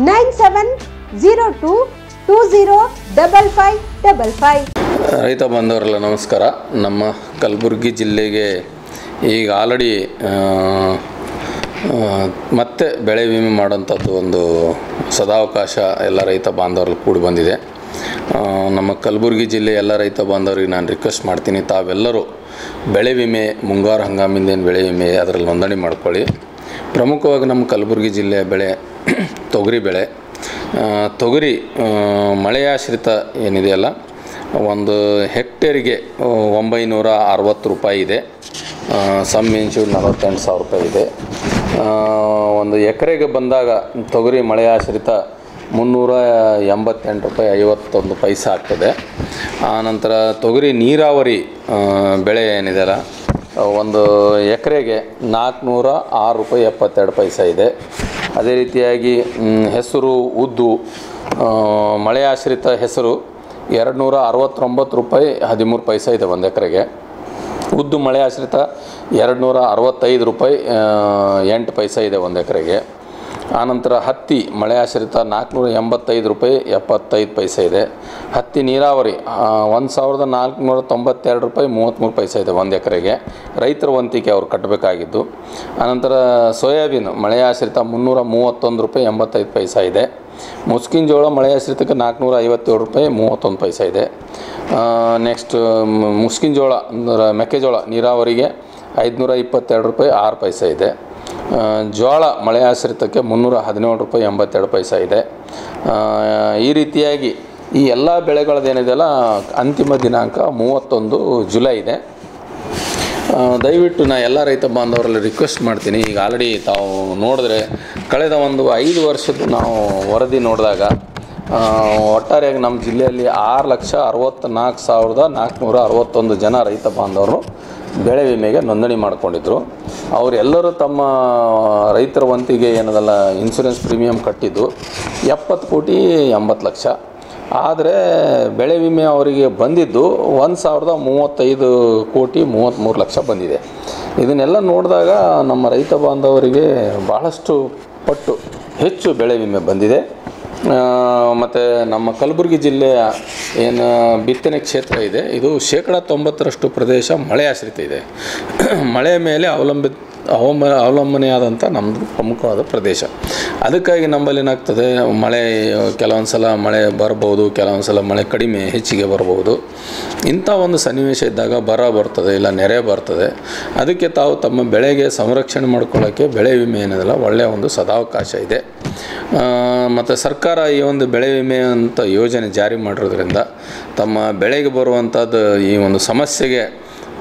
9702205555. ರೈತ ಬಾಂಧವರೆಲ್ಲ ನಮಸ್ಕಾರ. ನಮ್ಮ ಕಲಬುರಗಿ ಜಿಲ್ಲೆಗೆ ಈಗ ಆಲ್ರೆಡಿ ಮತ್ತೆ ಬೆಳೆ ವಿಮೆ ಮಾಡೋಂಥದ್ದು ಒಂದು ಸದಾವಕಾಶ ಎಲ್ಲ ರೈತ ಬಾಂಧವರಲ್ಲಿ ಕೂಡಿ ಬಂದಿದೆ. ನಮ್ಮ ಕಲಬುರಗಿ ಜಿಲ್ಲೆ ಎಲ್ಲ ರೈತ ಬಾಂಧವರಿಗೆ ನಾನು ರಿಕ್ವೆಸ್ಟ್ ಮಾಡ್ತೀನಿ, ತಾವೆಲ್ಲರೂ ಬೆಳೆ ವಿಮೆ, ಮುಂಗಾರು ಹಂಗಾಮಿಂದೇನು ಬೆಳೆ ವಿಮೆ ಅದರಲ್ಲಿ ನೋಂದಣಿ ಮಾಡ್ಕೊಳ್ಳಿ. ಪ್ರಮುಖವಾಗಿ ನಮ್ಮ ಕಲಬುರಗಿ ಜಿಲ್ಲೆಯ ಬೆಳೆ ತೊಗರಿ ಬೆಳೆ. ತೊಗರಿ ಮಳೆಯಾಶ್ರಿತ ಏನಿದೆಯಲ್ಲ, ಒಂದು ಹೆಕ್ಟೇರಿಗೆ 960 ರೂಪಾಯಿ ಇದೆ. ಸಮ್ ಇನ್ಶೂರ್ 48,000 ರೂಪಾಯಿ ಇದೆ. ಒಂದು ಎಕರೆಗೆ ಬಂದಾಗ ತೊಗರಿ ಮಳೆಯಾಶ್ರಿತ 388 ರೂಪಾಯಿ 51 ಪೈಸೆ ಆಗ್ತದೆ. ಆನಂತರ ತೊಗರಿ ನೀರಾವರಿ ಬೆಳೆ ಏನಿದೆಯಲ್ಲ, ಒಂದು ಎಕರೆಗೆ 406 ರೂಪಾಯಿ 72 ಪೈಸೆ ಇದೆ. ಅದೇ ರೀತಿಯಾಗಿ ಹೆಸರು, ಉದ್ದು, ಮಳೆಯಾಶ್ರಿತ ಹೆಸರು 269 ರೂಪಾಯಿ 13 ಪೈಸೆ ಇದೆ ಒಂದು ಎಕರೆಗೆ. ಉದ್ದು ಮಳೆ ಆಶ್ರಿತ 265 ರೂಪಾಯಿ 8 ಪೈಸೆ ಇದೆ ಒಂದು ಎಕರೆಗೆ. ಆನಂತರ ಹತ್ತಿ ಮಳೆ ಆಶ್ರಿತ 485 ರೂಪಾಯಿ 75 ಪೈಸೆ ಇದೆ. ಹತ್ತಿ ನೀರಾವರಿ 1492 ರೂಪಾಯಿ 33 ಪೈಸೆ ಇದೆ ಒಂದು ಎಕರೆಗೆ. ರೈತರ ವಂತಿಕೆ ಅವರು ಕಟ್ಟಬೇಕಾಗಿದ್ದು. ಆನಂತರ ಸೋಯಾಬೀನ್ ಮಳೆ ಆಶ್ರಿತ 331 ರೂಪಾಯಿ 85 ಪೈಸೆ ಇದೆ. ಮುಸ್ಕಿನ ಜೋಳ ಮಳೆ ಆಶ್ರಿತಕ್ಕೆ 457 ರೂಪಾಯಿ 31 ಪೈಸೆ ಇದೆ. ನೆಕ್ಸ್ಟ್ ಮುಸ್ಕಿನ ಜೋಳ ಅಂದರೆ ಮೆಕ್ಕೆಜೋಳ ನೀರಾವರಿಗೆ 522 ರೂಪಾಯಿ 6 ಪೈಸೆ ಇದೆ. ಜೋಳ ಮಳೆ ಆಶ್ರಿತಕ್ಕೆ 317 ರೂಪಾಯಿ 82 ಪೈಸೆ ಇದೆ. ಈ ರೀತಿಯಾಗಿ ಈ ಎಲ್ಲ ಬೆಳೆಗಳದ್ದೇನಿದೆಯಲ್ಲ ಅಂತಿಮ ದಿನಾಂಕ 31 ಜುಲೈ ಇದೆ. ದಯವಿಟ್ಟು ನಾ ಎಲ್ಲ ರೈತ ಬಾಂಧವರಲ್ಲಿ ರಿಕ್ವೆಸ್ಟ್ ಮಾಡ್ತೀನಿ. ಈಗ ಆಲ್ರೆಡಿ ತಾವು ನೋಡಿದ್ರೆ ಕಳೆದ ಒಂದು 5 ವರ್ಷದ ನಾವು ವರದಿ ನೋಡಿದಾಗ ಒಟ್ಟಾರೆಯಾಗಿ ನಮ್ಮ ಜಿಲ್ಲೆಯಲ್ಲಿ 6,64,461 ಜನ ರೈತ ಬಾಂಧವರು ಬೆಳೆ ವಿಮೆಗೆ ನೋಂದಣಿ ಮಾಡಿಕೊಂಡಿದ್ರು. ಅವರೆಲ್ಲರೂ ತಮ್ಮ ರೈತರ ವಂತಿಗೆ ಏನದಲ್ಲ ಇನ್ಶೂರೆನ್ಸ್ ಪ್ರೀಮಿಯಂ ಕಟ್ಟಿದ್ದು 70,80,00,000. ಆದರೆ ಬೆಳೆ ವಿಮೆ ಅವರಿಗೆ ಬಂದಿದ್ದು 1,035,33,00,000 ಬಂದಿದೆ. ಇದನ್ನೆಲ್ಲ ನೋಡಿದಾಗ ನಮ್ಮ ರೈತ ಬಾಂಧವರಿಗೆ ಬಹಳಷ್ಟು ಪಟ್ಟು ಹೆಚ್ಚು ಬೆಳೆ ವಿಮೆ ಬಂದಿದೆ. ಮತ್ತು ನಮ್ಮ ಕಲಬುರಗಿ ಜಿಲ್ಲೆಯ ಏನು ಬಿತ್ತನೆ ಕ್ಷೇತ್ರ ಇದೆ, ಇದು 90% ಪ್ರದೇಶ ಮಳೆ ಆಶ್ರಿತ ಇದೆ. ಮಳೆಯ ಮೇಲೆ ಅವಲಂಬನೆಯಾದಂಥ ನಮ್ಮದು ಪ್ರಮುಖವಾದ ಪ್ರದೇಶ. ಅದಕ್ಕಾಗಿ ನಮ್ಮಲ್ಲಿ ಏನಾಗ್ತದೆ, ಮಳೆ ಕೆಲವೊಂದು ಸಲ ಮಳೆ ಬರ್ಬೋದು, ಕೆಲವೊಂದು ಸಲ ಮಳೆ ಕಡಿಮೆ ಹೆಚ್ಚಿಗೆ ಬರ್ಬೋದು. ಇಂಥ ಒಂದು ಸನ್ನಿವೇಶ ಇದ್ದಾಗ ಬರ ಬರ್ತದೆ, ಇಲ್ಲ ನೆರೆ ಬರ್ತದೆ. ಅದಕ್ಕೆ ತಾವು ತಮ್ಮ ಬೆಳೆಗೆ ಸಂರಕ್ಷಣೆ ಮಾಡ್ಕೊಳ್ಳೋಕ್ಕೆ ಬೆಳೆ ವಿಮೆ ಏನದಲ್ಲ ಒಳ್ಳೆಯ ಒಂದು ಸದಾವಕಾಶ ಇದೆ. ಮತ್ತು ಸರ್ಕಾರ ಈ ಒಂದು ಬೆಳೆ ವಿಮೆ ಅಂತ ಯೋಜನೆ ಜಾರಿ ಮಾಡಿರೋದ್ರಿಂದ ತಮ್ಮ ಬೆಳೆಗೆ ಬರುವಂಥದ್ದು ಈ ಒಂದು ಸಮಸ್ಯೆಗೆ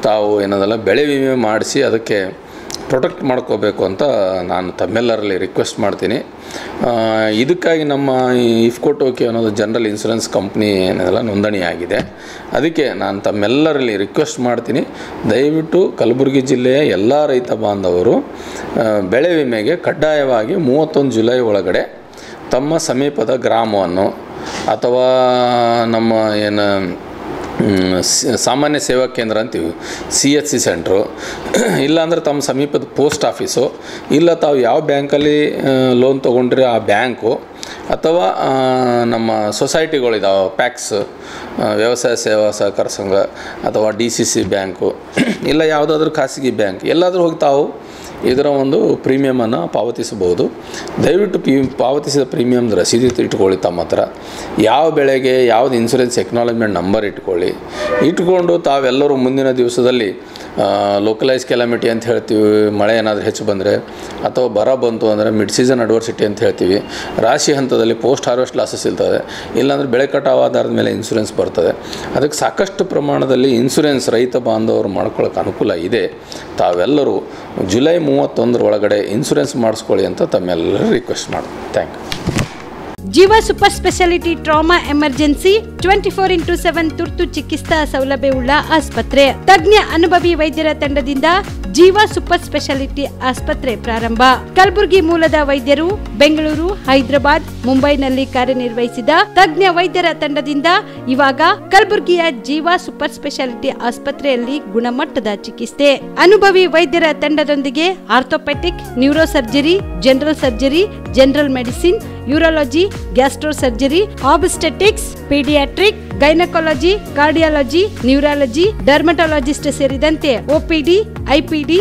ತಾವು ಏನದಲ್ಲ ಬೆಳೆ ವಿಮೆ ಮಾಡಿಸಿ ಅದಕ್ಕೆ ಪ್ರೊಟೆಕ್ಟ್ ಮಾಡ್ಕೋಬೇಕು ಅಂತ ನಾನು ತಮ್ಮೆಲ್ಲರಲ್ಲಿ ರಿಕ್ವೆಸ್ಟ್ ಮಾಡ್ತೀನಿ. ಇದಕ್ಕಾಗಿ ನಮ್ಮ ಇಫ್ಕೋ ಟೋಕಿಯೋ ಅನ್ನೋದು ಜನರಲ್ ಇನ್ಶೂರೆನ್ಸ್ ಕಂಪ್ನಿ ಏನದಲ್ಲ ನೋಂದಣಿ ಆಗಿದೆ. ಅದಕ್ಕೆ ನಾನು ತಮ್ಮೆಲ್ಲರಲ್ಲಿ ರಿಕ್ವೆಸ್ಟ್ ಮಾಡ್ತೀನಿ, ದಯವಿಟ್ಟು ಕಲಬುರಗಿ ಜಿಲ್ಲೆಯ ಎಲ್ಲ ರೈತ ಬಾಂಧವರು ಬೆಳೆ ವಿಮೆಗೆ ಕಡ್ಡಾಯವಾಗಿ 31 ಜುಲೈ ಒಳಗಡೆ ತಮ್ಮ ಸಮೀಪದ ಗ್ರಾಮವನ್ನು ಅಥವಾ ನಮ್ಮ ಏನು ಸಾಮಾನ್ಯ ಸೇವಾ ಕೇಂದ್ರ ಅಂತೀವಿ, CHC ಸೆಂಟ್ರು, ಇಲ್ಲಾಂದರೆ ತಮ್ಮ ಸಮೀಪದ ಪೋಸ್ಟ್ ಆಫೀಸು, ಇಲ್ಲ ತಾವು ಯಾವ ಬ್ಯಾಂಕಲ್ಲಿ ಲೋನ್ ತೊಗೊಂಡ್ರೆ ಆ ಬ್ಯಾಂಕು, ಅಥವಾ ನಮ್ಮ ಸೊಸೈಟಿಗಳಿದಾವೆ ಪ್ಯಾಕ್ಸ್ ವ್ಯವಸಾಯ ಸೇವಾ ಸಹಕಾರ ಸಂಘ ಅಥವಾ DCC ಬ್ಯಾಂಕು, ಇಲ್ಲ ಯಾವುದಾದ್ರೂ ಖಾಸಗಿ ಬ್ಯಾಂಕ್, ಎಲ್ಲಾದರೂ ಹೋಗಿ ತಾವು ಇದರ ಒಂದು ಪ್ರೀಮಿಯಮನ್ನು ಪಾವತಿಸಬಹುದು. ದಯವಿಟ್ಟು ಪಾವತಿಸಿದ ಪ್ರೀಮಿಯಮ್ದು ರಸೀದಿ ಇಟ್ಕೊಳ್ಳಿ ತಮ್ಮ ಹತ್ರ. ಯಾವ ಬೆಳೆಗೆ ಯಾವುದು ಇನ್ಶೂರೆನ್ಸ್ ಎಕ್ನಾಲಜ್ಮೆಂಟ್ ನಂಬರ್ ಇಟ್ಕೊಂಡು ತಾವೆಲ್ಲರೂ ಮುಂದಿನ ದಿವಸದಲ್ಲಿ ಲೋಕಲೈಸ್ ಕೆಲಾಮಿಟಿ ಅಂತ ಹೇಳ್ತೀವಿ, ಮಳೆ ಏನಾದರೂ ಹೆಚ್ಚು ಬಂದರೆ ಅಥವಾ ಬರ ಬಂತು ಅಂದರೆ ಮಿಡ್ ಸೀಸನ್ ಅಡ್ವರ್ಸಿಟಿ ಅಂತ ಹೇಳ್ತೀವಿ, ರಾಶಿ ಹಂತದಲ್ಲಿ ಪೋಸ್ಟ್ ಹಾರ್ವೆಸ್ಟ್ ಲಾಸಸ್ ಇರ್ತದೆ, ಇಲ್ಲಾಂದರೆ ಬೆಳೆ ಕಟಾವು ಆಧಾರದ ಮೇಲೆ ಇನ್ಶೂರೆನ್ಸ್ ಬರ್ತದೆ. ಅದಕ್ಕೆ ಸಾಕಷ್ಟು ಪ್ರಮಾಣದಲ್ಲಿ ಇನ್ಶೂರೆನ್ಸ್ ರೈತ ಬಾಂಧವರು ಮಾಡ್ಕೊಳ್ಳೋಕೆ ಅನುಕೂಲ ಇದೆ. ತಾವೆಲ್ಲರೂ ಜುಲೈ 31 ಒಳಗಡೆ ಇನ್ಶೂರೆನ್ಸ್ ಮಾಡಿಸ್ಕೊಳ್ಳಿ ಅಂತ ತಮ್ಮೆಲ್ಲರೂ ರಿಕ್ವೆಸ್ಟ್ ಮಾಡ್ತೀನಿ. Thank you. Jeeva super speciality trauma emergency 24x7 ತುರ್ತು ಚಿಕಿತ್ಸಾ ಸೌಲಭ್ಯವುಳ್ಳ ಆಸ್ಪತ್ರೆ. ತಜ್ಞ ಅನುಭವಿ ವೈದ್ಯರ ತಂಡದಿಂದ ಜೀವ ಸೂಪರ್ ಸ್ಪೆಷಾಲಿಟಿ ಆಸ್ಪತ್ರೆ ಪ್ರಾರಂಭ. ಕಲಬುರಗಿ ಮೂಲದ ವೈದ್ಯರು ಬೆಂಗಳೂರು, ಹೈದರಾಬಾದ್, ಮುಂಬೈನಲ್ಲಿ ಕಾರ್ಯನಿರ್ವಹಿಸಿದ ತಜ್ಞ ವೈದ್ಯರ ತಂಡದಿಂದ ಇವಾಗ ಕಲಬುರಗಿಯ ಜೀವ ಸೂಪರ್ ಸ್ಪೆಷಾಲಿಟಿ ಆಸ್ಪತ್ರೆಯಲ್ಲಿ ಗುಣಮಟ್ಟದ ಚಿಕಿತ್ಸೆ. ಅನುಭವಿ ವೈದ್ಯರ ತಂಡದೊಂದಿಗೆ orthopaedic, neuro surgery, general surgery, general medicine, urology, gastro surgery, obstetrics, paediatric, gynaecology, cardiology, neurology, dermatologist ಸೇರಿದಂತೆ OPD, IPD,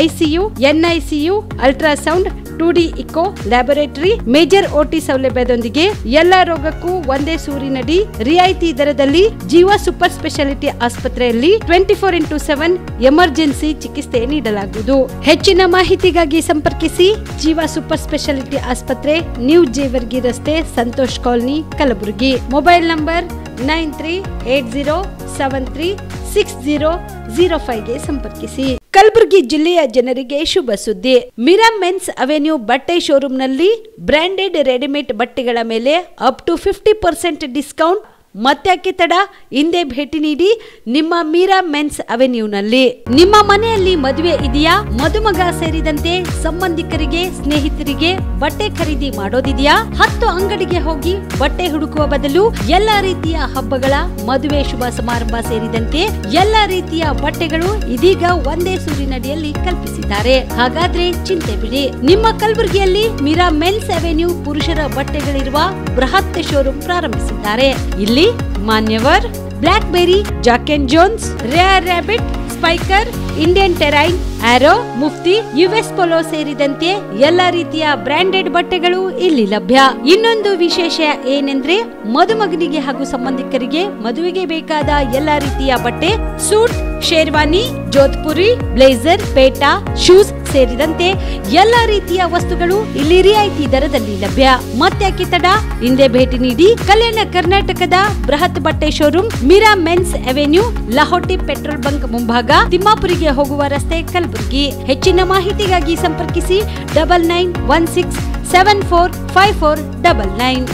ICU, NICU, ultrasound, 2D echo, laboratory, major OT ಸೌಲಭ್ಯದೊಂದಿಗೆ ಎಲ್ಲಾ ರೋಗಕ್ಕೂ ಒಂದೇ ಸೂರಿನಡಿ ರಿಯಾಯಿತಿ ದರದಲ್ಲಿ ಜೀವ ಸೂಪರ್ ಸ್ಪೆಷಾಲಿಟಿ ಆಸ್ಪತ್ರೆಯಲ್ಲಿ 24x7 ಎಮರ್ಜೆನ್ಸಿ ಚಿಕಿತ್ಸೆ ನೀಡಲಾಗುವುದು. ಹೆಚ್ಚಿನ ಮಾಹಿತಿಗಾಗಿ ಸಂಪರ್ಕಿಸಿ ಜೀವ ಸೂಪರ್ ಸ್ಪೆಷಾಲಿಟಿ ಆಸ್ಪತ್ರೆ, ನ್ಯೂ ಜೇವರ್ಗಿ ರಸ್ತೆ, Santosh colony, Kalaburagi. Mobile number 9380736005ಗೆ ಸಂಪರ್ಕಿಸಿ. ಕಲಬುರಗಿ ಜಿಲ್ಲೆಯ ಜನರಿಗೆ ಶುಭ ಸುದ್ದಿ. ಮಿರಾ ಮೆನ್ಸ್ ಅವೆನ್ಯೂ ಬಟ್ಟೆ ಶೋರೂಮ್ನಲ್ಲಿ ಬ್ರಾಂಡೆಡ್ ರೆಡಿಮೇಡ್ ಬಟ್ಟೆಗಳ ಮೇಲೆ ಅಪ್ ಟು 50% ಡಿಸ್ಕೌಂಟ್. ಮತ್ತ್ಯಾಕೆ ತಡ, ಹಿಂದೆ ಭೇಟಿ ನೀಡಿ ನಿಮ್ಮ ಮೀರಾ ಮೆನ್ಸ್ ಅವೆನ್ಯೂನಲ್ಲಿ. ನಿಮ್ಮ ಮನೆಯಲ್ಲಿ ಮದುವೆ ಇದೆಯಾ, ಮದುಮಗ ಸೇರಿದಂತೆ ಸಂಬಂಧಿಕರಿಗೆ ಸ್ನೇಹಿತರಿಗೆ ಬಟ್ಟೆ ಖರೀದಿ ಮಾಡೋದಿದೆಯಾ? 10 ಅಂಗಡಿಗೆ ಹೋಗಿ ಬಟ್ಟೆ ಹುಡುಕುವ ಬದಲು ಎಲ್ಲಾ ರೀತಿಯ ಹಬ್ಬಗಳ, ಮದುವೆ, ಶುಭ ಸಮಾರಂಭ ಸೇರಿದಂತೆ ಎಲ್ಲಾ ರೀತಿಯ ಬಟ್ಟೆಗಳು ಇದೀಗ ಒಂದೇ ಸೂರಿನಡಿಯಲ್ಲಿ ಕಲ್ಪಿಸಿದ್ದಾರೆ. ಹಾಗಾದ್ರೆ ಚಿಂತೆ ಬಿಡಿ, ನಿಮ್ಮ ಕಲಬುರಗಿಯಲ್ಲಿ ಮೀರಾ ಮೆನ್ಸ್ ಅವೆನ್ಯೂ ಪುರುಷರ ಬಟ್ಟೆಗಳಿರುವ ಬೃಹತ್ ಶೋರೂಮ್ ಪ್ರಾರಂಭಿಸಿದ್ದಾರೆ. ಇಲ್ಲಿ Manyavar, blackberry, Jack and Jones, rare rabbit, Spykar, Indian Terrain, Arrow, Mufti, US Polo ಸೇರಿದಂತೆ ಎಲ್ಲಾ ರೀತಿಯ ಬ್ರಾಂಡೆಡ್ ಬಟ್ಟೆಗಳು ಇಲ್ಲಿ ಲಭ್ಯ. ಇನ್ನೊಂದು ವಿಶೇಷ ಏನೆಂದ್ರೆ ಮದುಮಗನಿಗೆ ಹಾಗೂ ಸಂಬಂಧಿಕರಿಗೆ ಮದುವೆಗೆ ಬೇಕಾದ ಎಲ್ಲಾ ರೀತಿಯ ಬಟ್ಟೆ, ಸೂಟ್, ಶೇರ್ವಾನಿ, ಜೋಧ್ಪುರಿ, ಬ್ಲೇಸರ್, ಪೇಟಾ, ಶೂಸ್ ಸೇರಿದಂತೆ ಎಲ್ಲಾ ರೀತಿಯ ವಸ್ತುಗಳು ಇಲ್ಲಿ ರಿಯಾಯಿತಿ ದರದಲ್ಲಿ ಲಭ್ಯ. ಮತ್ತ್ಯಾಕೆ ತಡ? ಹಿಂದೆ ಭೇಟಿ ನೀಡಿ ಕಲ್ಯಾಣ ಕರ್ನಾಟಕದ ಬೃಹತ್ ಬಟ್ಟೆ showroom Meera men's avenue, Lahoti petrol bunk ಮುಂಭಾಗ, ತಿಮ್ಮಾಪುರಿಗೆ ಹೋಗುವ ರಸ್ತೆ, ಕಲಬುರಗಿ. ಹೆಚ್ಚಿನ ಮಾಹಿತಿಗಾಗಿ ಸಂಪರ್ಕಿಸಿ 9916745499.